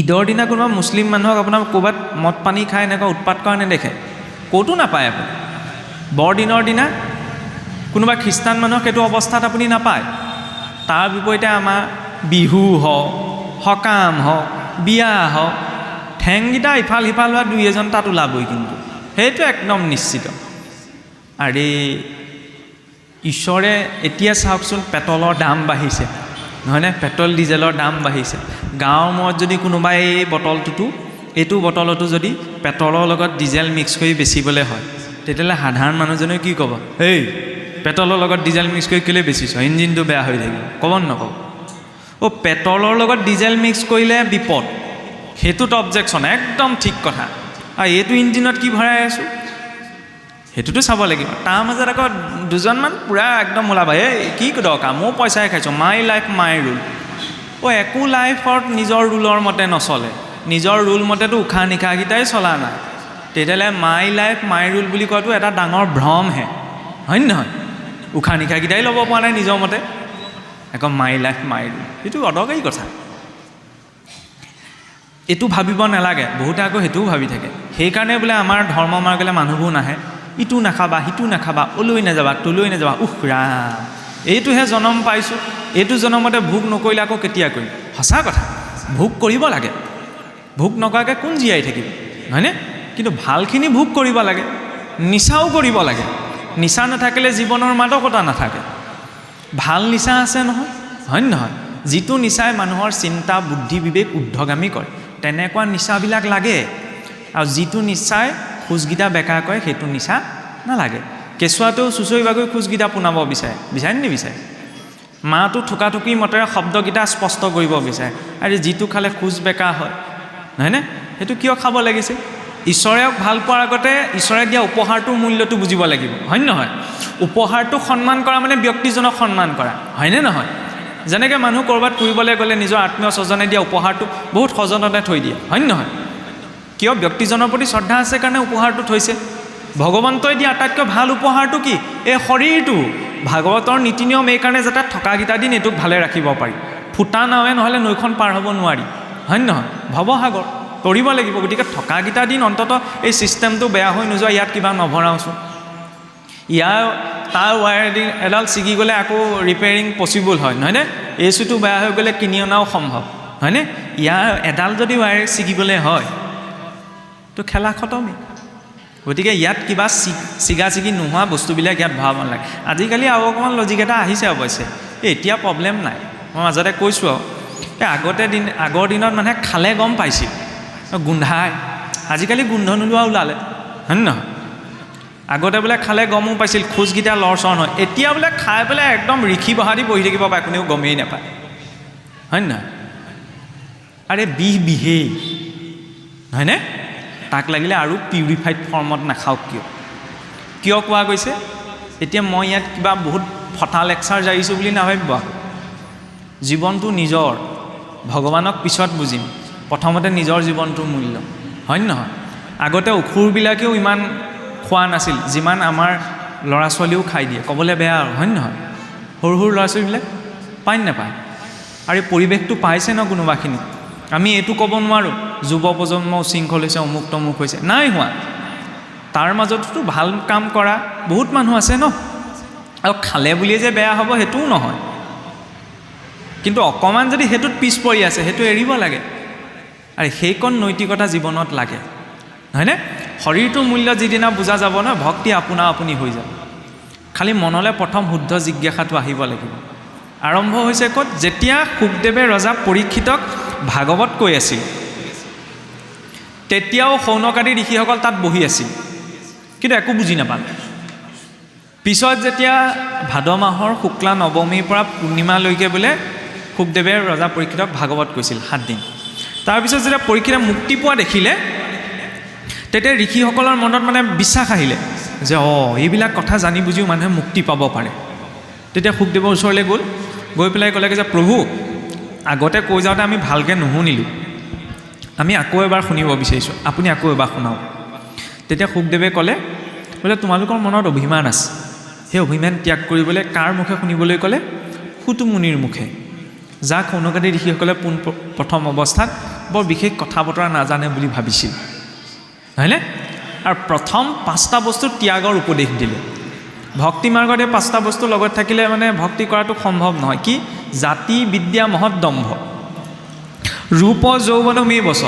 ঈদৰ দিনা কোনোবা মুছলিম মানুহক আপোনাৰ ক'ৰবাত মদ পানী খাই এনেকুৱা উৎপাত কৰা নেদেখে, ক'তো নাপায় আপুনি। বৰদিনৰ দিনা কোনোবা খ্ৰীষ্টান মানুহক সেইটো অৱস্থাত আপুনি নাপায়। তাৰ বিপৰীতে আমাৰ বিহু হওক, সকাম হওক, বিয়া হওক, ঠেংকেইটা ইফাল সিফাল হোৱা 2-এজন তাত ওলাবই, কিন্তু সেইটো একদম নিশ্চিত। আৰে ঈশ্বৰে এতিয়া চাওকচোন, পেট্ৰলৰ দাম বাঢ়িছে, নহয়নে? পেট্ৰল ডিজেলৰ দাম বাঢ়িছে। গাঁৱৰ মূৰত যদি কোনোবাই এই এইটো বটলতো যদি পেট্ৰলৰ লগত ডিজেল মিক্স কৰি বেচিবলৈ হয়, তেতিয়াহ'লে সাধাৰণ মানুহজনে কি ক'ব? এই পেট্ৰলৰ লগত ডিজেল মিক্স কৰি কেলৈ বেচিছ? ইঞ্জিনটো বেয়া হৈ থাকিব, ক'ব নক'ব? পেট্ৰলৰ লগত ডিজেল মিক্স কৰিলে বিপদ, সেইটোত অবজেকশ্যন, একদম ঠিক কথা। আৰু এইটো ইঞ্জিনত কি ভৰাই আছোঁ, সেইটোতো চাব লাগিব। তাৰ মাজত আকৌ দুজনমান পূৰা একদম ওলাবা, এই কি দৰকাৰ, মোৰ পইচাই খাইছোঁ, মাই লাইফ মাই ৰুল। একো লাইফত নিজৰ ৰুলৰ মতে নচলে, নিজৰ ৰুল মতেতো উশাহ নিশাহকেইটাই চলা নাই, তেতিয়াহ'লে মাই লাইফ মাই ৰুল বুলি কোৱাটো এটা ডাঙৰ ভ্ৰমহে, হয় নহয়? উশাহ নিশাহকেইটাই ল'ব পৰা নাই নিজৰ মতে, আকৌ মাই লাইফ মাই ৰুল, সেইটো অদৰকাৰী কথা। এইটো ভাবিব নালাগে, বহুতে আকৌ সেইটোও ভাবি থাকে। সেইকাৰণে বোলে আমাৰ ধৰ্ম মাৰ্গলৈ মানুহবোৰ নাহে, ইটো নাখাবা, সিটো নাখাবা, অলৈ নাযাবা, তলৈ নাযাবা। ৰাম, এইটোহে জনম পাইছোঁ, এইটো জনমতে ভোগ নকৰিলে আকৌ কেতিয়া কৰিম? সঁচা কথা, ভোগ কৰিব লাগে, ভোগ নকৰাকৈ কোন জীয়াই থাকিব, হয়নে? কিন্তু ভালখিনি ভোগ কৰিব লাগে, নিচাও কৰিব লাগে। নিচা নাথাকিলে জীৱনৰ মাদকতা নাথাকে। ভাল নিচা আছে নহয়, হয় নহয়? যিটো নিচাই মানুহৰ চিন্তা, বুদ্ধি, বিবেক ঊৰ্ধ্বগামী কৰে, তেনেকুৱা নিচাবিলাক লাগে। আৰু যিটো নিচাই খোজকেইটা বেকা কৰে, সেইটো নিচা নালাগে। কেঁচুৱাটোও চুঁচৰি বাগৰি খোজকেইটা পোনাব বিচাৰে নিবিচাৰে? মাটো থুকাথুকি মতেৰে শব্দকেইটা স্পষ্ট কৰিব বিচাৰে। আৰু যিটো খালে খোজ বেকা হয়, নহয়নে? সেইটো কিয় খাব লাগিছে? ঈশ্বৰক ভাল পোৱাৰ আগতে ঈশ্বৰে দিয়া উপহাৰটোৰ মূল্যটো বুজিব লাগিব, হয় নহয়? উপহাৰটোক সন্মান কৰা মানে ব্যক্তিজনক সন্মান কৰা, হয়নে নহয়? যেনেকৈ মানুহ ক'ৰবাত ফুৰিবলৈ গ'লে নিজৰ আত্মীয় স্বজনে দিয়া উপহাৰটো বহুত সযতনে থৈ দিয়ে, হয় নহয়? কিয়? ব্যক্তিজনৰ প্ৰতি শ্ৰদ্ধা আছে কাৰণে উপহাৰটো থৈছে। ভগৱন্তই দিয়া আটাইতকৈ ভাল উপহাৰটো কি? এই শৰীৰটো। ভাগৱতৰ নীতি নিয়ম এইকাৰণে যাতে থকাকেইটা দিন এইটোক ভালে ৰাখিব পাৰি। ফুটা নাৱে নহ'লে নৈখন পাৰ হ'ব নোৱাৰি, হয় নহয়? ভৱসাগৰ তৰিব লাগিব। গতিকে থকাকেইটা দিন অন্ততঃ এই ছিষ্টেমটো বেয়া হৈ নোযোৱা, ইয়াত কিবা নভৰাওঁচোন। তাৰ ৱায়াৰিং এডাল ছিগি গ'লে আকৌ ৰিপেয়াৰিং পচিবল হয়, নহয়নে? এচিটো বেয়া হৈ গ'লে কিনি অনাও সম্ভৱ, হয়নে? ইয়াৰ এডাল যদি ৱায়াৰিং ছিগিবলৈ হয়, তো খেলা খতমেই। গতিকে ইয়াত কিবা ছিগি নোহোৱা বস্তুবিলাক ইয়াত ভৰাব নালাগে। আজিকালি আৰু অকণমান লজিক এটা আহিছে অৱশ্যে, এতিয়া প্ৰব্লেম নাই। মই মাজতে কৈছোঁ আৰু আগৰ দিনত মানুহে খালে গম পাইছিল, গোন্ধাই। আজিকালি গোন্ধ নোলোৱা ওলালে, হয় নহয়? আগতে বোলে খালে গমো পাইছিল, খোজকেইটা লৰচৰ নহয়। এতিয়া বোলে খাই পেলাই একদম ৰিখি বহা দি বহি থাকিব পাৰে, কোনেও গমেই নাপায়, হয় নহয়? আৰে বিহেই, হয়নে? তাক লাগিলে আৰু পিউৰিফাইড ফৰ্মত নাখাওক কিয় কোৱা গৈছে? এতিয়া মই ইয়াত কিবা বহুত ফটা লেকচাৰ জাৰিছোঁ বুলি নাভাবিব। জীৱনটো নিজৰ, ভগৱানক পিছত বুজিম, প্ৰথমতে নিজৰ জীৱনটোৰ মূল্য, হয় নহয়? আগতে অসুৰবিলাকেও ইমান খোৱা নাছিল যিমান আমাৰ ল'ৰা ছোৱালীও খাই দিয়ে, ক'বলৈ বেয়া আৰু, হয় নহয়? সৰু সৰু ল'ৰা ছোৱালীবিলাক পায় নাপায়? আৰু এই পৰিৱেশটো পাইছে ন কোনোবাখিনি। আমি এইটো ক'ব নোৱাৰোঁ যুৱ প্ৰজন্ম উশৃংখল হৈছে, অমুক তমুক হৈছে, নাই হোৱা। তাৰ মাজতো ভাল কাম কৰা বহুত মানুহ আছে ন, আৰু খালে বুলিয়ে যে বেয়া হ'ব সেইটোও নহয়। কিন্তু অকণমান যদি সেইটোত পিছ পৰি আছে সেইটো এৰিব লাগে, আৰু সেইকণ নৈতিকতা জীৱনত লাগে, হয়নে? শৰীৰটোৰ মূল্য যিদিনা বুজা যাব ন, ভক্তি আপোনা আপুনি হৈ যাব। খালি মনলৈ প্ৰথম শুদ্ধ জিজ্ঞাসাটো আহিব লাগিব। আৰম্ভ হৈছে ক'ত? যেতিয়া শুকদেৱে ৰজা পৰীক্ষিতক ভাগৱত কৈ আছিল, তেতিয়াও শৌনকাদি ঋষিসকল তাত বহি আছিল, কিন্তু একো বুজি নাপালে। পিছত যেতিয়া ভাদ মাহৰ শুক্লা নৱমীৰ পৰা পূৰ্ণিমালৈকে বোলে শুকদেৱে ৰজা পৰীক্ষিতক ভাগৱত কৈছিল 7 দিন। তাৰপিছত যেতিয়া পৰীক্ষিতে মুক্তি পোৱা দেখিলে, তেতিয়া ঋষিসকলৰ মনত মানে বিশ্বাস আহিলে যে এইবিলাক কথা জানি বুজিও মানুহে মুক্তি পাব পাৰে। তেতিয়া শুকদেৱৰ ওচৰলৈ গ'ল, গৈ পেলাই ক'লেগৈ যে প্ৰভু, আগতে কৈ যাওঁতে আমি ভালকৈ নুশুনিলোঁ, আমি আকৌ এবাৰ শুনিব বিচাৰিছোঁ, আপুনি আকৌ এবাৰ শুনাওক। তেতিয়া শুকদেৱে ক'লে, বোলে তোমালোকৰ মনত অভিমান আছে, সেই অভিমান ত্যাগ কৰিবলৈ কাৰ মুখে শুনিবলৈ ক'লে? সুত মুনিৰ মুখে, যাক শৌনকাদি ঋষিসকলে প্ৰথম অৱস্থাত বৰ বিশেষ কথা বতৰা নাজানে বুলি ভাবিছিল, হয়নে? আৰু প্ৰথম 5টা বস্তু ত্যাগৰ উপদেশ দিলে। ভক্তি মাৰ্গত এই 5টা বস্তু লগত থাকিলে মানে ভক্তি কৰাটো সম্ভৱ নহয়। কি? জাতি বিদ্যা মহদ্দম্ভ, ৰূপ যৌৱন মে বচ,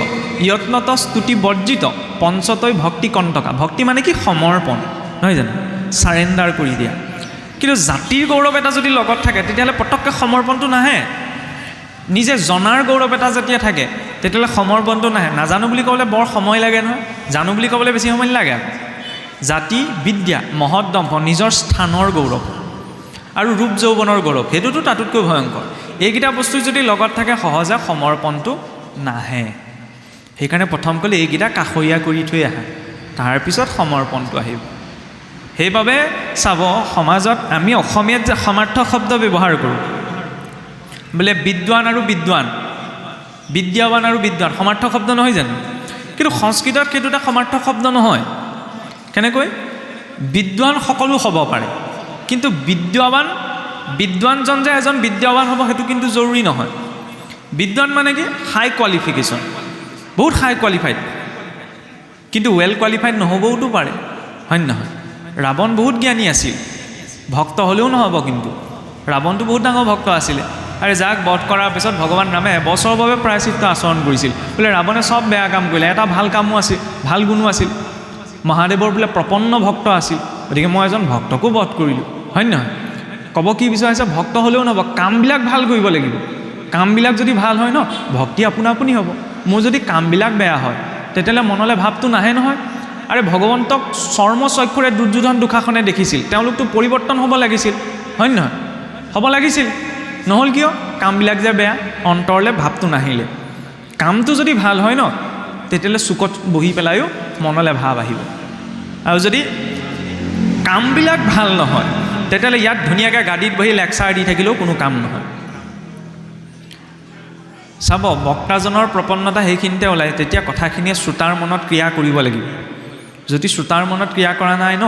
যত্নত স্তুতি বৰ্জিত, পঞ্চতৈ ভক্তি কণ্টকা। ভক্তি মানে কি? সমৰ্পণ, নহয় জানো? চাৰেণ্ডাৰ কৰি দিয়া। কিন্তু জাতিৰ গৌৰৱ এটা যদি লগত থাকে তেতিয়াহ'লে পটককৈ সমৰ্পণটো নাহে। নিজে জনাৰ গৌৰৱ এটা যেতিয়া থাকে তেতিয়াহ'লে সমৰ্পণটো নাহে। নাজানো বুলি ক'বলৈ বৰ সময় লাগে নহয়, জানো বুলি ক'বলৈ বেছি সময় লাগে। জাতি বিদ্যা মহদ্দম্ভ, নিজৰ স্থানৰ গৌৰৱ, আৰু ৰূপ যৌৱনৰ গৌৰৱ, সেইটোতো তাতোতকৈ ভয়ংকৰ। এইকেইটা বস্তু যদি লগত থাকে সহজে সমৰ্পণটো নাহে। সেইকাৰণে প্ৰথম ক'লে এইকেইটা কাষৰীয়া কৰি থৈ আহা, তাৰপিছত সমৰ্পণটো আহিব। সেইবাবে চাব, সমাজত আমি অসমীয়াত যে সমাৰ্থক শব্দ ব্যৱহাৰ কৰোঁ, বোলে বিদ্বান আৰু বিদ্বান, বিদ্যাৱান আৰু বিদ্বান, সমাৰ্থক শব্দ নহয় জানো? কিন্তু সংস্কৃতত সেইটো এটা সমাৰ্থক শব্দ নহয়। কেনেকৈ? বিদ্বান সকলো হ'ব পাৰে, কিন্তু বিদ্বানজন যে এজন বিদ্যাৱান হ'ব সেইটো কিন্তু জৰুৰী নহয়। বিদ্বান মানে কি? হাই কোৱালিফিকেশ্যন, বহুত হাই কোৱালিফাইড, কিন্তু ৱেল কোৱালিফাইড নহ'বওতো পাৰে, হয় নহয়? ৰাৱণ বহুত জ্ঞানী আছিল, ভক্ত হ'লেও নহ'ব, কিন্তু ৰাৱণটো বহুত ডাঙৰ ভক্ত আছিলে। আৰু যাক বধ কৰাৰ পিছত ভগৱান ৰামে এবছৰৰ বাবে প্ৰায়শ্চিত্ত আচৰণ কৰিছিল। বোলে ৰাৱণে চব বেয়া কাম কৰিলে, এটা ভাল কামো আছিল, ভাল গুণো আছিল। মহাদেৱৰ বোলে প্ৰপন্ন ভক্ত আছিল, গতিকে মই এজন ভক্তকো বধ কৰিলোঁ, হয় নহয়? ক'ব কি বিচাৰিছে? ভক্ত হ'লেও নহ'ব, কামবিলাক ভাল কৰিব লাগিব। কামবিলাক যদি ভাল হয় ন, ভক্তি আপোনা আপুনি হ'ব। মোৰ যদি কামবিলাক বেয়া হয় তেতিয়াহ'লে মনলৈ ভাৱটো নাহে নহয়। আৰে ভগৱন্তক চৰ্মচক্ষুৰে দুৰ্যোধন দুঃশাসনে দেখিছিল, তেওঁলোকতো পৰিৱৰ্তন হ'ব লাগিছিল, হয় নহয়? হ'ব লাগিছিল, নহ'ল কিয়? কামবিলাক যে বেয়া, অন্তৰলৈ ভাৱটো নাহিলে। কামটো যদি ভাল হয় ন, তেতিয়াহ'লে চুকত বহি পেলায়ো মনলৈ ভাৱ আহিব। আৰু যদি কামবিলাক ভাল নহয় তেতিয়াহ'লে ইয়াত ধুনীয়াকৈ গাড়ীত বহি লেকচাৰ দি থাকিলেও কোনো কাম নহয়। চাব, বক্তাজনৰ প্ৰপন্নতা সেইখিনিতে ওলায়, তেতিয়া কথাখিনিয়ে শ্ৰোতাৰ মনত ক্ৰিয়া কৰিব লাগিব। যদি শ্ৰোতাৰ মনত ক্ৰিয়া কৰা নাই ন,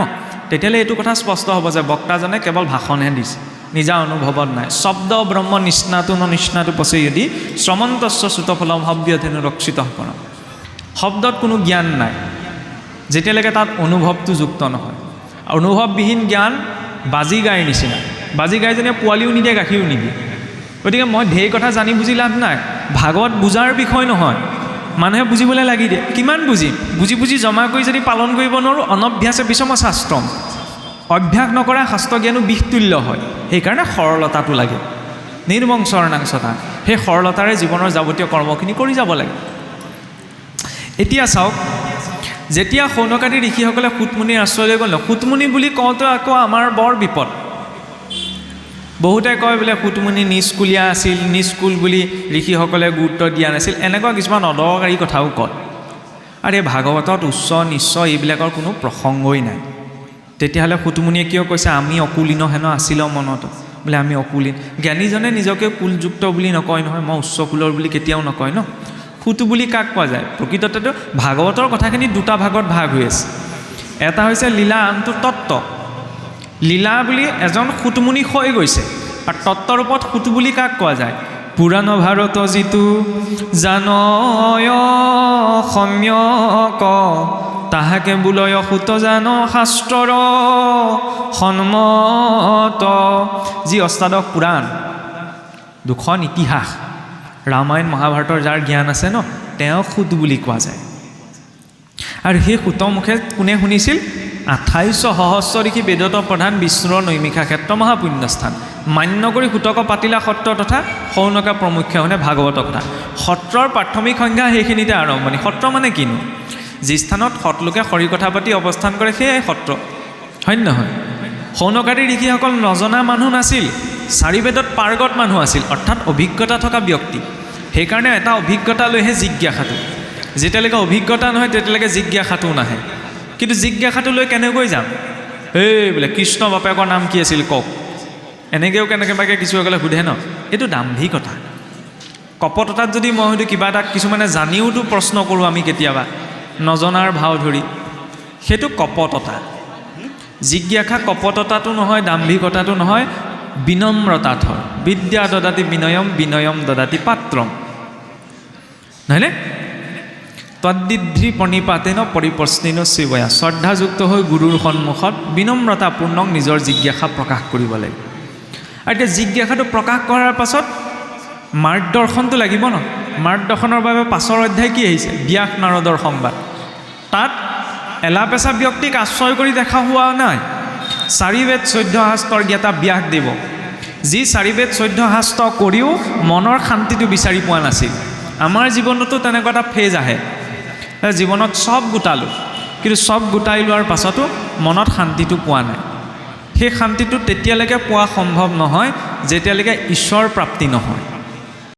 তেতিয়াহ'লে এইটো কথা স্পষ্ট হ'ব যে বক্তাজনে কেৱল ভাষণহে দিছে, নিজা অনুভৱত নাই। শব্দ ব্ৰহ্ম নিষ্ণাটো ন নিষ্ণাটো পচে যদি শ্ৰমন্তস্ব শ্ৰুতফলম হব্যধেনু ৰক্ষিত কৰম। শব্দত কোনো জ্ঞান নাই যেতিয়ালৈকে তাত অনুভৱটো যুক্ত নহয়। অনুভৱবিহীন জ্ঞান বাজি গাইৰ নিচিনা, বাজি গাইজনীয়ে পোৱালিও নিদিয়ে, গাখীৰো নিদিয়ে। গতিকে মই ঢেৰ কথা জানি বুজি লাভ নাই। ভাগৱত বুজাৰ বিষয় নহয়, মানুহে বুজিবলৈ লাগি দিয়ে। কিমান বুজিম? বুজি বুজি জমা কৰি যদি পালন কৰিব নোৱাৰোঁ, অনভ্যাসে বিষম শাস্ত্ৰম, অভ্যাস নকৰা শাস্ত্ৰ জ্ঞানো বিষতুল্য হয়। সেইকাৰণে সৰলতাটো লাগে, নিৰ্বংশৰণাংশতা, সেই সৰলতাৰে জীৱনৰ যাৱতীয় কৰ্মখিনি কৰি যাব লাগে। এতিয়া চাওক, যেতিয়া শৌনকাদি ঋষিসকলে সুতমুনিৰ আশ্ৰয়লৈ গ'ল, সুতমুনি বুলি কওঁতে আকৌ আমাৰ বৰ বিপদ। বহুতে কয় বোলে সুতমুনি নিষ্কুলীয়া আছিল, নিষ্কুল বুলি ঋষিসকলে গুৰুত্ব দিয়া নাছিল, এনেকুৱা কিছুমান অদৰকাৰী কথাও কয়। আৰু এই ভাগৱতত উচ্চ নিচ্চ এইবিলাকৰ কোনো প্ৰসংগই নাই। তেতিয়াহ'লে সুতুমুনিয়ে কিয় কৈছে আমি অকুলীন হেনো আছিলো মনত, বোলে আমি অকুলীন। জ্ঞানীজনে নিজকে কুলযুক্ত বুলি নকয় নহয়, মই উচ্চ কুলৰ বুলি কেতিয়াও নকয় ন। সুতু বুলি কাক কোৱা যায়? প্ৰকৃততেতো ভাগৱতৰ কথাখিনি দুটা ভাগত ভাগ হৈ আছে, এটা হৈছে লীলা, আনটো তত্ত্ব। লীলা বুলি এজন সুতুমুনি হৈ গৈছে, আৰু তত্ত্বৰ ৰূপত সুতু বুলি কাক কোৱা যায়? পুৰাণ ভাৰত যিটো জানয় সম্যক, তাহাকে বোলয় সুত জান শাস্ত্ৰৰ সন্মত। যি অষ্টাদশ পুৰাণ, দুখন ইতিহাস, ৰামায়ণ মহাভাৰতৰ যাৰ জ্ঞান আছে ন, তেওঁ সুত বুলি কোৱা যায়। আৰু সেই সুতৰ মুখে কোনে শুনিছিল? 28 সহস্ৰ দেখি বেদত প্ৰধান বিষ্ণুৰ নৈমিষা ক্ষেত্ৰ মহাপুণ্যস্থান, মান্য কৰি সুতক পাতিলা সত্ৰ তথা শৌনকা প্ৰমুখ্য মানে ভাগৱত কথা। সত্ৰৰ প্ৰাথমিক সংজ্ঞা সেইখিনিতে আৰম্ভণি। সত্ৰ মানে কিনো? যি স্থানত সৎলোকে হৰি কথা পাতি অৱস্থান কৰে সেয়াই সত্ৰ, হয় নহয়? শৌনকাদি ঋষিসকল নজনা মানুহ নাছিল, 4 বেদত পাৰ্গত মানুহ আছিল, অৰ্থাৎ অভিজ্ঞতা থকা ব্যক্তি। সেইকাৰণে এটা অভিজ্ঞতা লৈহে জিজ্ঞাসাটো, যেতিয়ালৈকে অভিজ্ঞতা নহয় তেতিয়ালৈকে জিজ্ঞাসাটো নাহে। কিন্তু জিজ্ঞাসাটো লৈ কেনেকৈ যাম? বোলে কৃষ্ণ বাপেকৰ নাম কি আছিল কওক, এনেকৈও কেনেবাকৈ কিছুসকলে সোধে ন, এইটো দাম্ভিকতা। কপটতাত যদি মই হয়তো কিবা এটা কিছুমানে জানিওতো প্ৰশ্ন কৰোঁ আমি কেতিয়াবা নজনাৰ ভাও ধৰি, সেইটো কপটতা। জিজ্ঞাসা কপটতাটো নহয়, দাম্ভিকতাটো নহয়, বিনম্ৰতাত হয়। বিদ্যা দদাতি বিনয়ম, বিনয়ম দদাতি পাত্ৰম, নহয়নে? তদ্দিদ্ধি প্ৰণিপাতেন পৰিপ্ৰশ্নিন শিৱয়া, শ্ৰদ্ধাযুক্ত হৈ গুৰুৰ সন্মুখত বিনম্ৰতাপূৰ্ণক নিজৰ জিজ্ঞাসা প্ৰকাশ কৰিব লাগে। আৰু এতিয়া জিজ্ঞাসাটো প্ৰকাশ কৰাৰ পাছত মাৰ্গদৰ্শনটো লাগিব ন। মাৰ্গদৰ্শনৰ বাবে 5ৰ অধ্যায় কি আহিছে? ব্যাস নাৰদৰ সংবাদ। তাত এলাপেচা ব্যক্তিক আশ্ৰয় কৰি দেখা হোৱা নাই। 4 বেদ 14 শাস্ত্ৰৰ জ্ঞাতা ব্যাসদেৱ, যি 4 বেদ 14 শাস্ত্ৰ কৰিও মনৰ শান্তিটো বিচাৰি পোৱা নাছিল। আমাৰ জীৱনতো তেনেকুৱা এটা ফেজ আহে, জীৱনত চব গোটালোঁ, কিন্তু চব গোটাই লোৱাৰ পাছতো মনত শান্তিটো পোৱা নাই। সেই শান্তিটো তেতিয়ালৈকে পোৱা সম্ভৱ নহয় যেতিয়ালৈকে ঈশ্বৰ প্ৰাপ্তি নহয়।